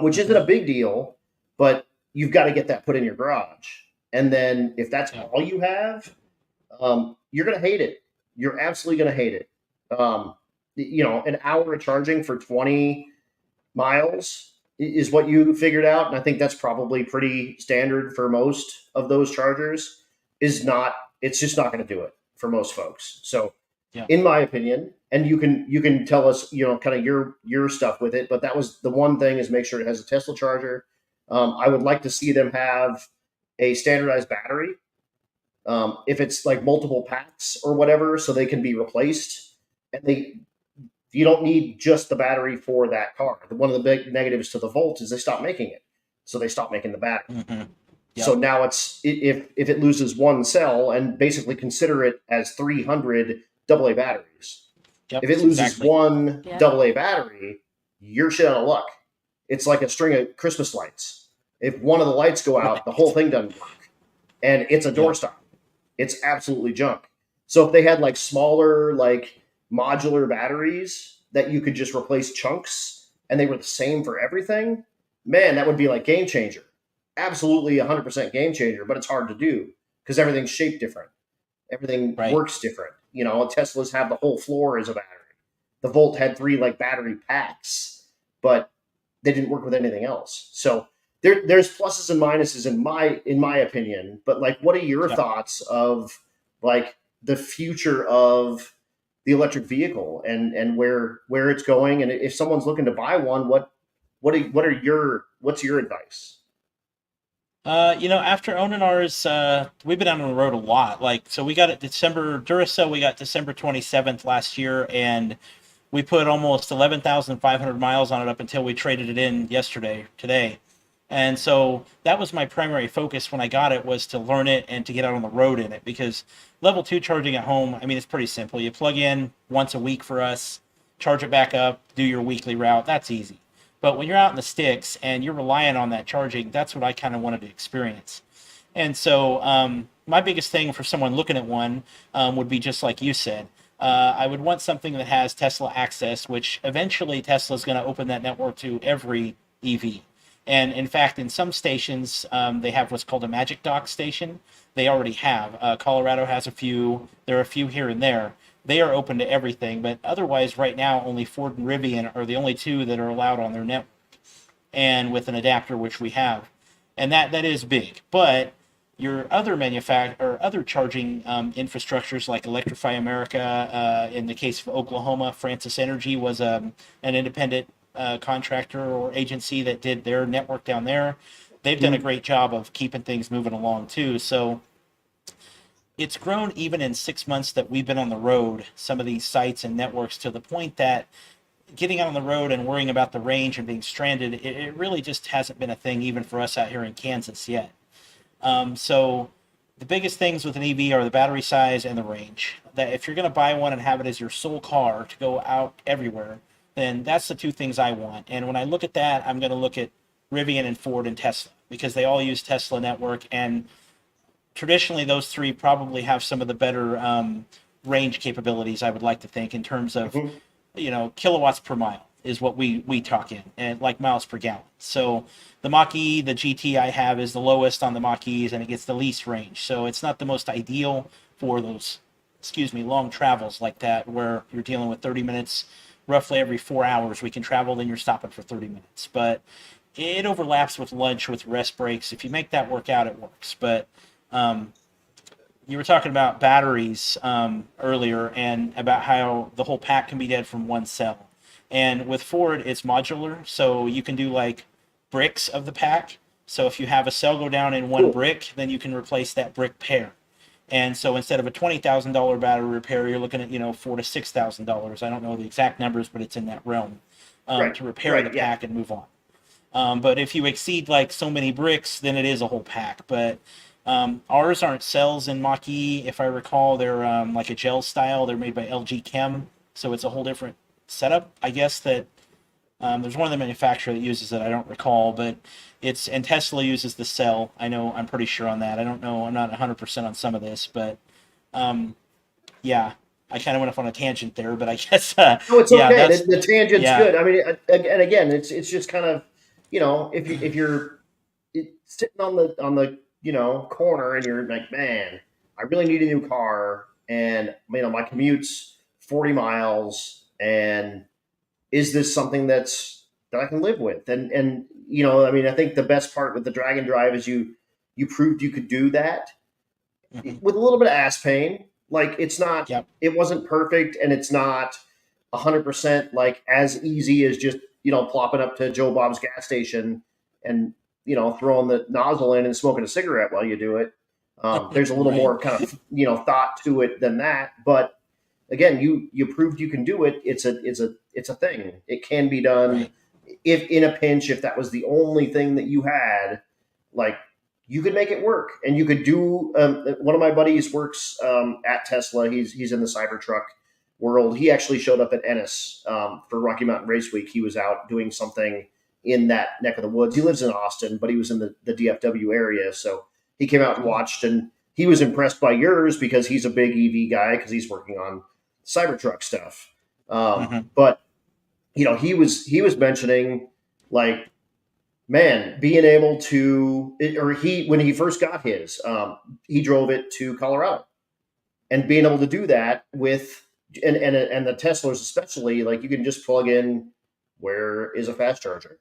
which isn't a big deal, but you've got to get that put in your garage. And then if that's all you have, you're going to hate it. You're absolutely going to hate it. An hour of charging for 20 miles is what you figured out. And I think that's probably pretty standard for most of those chargers. It's just not going to do it for most folks. So in my opinion, and you can tell us, kind of your stuff with it, but that was the one thing, is make sure it has a Tesla charger. I would like to see them have a standardized battery. If it's like multiple packs or whatever, so they can be replaced, and you don't need just the battery for that car. One of the big negatives to the Volt is they stopped making it, so they stopped making the battery. Mm-hmm. Yep. So now it's if it loses one cell, and basically consider it as 300 AA batteries. Yep, If it loses one Yeah. AA battery, you're shit out of luck. It's like a string of Christmas lights. If one of the lights go out, the whole thing doesn't work, and it's a doorstop. It's absolutely junk. So if they had like smaller, like modular batteries that you could just replace chunks, and they were the same for everything, man, that would be like game changer. Absolutely 100% game changer, but it's hard to do because everything's shaped different. Everything works different. Teslas have the whole floor as a battery. The Volt had 3 like battery packs, but they didn't work with anything else. So there's pluses and minuses in my opinion. But like, what are your thoughts of like the future of the electric vehicle and where it's going? And if someone's looking to buy one, what's your advice? After owning ours, we've been out on the road a lot. So we got it Duracell, we got December 27th last year, and we put almost 11,500 miles on it up until we traded it in today. And so that was my primary focus when I got it, was to learn it and to get out on the road in it, because level 2 charging at home, it's pretty simple. You plug in once a week for us, charge it back up, do your weekly route. That's easy. But when you're out in the sticks and you're relying on that charging, that's what I kind of wanted to experience. And so my biggest thing for someone looking at one would be just like you said. I would want something that has Tesla access, which eventually Tesla is going to open that network to every EV. And in fact, in some stations, they have what's called a Magic Dock station. They already have. Colorado has a few. There are a few here and there. They are open to everything, but otherwise, right now, only Ford and Rivian are the only two that are allowed on their network, and with an adapter, which we have, and that is big. But your other or other charging infrastructures like Electrify America, in the case of Oklahoma, Francis Energy was an independent contractor or agency that did their network down there. They've done a great job of keeping things moving along too. So it's grown even in 6 months that we've been on the road, some of these sites and networks, to the point that getting out on the road and worrying about the range and being stranded, it really just hasn't been a thing even for us out here in Kansas yet. So the biggest things with an EV are the battery size and the range. That if you're going to buy one and have it as your sole car to go out everywhere, then that's the two things I want. And when I look at that, I'm going to look at Rivian and Ford and Tesla, because they all use Tesla network, and traditionally those three probably have some of the better range capabilities, I would like to think, in terms of kilowatts per mile is what we talk in, and like miles per gallon. So the Mach E, the GT I have, is the lowest on the Mach E's, and it gets the least range. So it's not the most ideal for those, long travels like that, where you're dealing with 30 minutes roughly every 4 hours. We can travel, then you're stopping for 30 minutes. But it overlaps with lunch, with rest breaks. If you make that work out, it works. But you were talking about batteries earlier, and about how the whole pack can be dead from one cell. And with Ford, it's modular, so you can do like bricks of the pack. So if you have a cell go down in one brick, then you can replace that brick pair. And so instead of a $20,000 battery repair, you're looking at $4,000 to $6,000. I don't know the exact numbers, but it's in that realm to repair the pack and move on. But if you exceed like so many bricks, then it is a whole pack. But ours aren't cells in Mach E, if I recall. They're like a gel style. They're made by LG Chem, so it's a whole different setup, I guess. That there's one of the manufacturer that uses it. I don't recall, but and Tesla uses the cell. I'm pretty sure on that. I don't know. I'm not 100% on some of this, but yeah. I kind of went off on a tangent there, but I guess no, it's okay. yeah, The tangent's good. I mean, and again, it's just kind of if you're sitting on the corner and you're like, man, I really need a new car, and my commute's 40 miles, and is this something that I can live with? And I think the best part with the drag and drive is you proved you could do that with a little bit of ass pain. Like, it's not, it wasn't perfect, and it's not 100% like as easy as just plopping up to Joe Bob's gas station and throwing the nozzle in and smoking a cigarette while you do it. There's a little more kind of thought to it than that. But again, you proved you can do it. It's a thing. It can be done. If in a pinch, if that was the only thing that you had, like, you could make it work, and you could do. One of my buddies works at Tesla. He's in the Cybertruck world. He actually showed up at Ennis for Rocky Mountain Race Week. He was out doing something in that neck of the woods. He lives in Austin, but he was in the DFW area, so he came out and watched, and he was impressed by yours because he's a big EV guy, because he's working on Cybertruck stuff. But he was mentioning, like, man, being able to, when he first got his, he drove it to Colorado, and being able to do that with, and the Teslas especially, like, you can just plug in where is a fast charger,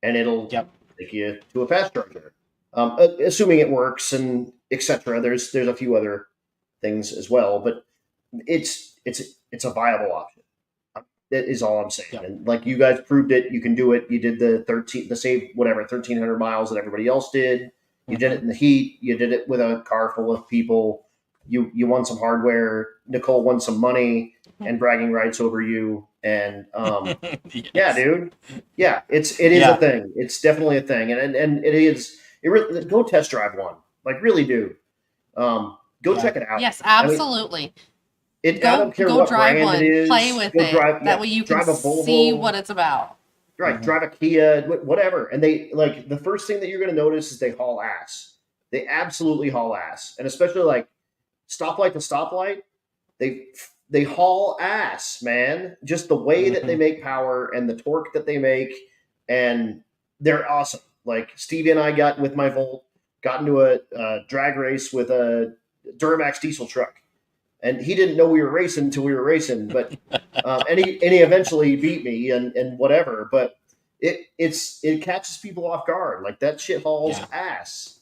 and it'll take you to a fast charger, assuming it works, and etc. There's a few other things as well, but it's a viable option. That is all I'm saying. And like, you guys proved it, you can do it. You did the save 1,300 miles that everybody else did. You did it in the heat. You did it with a car full of people. You won some hardware. Nicole won some money and bragging rights over you. And yeah, dude. Yeah, it is a thing. It's definitely a thing. And it is. Go test drive one. Like, really do. Go check it out. Yes, absolutely. I don't care what brand one, it is. play with it. That way you can see what it's about. Right, drive a Kia, whatever. And they, like, the first thing that you're going to notice is they haul ass. They absolutely haul ass, and especially like stoplight to stoplight, they haul ass, man. Just the way that they make power and the torque that they make, and they're awesome. Like Stevie and I got with my Volt, got into a drag race with a Duramax diesel truck, and he didn't know we were racing until we were racing. But and he eventually beat me and whatever. But it catches people off guard. Like that shit hauls Yeah. ass.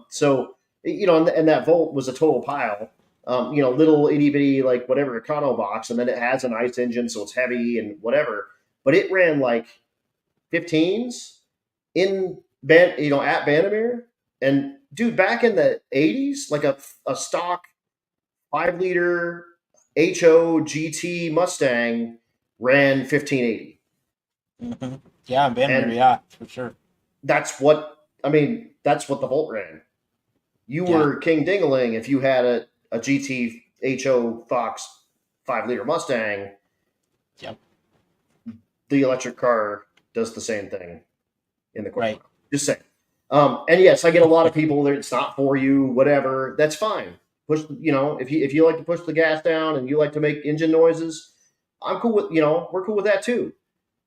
So and that Volt was a total pile. Little itty bitty like whatever econo box, and then it has an ice engine, so it's heavy and whatever. But it ran like 15s in at Bannermere. And dude, back in the 80s, like a stock 5 liter HO GT Mustang ran 1580. Mm-hmm. Yeah, Bannerman, And yeah, for sure. that's what the Volt ran. You Yeah. were King Dingaling if you had a GT HO Fox 5 liter Mustang. Yep. The electric car does the same thing in the quarter Right. mile. Just saying. And yes, I get a lot of people that it's not for you, whatever. That's fine. Push, if you like to push the gas down and you like to make engine noises, I'm cool with, we're cool with that too.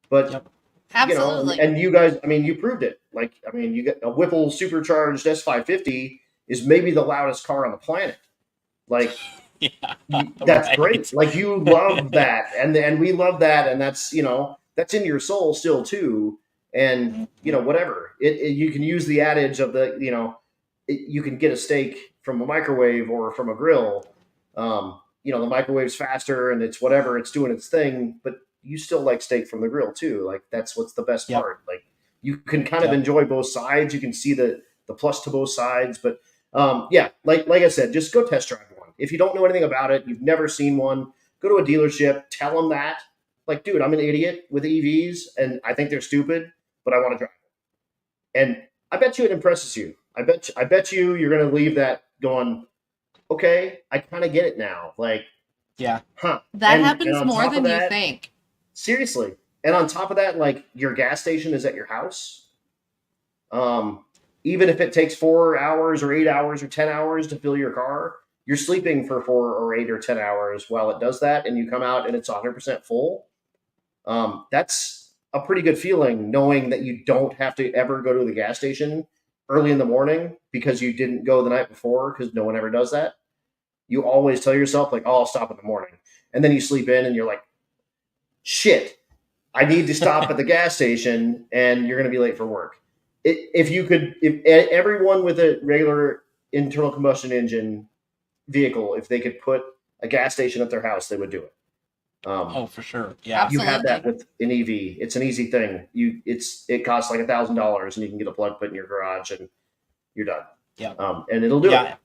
But Yep. Absolutely. and you guys, you proved it. Like, you got a Whipple supercharged S550 is maybe the loudest car on the planet. Like, Yeah. that's Right. great. Like, you love that, and we love that, and that's that's in your soul still too. And whatever you can use the adage of the you can get a steak from a microwave or from a grill. The microwave's faster and it's whatever, it's doing its thing, but you still like steak from the grill too. Like that's what's the best Yep. part. Like you can kind of Yep. enjoy both sides. You can see the plus to both sides. But yeah, like I said, just go test drive one. If you don't know anything about it, you've never seen one, go to a dealership, tell them that. Like, dude, I'm an idiot with EVs and I think they're stupid, but I want to drive them. And I bet you it impresses you. I bet you're gonna leave that going, okay, I kind of get it now. Like, Yeah. huh. That And happens on more top than of you that, think. seriously. And on top of that, like your gas station is at your house. Even if it takes 4 hours or 8 hours or 10 hours to fill your car, you're sleeping for 4 or 8 or 10 hours while it does that, and you come out and it's 100% full. That's a pretty good feeling knowing that you don't have to ever go to the gas station early in the morning because you didn't go the night before, because no one ever does that. You always tell yourself, like, oh, I'll stop in the morning. And then you sleep in and you're like, shit, I need to stop at the gas station and you're going to be late for work. If everyone with a regular internal combustion engine vehicle, if they could put a gas station at their house, they would do it. Oh, for sure. Yeah. You have that Absolutely. with an EV. It's an easy thing. It costs like $1,000 and you can get a plug put in your garage and you're done. Yeah. And it'll do Yeah. it.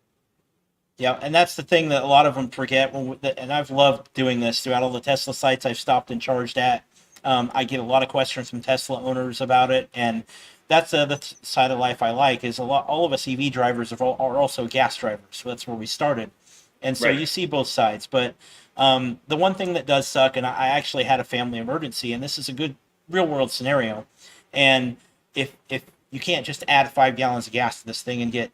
Yeah, and that's the thing that a lot of them forget. And I've loved doing this throughout all the Tesla sites I've stopped and charged at. I get a lot of questions from Tesla owners about it, and that's the side of life I like. Is all of us EV drivers are also gas drivers, so that's where we started, and so Right. you see both sides. But the one thing that does suck, and I actually had a family emergency, and this is a good real world scenario, and if you can't just add 5 gallons of gas to this thing and get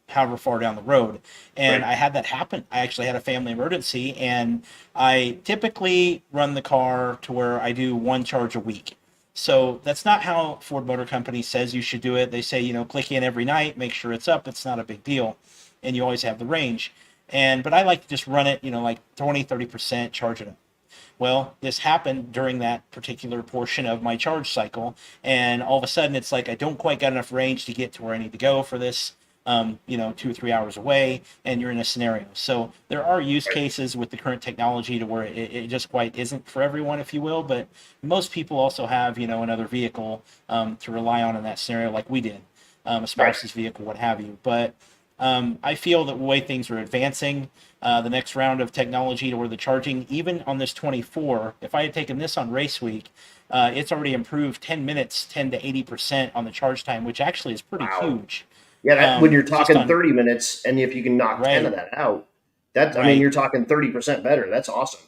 however far down the road. And Right. I had that happen. I actually had a family emergency, and I typically run the car to where I do one charge a week. So that's not how Ford Motor Company says you should do it. They say, click in every night, make sure it's up. It's not a big deal. And you always have the range. But I like to just run it, like 20, 30%, charge it up. Well, this happened during that particular portion of my charge cycle, and all of a sudden it's like I don't quite got enough range to get to where I need to go for this. 2 or 3 hours away, and you're in a scenario. So there are use cases with the current technology to where it just quite isn't for everyone, if you will. But most people also have, another vehicle to rely on in that scenario, like we did, a spouse's vehicle, what have you. But I feel that the way things are advancing, the next round of technology to where the charging, even on this 24, if I had taken this on race week, it's already improved 10 minutes, 10 to 80% on the charge time, which actually is pretty Wow. huge. Yeah, when you're Just talking on 30 minutes, and if you can knock 10 of right, that out, right. you're talking 30% better. That's awesome.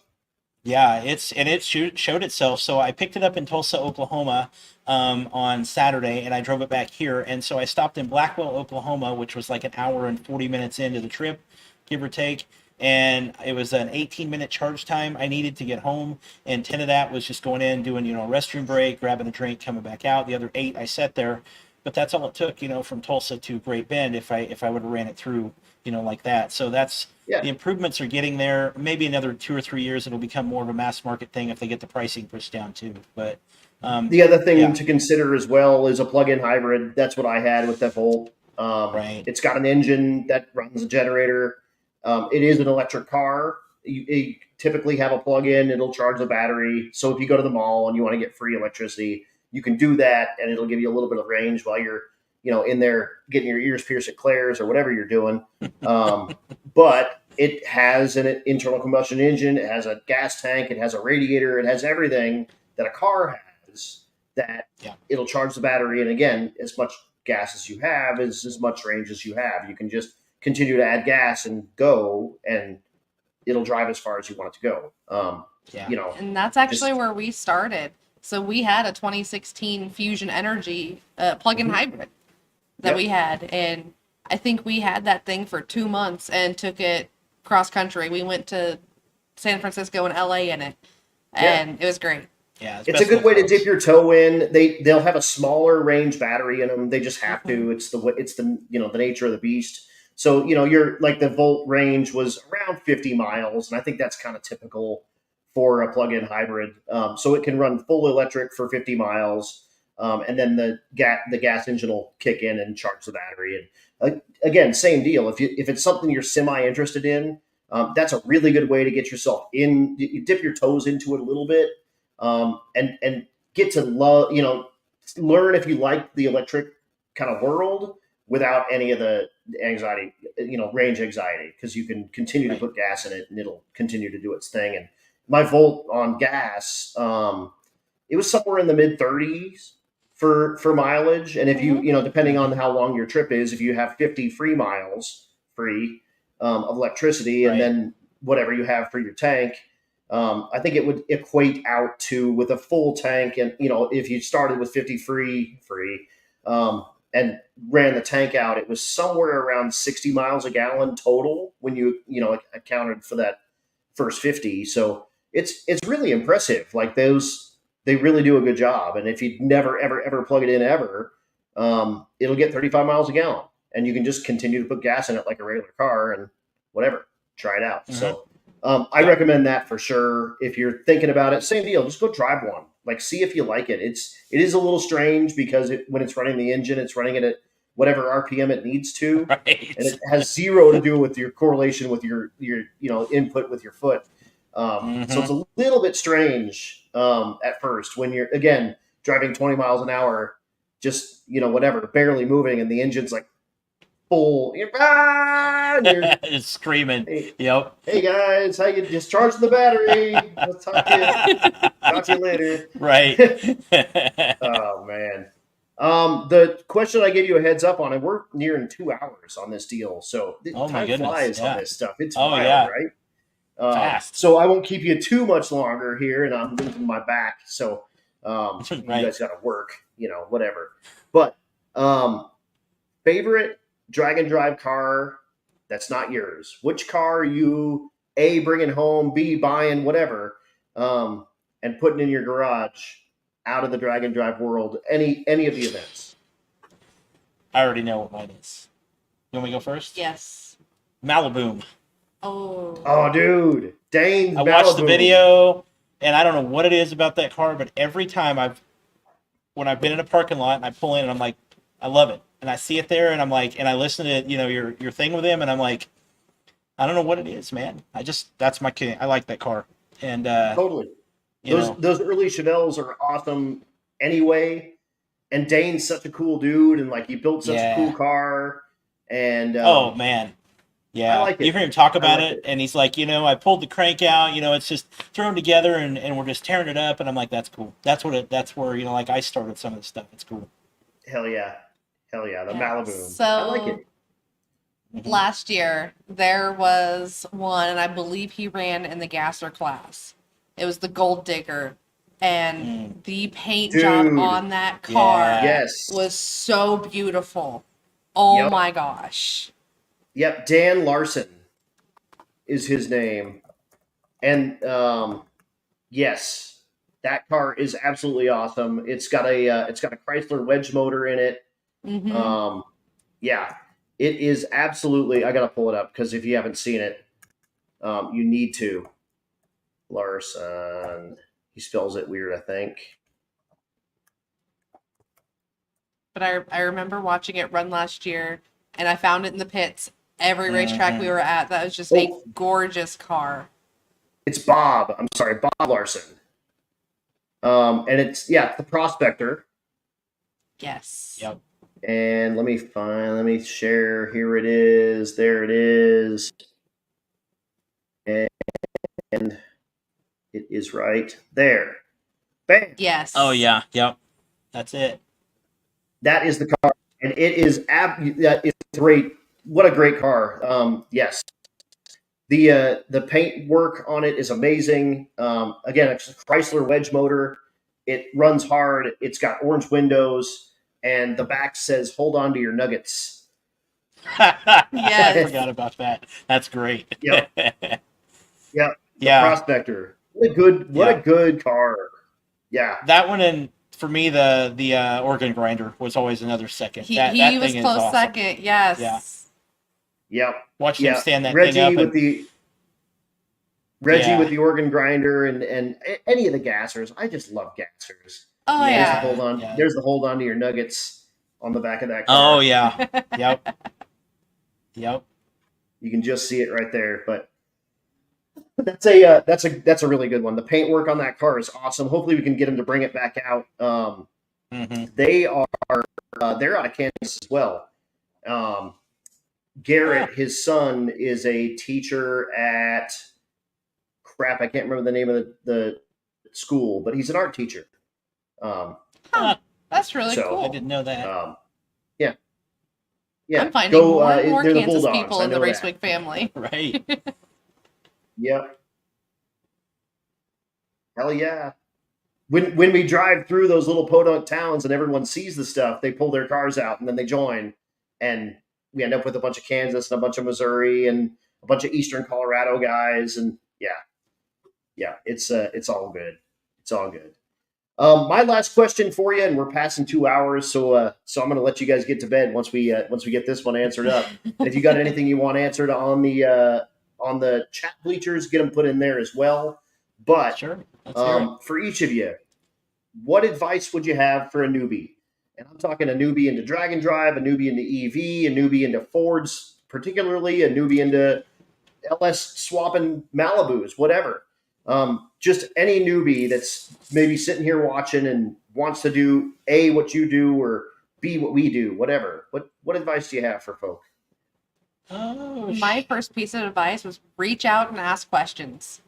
Yeah, it showed itself. So I picked it up in Tulsa, Oklahoma, on Saturday, and I drove it back here. And so I stopped in Blackwell, Oklahoma, which was like an hour and 40 minutes into the trip, give or take. and it was an 18-minute charge time I needed to get home, and 10 of that was just going in, doing, a restroom break, grabbing a drink, coming back out. The other 8 I sat there, but that's all it took, from Tulsa to Great Bend if I would have ran it through, like that. So that's Yeah. the improvements are getting there. Maybe another 2 or 3 years it'll become more of a mass market thing if they get the pricing pushed down too. But The other thing yeah, to consider as well is a plug-in hybrid. That's what I had with that Volt. right, It's got an engine that runs a generator. It is an electric car. You typically have a plug-in. It'll charge the battery. So if you go to the mall and you want to get free electricity, you can do that, and it'll give you a little bit of range while you're, in there getting your ears pierced at Claire's or whatever you're doing. But it has an internal combustion engine. It has a gas tank. It has a radiator. It has everything that a car has, that yeah, it'll charge the battery. And again, as much gas as you have is as much range as you have. You can just continue to add gas and go, and it'll drive as far as you want it to go. yeah, And that's actually where we started. So we had a 2016 Fusion Energy plug-in hybrid that Yep. we had, and I think we had that thing for 2 months and took it cross country. We went to San Francisco and LA in it, and it was great. yeah. It's a good way to dip your toe in. They'll have a smaller range battery in them. They just have to. It's the the nature of the beast. So you're like, the Volt range was around 50 miles, and I think that's kind of typical for a plug-in hybrid. So it can run full electric for 50 miles, and then the gas engine will kick in and charge the battery. And again, same deal. If it's something you're semi interested in, that's a really good way to get yourself in. You dip your toes into it a little bit, and get to learn if you like the electric kind of world without any of the anxiety, range anxiety, because you can continue to put gas in it and it'll continue to do its thing. And my Volt on gas, it was somewhere in the mid 30s for mileage. And if you, depending on how long your trip is, if you have 50 free miles free of electricity, and then whatever you have for your tank, I think it would equate out to, with a full tank, and if you started with 50 free, and ran the tank out, it was somewhere around 60 miles a gallon total when you accounted for that first 50. So it's really impressive. Like, they really do a good job. And if you never ever plug it in ever, it'll get 35 miles a gallon, and you can just continue to put gas in it like a regular car and whatever. Try it out. So I recommend that for sure. If you're thinking about it, same deal. Just go drive one. Like, see if you like it. It is a little strange because when it's running the engine, it's running it at whatever RPM it needs to, Right. and it has zero to do with your correlation with your input with your foot. So it's a little bit strange at first when you're, again, driving 20 miles an hour, just whatever, barely moving, and the engine's like full. It's screaming. Hey, Yep. hey guys, how you discharging the battery? I'll talk to you later. Right. Oh man. The question I gave you a heads up on, and we're nearing 2 hours on this deal, so my time goodness, flies yeah. on this stuff. It's Oh, wild, yeah. right? Fast. So I won't keep you too much longer here, and I'm losing my back, so you guys got to work, whatever. But favorite drag and drive car that's not yours? Which car are you A, bringing home, B, buying, whatever, and putting in your garage out of the drag and drive world? Any of the events? I already know what mine is. You want me to go first? Yes. Malibu. Oh, dude, Dane's I watched the Malibu. video, and I don't know what it is about that car, but every time when I've been in a parking lot and I pull in, and I'm like, I love it, and I see it there, and I'm like, and I listen to your thing with him, and I'm like, I don't know what it is, man. That's my kid. I like that car, and Totally. Those early Chevelles are awesome anyway, and Dane's such a cool dude, and like, he built such a cool car, and oh man. Yeah, I like it. You hear him talk about like it, and he's like, I pulled the crank out, it's just thrown together, and we're just tearing it up, and I'm like, that's cool. That's where, like, I started some of this stuff. It's cool. Hell yeah, the Malibu. So I like it. last year there was one, and I believe he ran in the gasser class. It was the Gold Digger, and the paint job on that car was so beautiful. Oh my gosh. Yep, Dan Larson is his name. And yes, that car is absolutely awesome. It's got a Chrysler wedge motor in it. Mm-hmm. Yeah, it is absolutely. I gotta pull it up because if you haven't seen it, you need to. Larson. He spells it weird, I think. But I remember watching it run last year, and I found it in the pits every racetrack we were at. That was just a Oh, gorgeous car. it's Bob. I'm sorry, Bob Larson. And it's the Prospector. Yes. Yep. And let me share. Here it is. There it is. And it is right there. Bam. Yes. Oh yeah. Yep. That's it. That is the car. And it is that is great. What a great car. Yes. The paint work on it is amazing. Again, it's a Chrysler wedge motor. It runs hard. It's got orange windows, and the back says "Hold on to your nuggets." I forgot about that. That's great. Yep. Yep. The Yeah. Prospector. What a good car. Yeah. That one, and for me, the organ grinder was always another second. He that was thing close is awesome. second. Yes. Yeah. Yep. Watching him stand that Reggie thing up with the organ grinder and any of the gassers. I just love gassers. Oh There's yeah. the hold on. Yeah. There's the hold on to your nuggets on the back of that car. Oh yeah. Yep. Yep. You can just see it right there. But that's a really good one. The paintwork on that car is awesome. Hopefully we can get them to bring it back out. They are they're out of Kansas as well. Garrett, his son, is a teacher at crap. I can't remember the name of the school, but he's an art teacher. That's really cool. I didn't know that. Yeah. I'm finding more and more they're the Kansas Bulldogs. people I in the know that. Raceway family. Right. Yep. Hell yeah. When we drive through those little podunk towns and everyone sees the stuff, they pull their cars out and then they join, and we end up with a bunch of Kansas and a bunch of Missouri and a bunch of Eastern Colorado guys, and it's all good. It's all good. My last question for you, and we're passing 2 hours, so I'm going to let you guys get to bed once we get this one answered up. And if you got anything you want answered on the chat bleachers, get them put in there as well. But Sure. for each of you, what advice would you have for a newbie? And I'm talking a newbie into drag and drive, a newbie into EV, a newbie into Fords, particularly a newbie into LS swapping Malibus, whatever. Just any newbie that's maybe sitting here watching and wants to do A, what you do, or B, what we do, whatever. What advice do you have for folk? My first piece of advice was reach out and ask questions.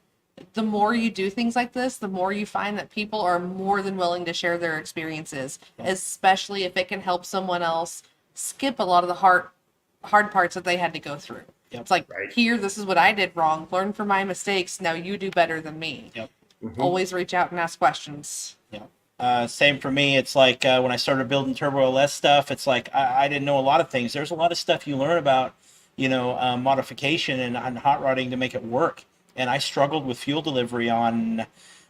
The more you do things like this, the more you find that people are more than willing to share their experiences, especially if it can help someone else skip a lot of the hard parts that they had to go through. Yep. It's like, here, this is what I did wrong. Learn from my mistakes. Now you do better than me. Yep. Mm-hmm. Always reach out and ask questions. Yeah. Same for me. It's like when I started building Turbo LS stuff, it's like I didn't know a lot of things. There's a lot of stuff you learn about, modification and hot rodding to make it work. And I struggled with fuel delivery on,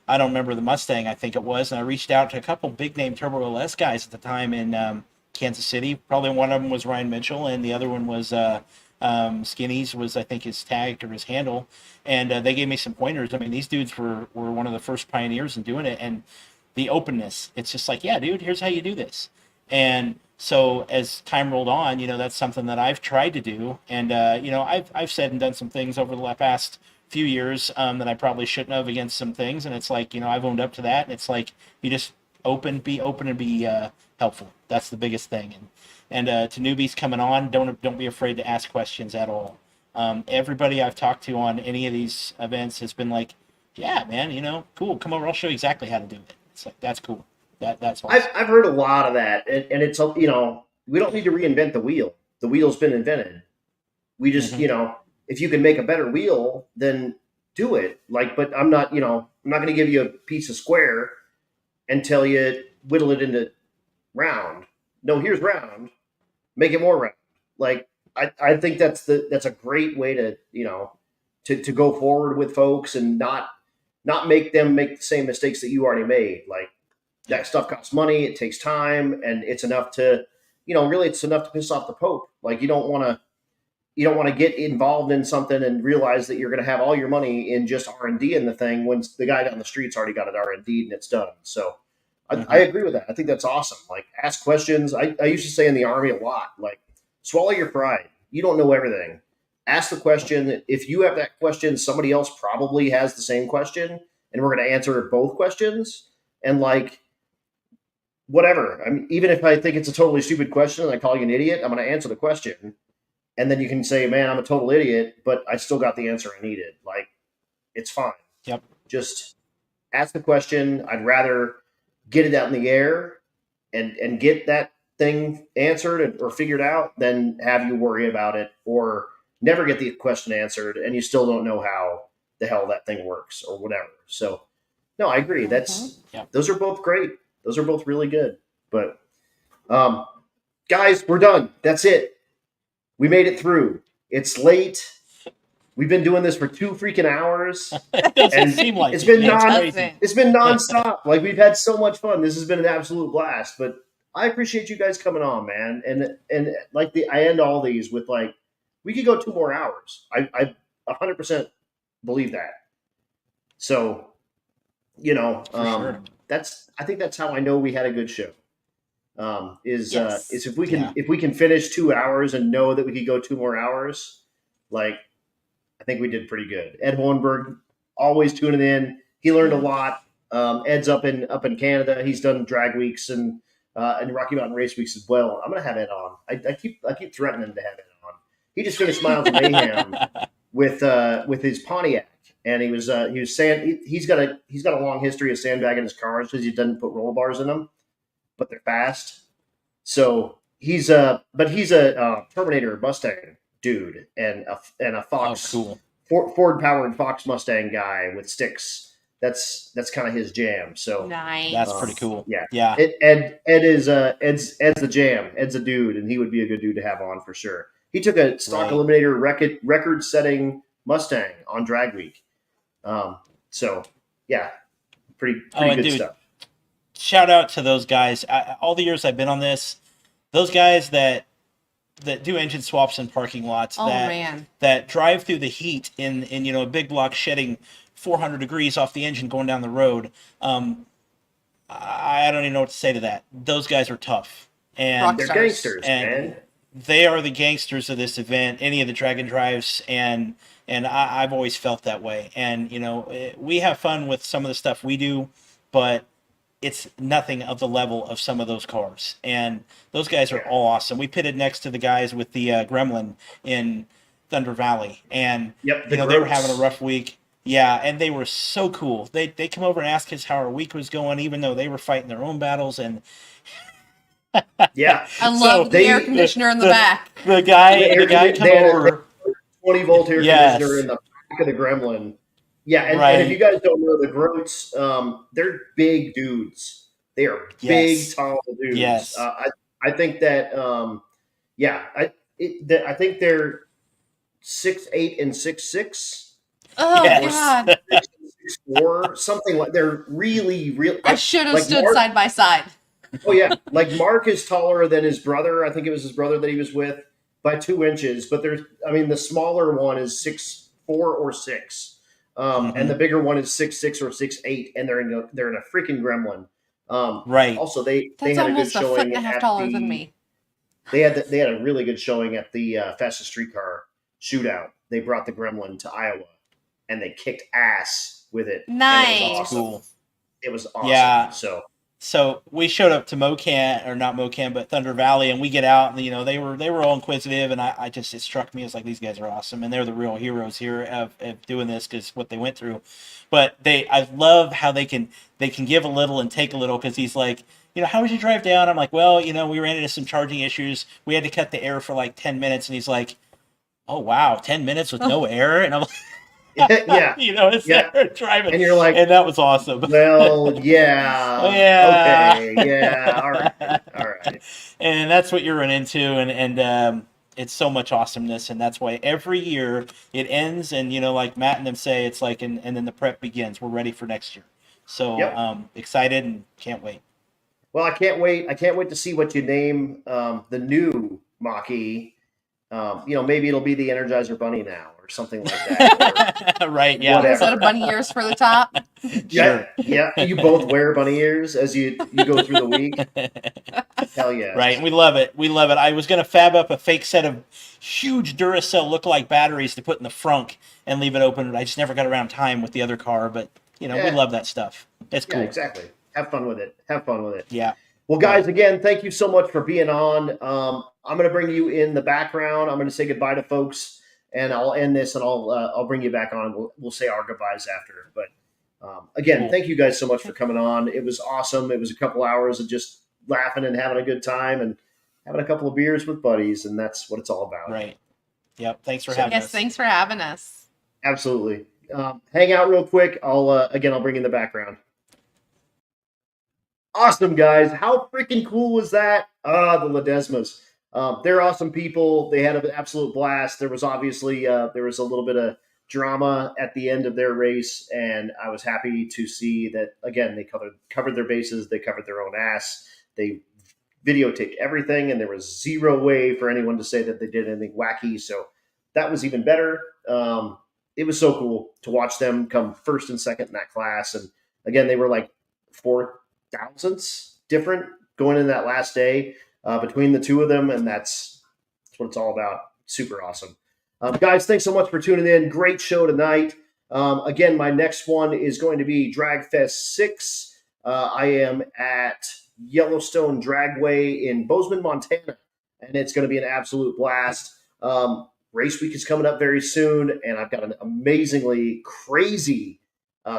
I don't remember the Mustang, I think it was. And I reached out to a couple big name Turbo LS guys at the time in Kansas City. Probably one of them was Ryan Mitchell, and the other one was Skinny's was, I think, his tag or his handle. And they gave me some pointers. I mean, these dudes were one of the first pioneers in doing it. And the openness, it's just like, yeah, dude, here's how you do this. And so as time rolled on, that's something that I've tried to do. And, I've said and done some things over the past few years that I probably shouldn't have against some things. And it's like, I've owned up to that. And it's like, you just be open and be helpful. That's the biggest thing. And to newbies coming on, don't be afraid to ask questions at all. Everybody I've talked to on any of these events has been like, yeah, man, cool. Come over. I'll show you exactly how to do it. It's like, that's cool. That's awesome. I've heard a lot of that. And it's, we don't need to reinvent the wheel. The wheel's been invented. We just, if you can make a better wheel, then do it. But I'm not going to give you a piece of square and tell you whittle it into round. No, here's round. Make it more round. I think that's a great way to to go forward with folks and not make them make the same mistakes that you already made. Like that stuff costs money, it takes time, and it's enough to, really it's enough to piss off the Pope. Like you don't want to get involved in something and realize that you're going to have all your money in just R&D in the thing when the guy down the street's already got it R&D and it's done. So I agree with that. I think that's awesome. Like ask questions. I used to say in the Army a lot, like swallow your pride. You don't know everything. Ask the question. If you have that question, somebody else probably has the same question, and we're going to answer both questions. And like, whatever. I mean, even if I think it's a totally stupid question and I call you an idiot, I'm going to answer the question. And then you can say, man, I'm a total idiot, but I still got the answer I needed. Like, it's fine. Yep. Just ask the question. I'd rather get it out in the air and get that thing answered or figured out than have you worry about it or never get the question answered and you still don't know how the hell that thing works or whatever. So, no, I agree. Those are both great. Those are both really good. But, guys, we're done. That's it. We made it through. It's late. We've been doing this for 2 freaking hours. It doesn't seem like it's been crazy. it's been nonstop. Like we've had so much fun. This has been an absolute blast. But I appreciate you guys coming on, man. And like I end all these with like, we could go 2 more hours. I 100% believe that. So, Sure. I think that's how I know we had a good show. Is if we can finish 2 hours and know that we could go 2 more hours, like I think we did pretty good. Ed Hohenberg always tuning in. He learned a lot. Ed's up in Canada. He's done drag weeks and Rocky Mountain Race weeks as well. I'm gonna have Ed on. I keep threatening to have Ed on. He just finished Miles of Mayhem with his Pontiac, and he was he's got a long history of sandbagging his cars because he doesn't put roll bars in them, but they're fast. So he's a Terminator Mustang dude and a Fox Ford powered Fox Mustang guy with sticks. That's kind of his jam. So nice. That's pretty cool. Yeah. Ed is Ed's the jam. Ed's a dude, and he would be a good dude to have on for sure. He took a stock eliminator record setting Mustang on drag week. So yeah, pretty good stuff. Shout out to those guys. All the years I've been on this, those guys that do engine swaps in parking lots, that drive through the heat in a big block shedding 400 degrees off the engine going down the road. I don't even know what to say to that. Those guys are tough. And they're gangsters, man. They are the gangsters of this event, any of the drag and drives, and I've always felt that way. And, we have fun with some of the stuff we do, but it's nothing of the level of some of those cars. And those guys are all awesome. We pitted next to the guys with the Gremlin in Thunder Valley. And, they were having a rough week. Yeah, and they were so cool. They come over and ask us how our week was going, even though they were fighting their own battles. And yeah, I love the air conditioner in the back. The guy come over. 20-volt air conditioner in the back of the Gremlin. Yeah, and if you guys don't know, the Groats, they're big dudes. They are big, tall dudes. Yes. I think that, I think they're 6'8" and 6'6". Oh, God. 6'4", something like. They're really. I should have stood side by side. Oh, yeah. Like, Mark is taller than his brother. I think it was his brother that he was with by 2 inches. But the smaller one is 6'4" or 6". And the bigger one is 6'6" or 6'8", and they're in a freaking Gremlin. Also, they had a good showing. That's almost a foot and a half taller than me. They had a really good showing at the fastest streetcar shootout. They brought the Gremlin to Iowa, and they kicked ass with it. Nice, it was awesome. Cool. It was awesome. Yeah. So we showed up to not Mocan, but Thunder Valley, and we get out, and they were all inquisitive, and it struck me as like, these guys are awesome, and they're the real heroes here of doing this because what they went through. But I love how they can give a little and take a little, because he's like, how would you drive down? I'm like, well, we ran into some charging issues. We had to cut the air for like 10 minutes, and he's like, oh wow, 10 minutes with no air, and I'm like. Yeah, there driving, and you're like, and that was awesome. Well, yeah, okay, yeah, all right, and that's what you run into, and it's so much awesomeness, and that's why every year it ends, and like Matt and them say, it's like, and then the prep begins. We're ready for next year. So Yep. excited and can't wait. Well, I can't wait. I can't wait to see what you name the new Mach E. Maybe it'll be the Energizer Bunny now, or something like that, or Right? Yeah. whatever. Instead of bunny ears for the top. Yeah, yeah. You both wear bunny ears as you go through the week. Hell yes. Right, and we love it. We love it. I was going to fab up a fake set of huge Duracell look-alike batteries to put in the frunk and leave it open, but I just never got around time with the other car. But we Yeah. love that stuff. It's Yeah, cool. exactly. Have fun with it. Have fun with it. Yeah. Well, guys, again, thank you so much for being on. I'm going to bring you in the background. I'm going to say goodbye to folks, and I'll end this, and I'll bring you back on. We'll say our goodbyes after. But again, Cool. thank you guys so much for coming on. It was awesome. It was a couple hours of just laughing and having a good time and having a couple of beers with buddies, and that's what it's all about. Right. Yep. Thanks for having Yes, us. thanks for having us. Absolutely. Hang out real quick. I'll bring in the background. Awesome, guys. How freaking cool was that? The Ledesmas. They're awesome people. They had an absolute blast. There was obviously there was a little bit of drama at the end of their race, and I was happy to see that, again, they covered their bases. They covered their own ass. They videotaped everything, and there was zero way for anyone to say that they did anything wacky. So that was even better. It was so cool to watch them come first and second in that class. And again, they were like 4,000ths different going in that last day between the two of them, and that's what it's all about. Super awesome. Guys, thanks so much for tuning in. Great show tonight. Again, my next one is going to be Drag Fest 6. I am at Yellowstone Dragway in Bozeman, Montana, and it's going to be an absolute blast. Race week is coming up very soon, and I've got an amazingly crazy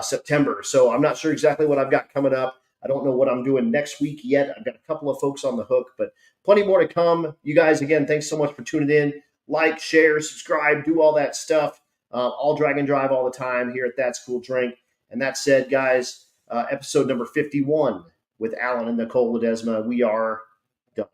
September. So I'm not sure exactly what I've got coming up. I don't know what I'm doing next week yet. I've got a couple of folks on the hook, but plenty more to come. You guys, again, thanks so much for tuning in. Like, share, subscribe, do all that stuff. All drag and drive all the time here at That's Cool Drink. And that said, guys, episode number 51 with Alan and Nicole Ledesma. We are done.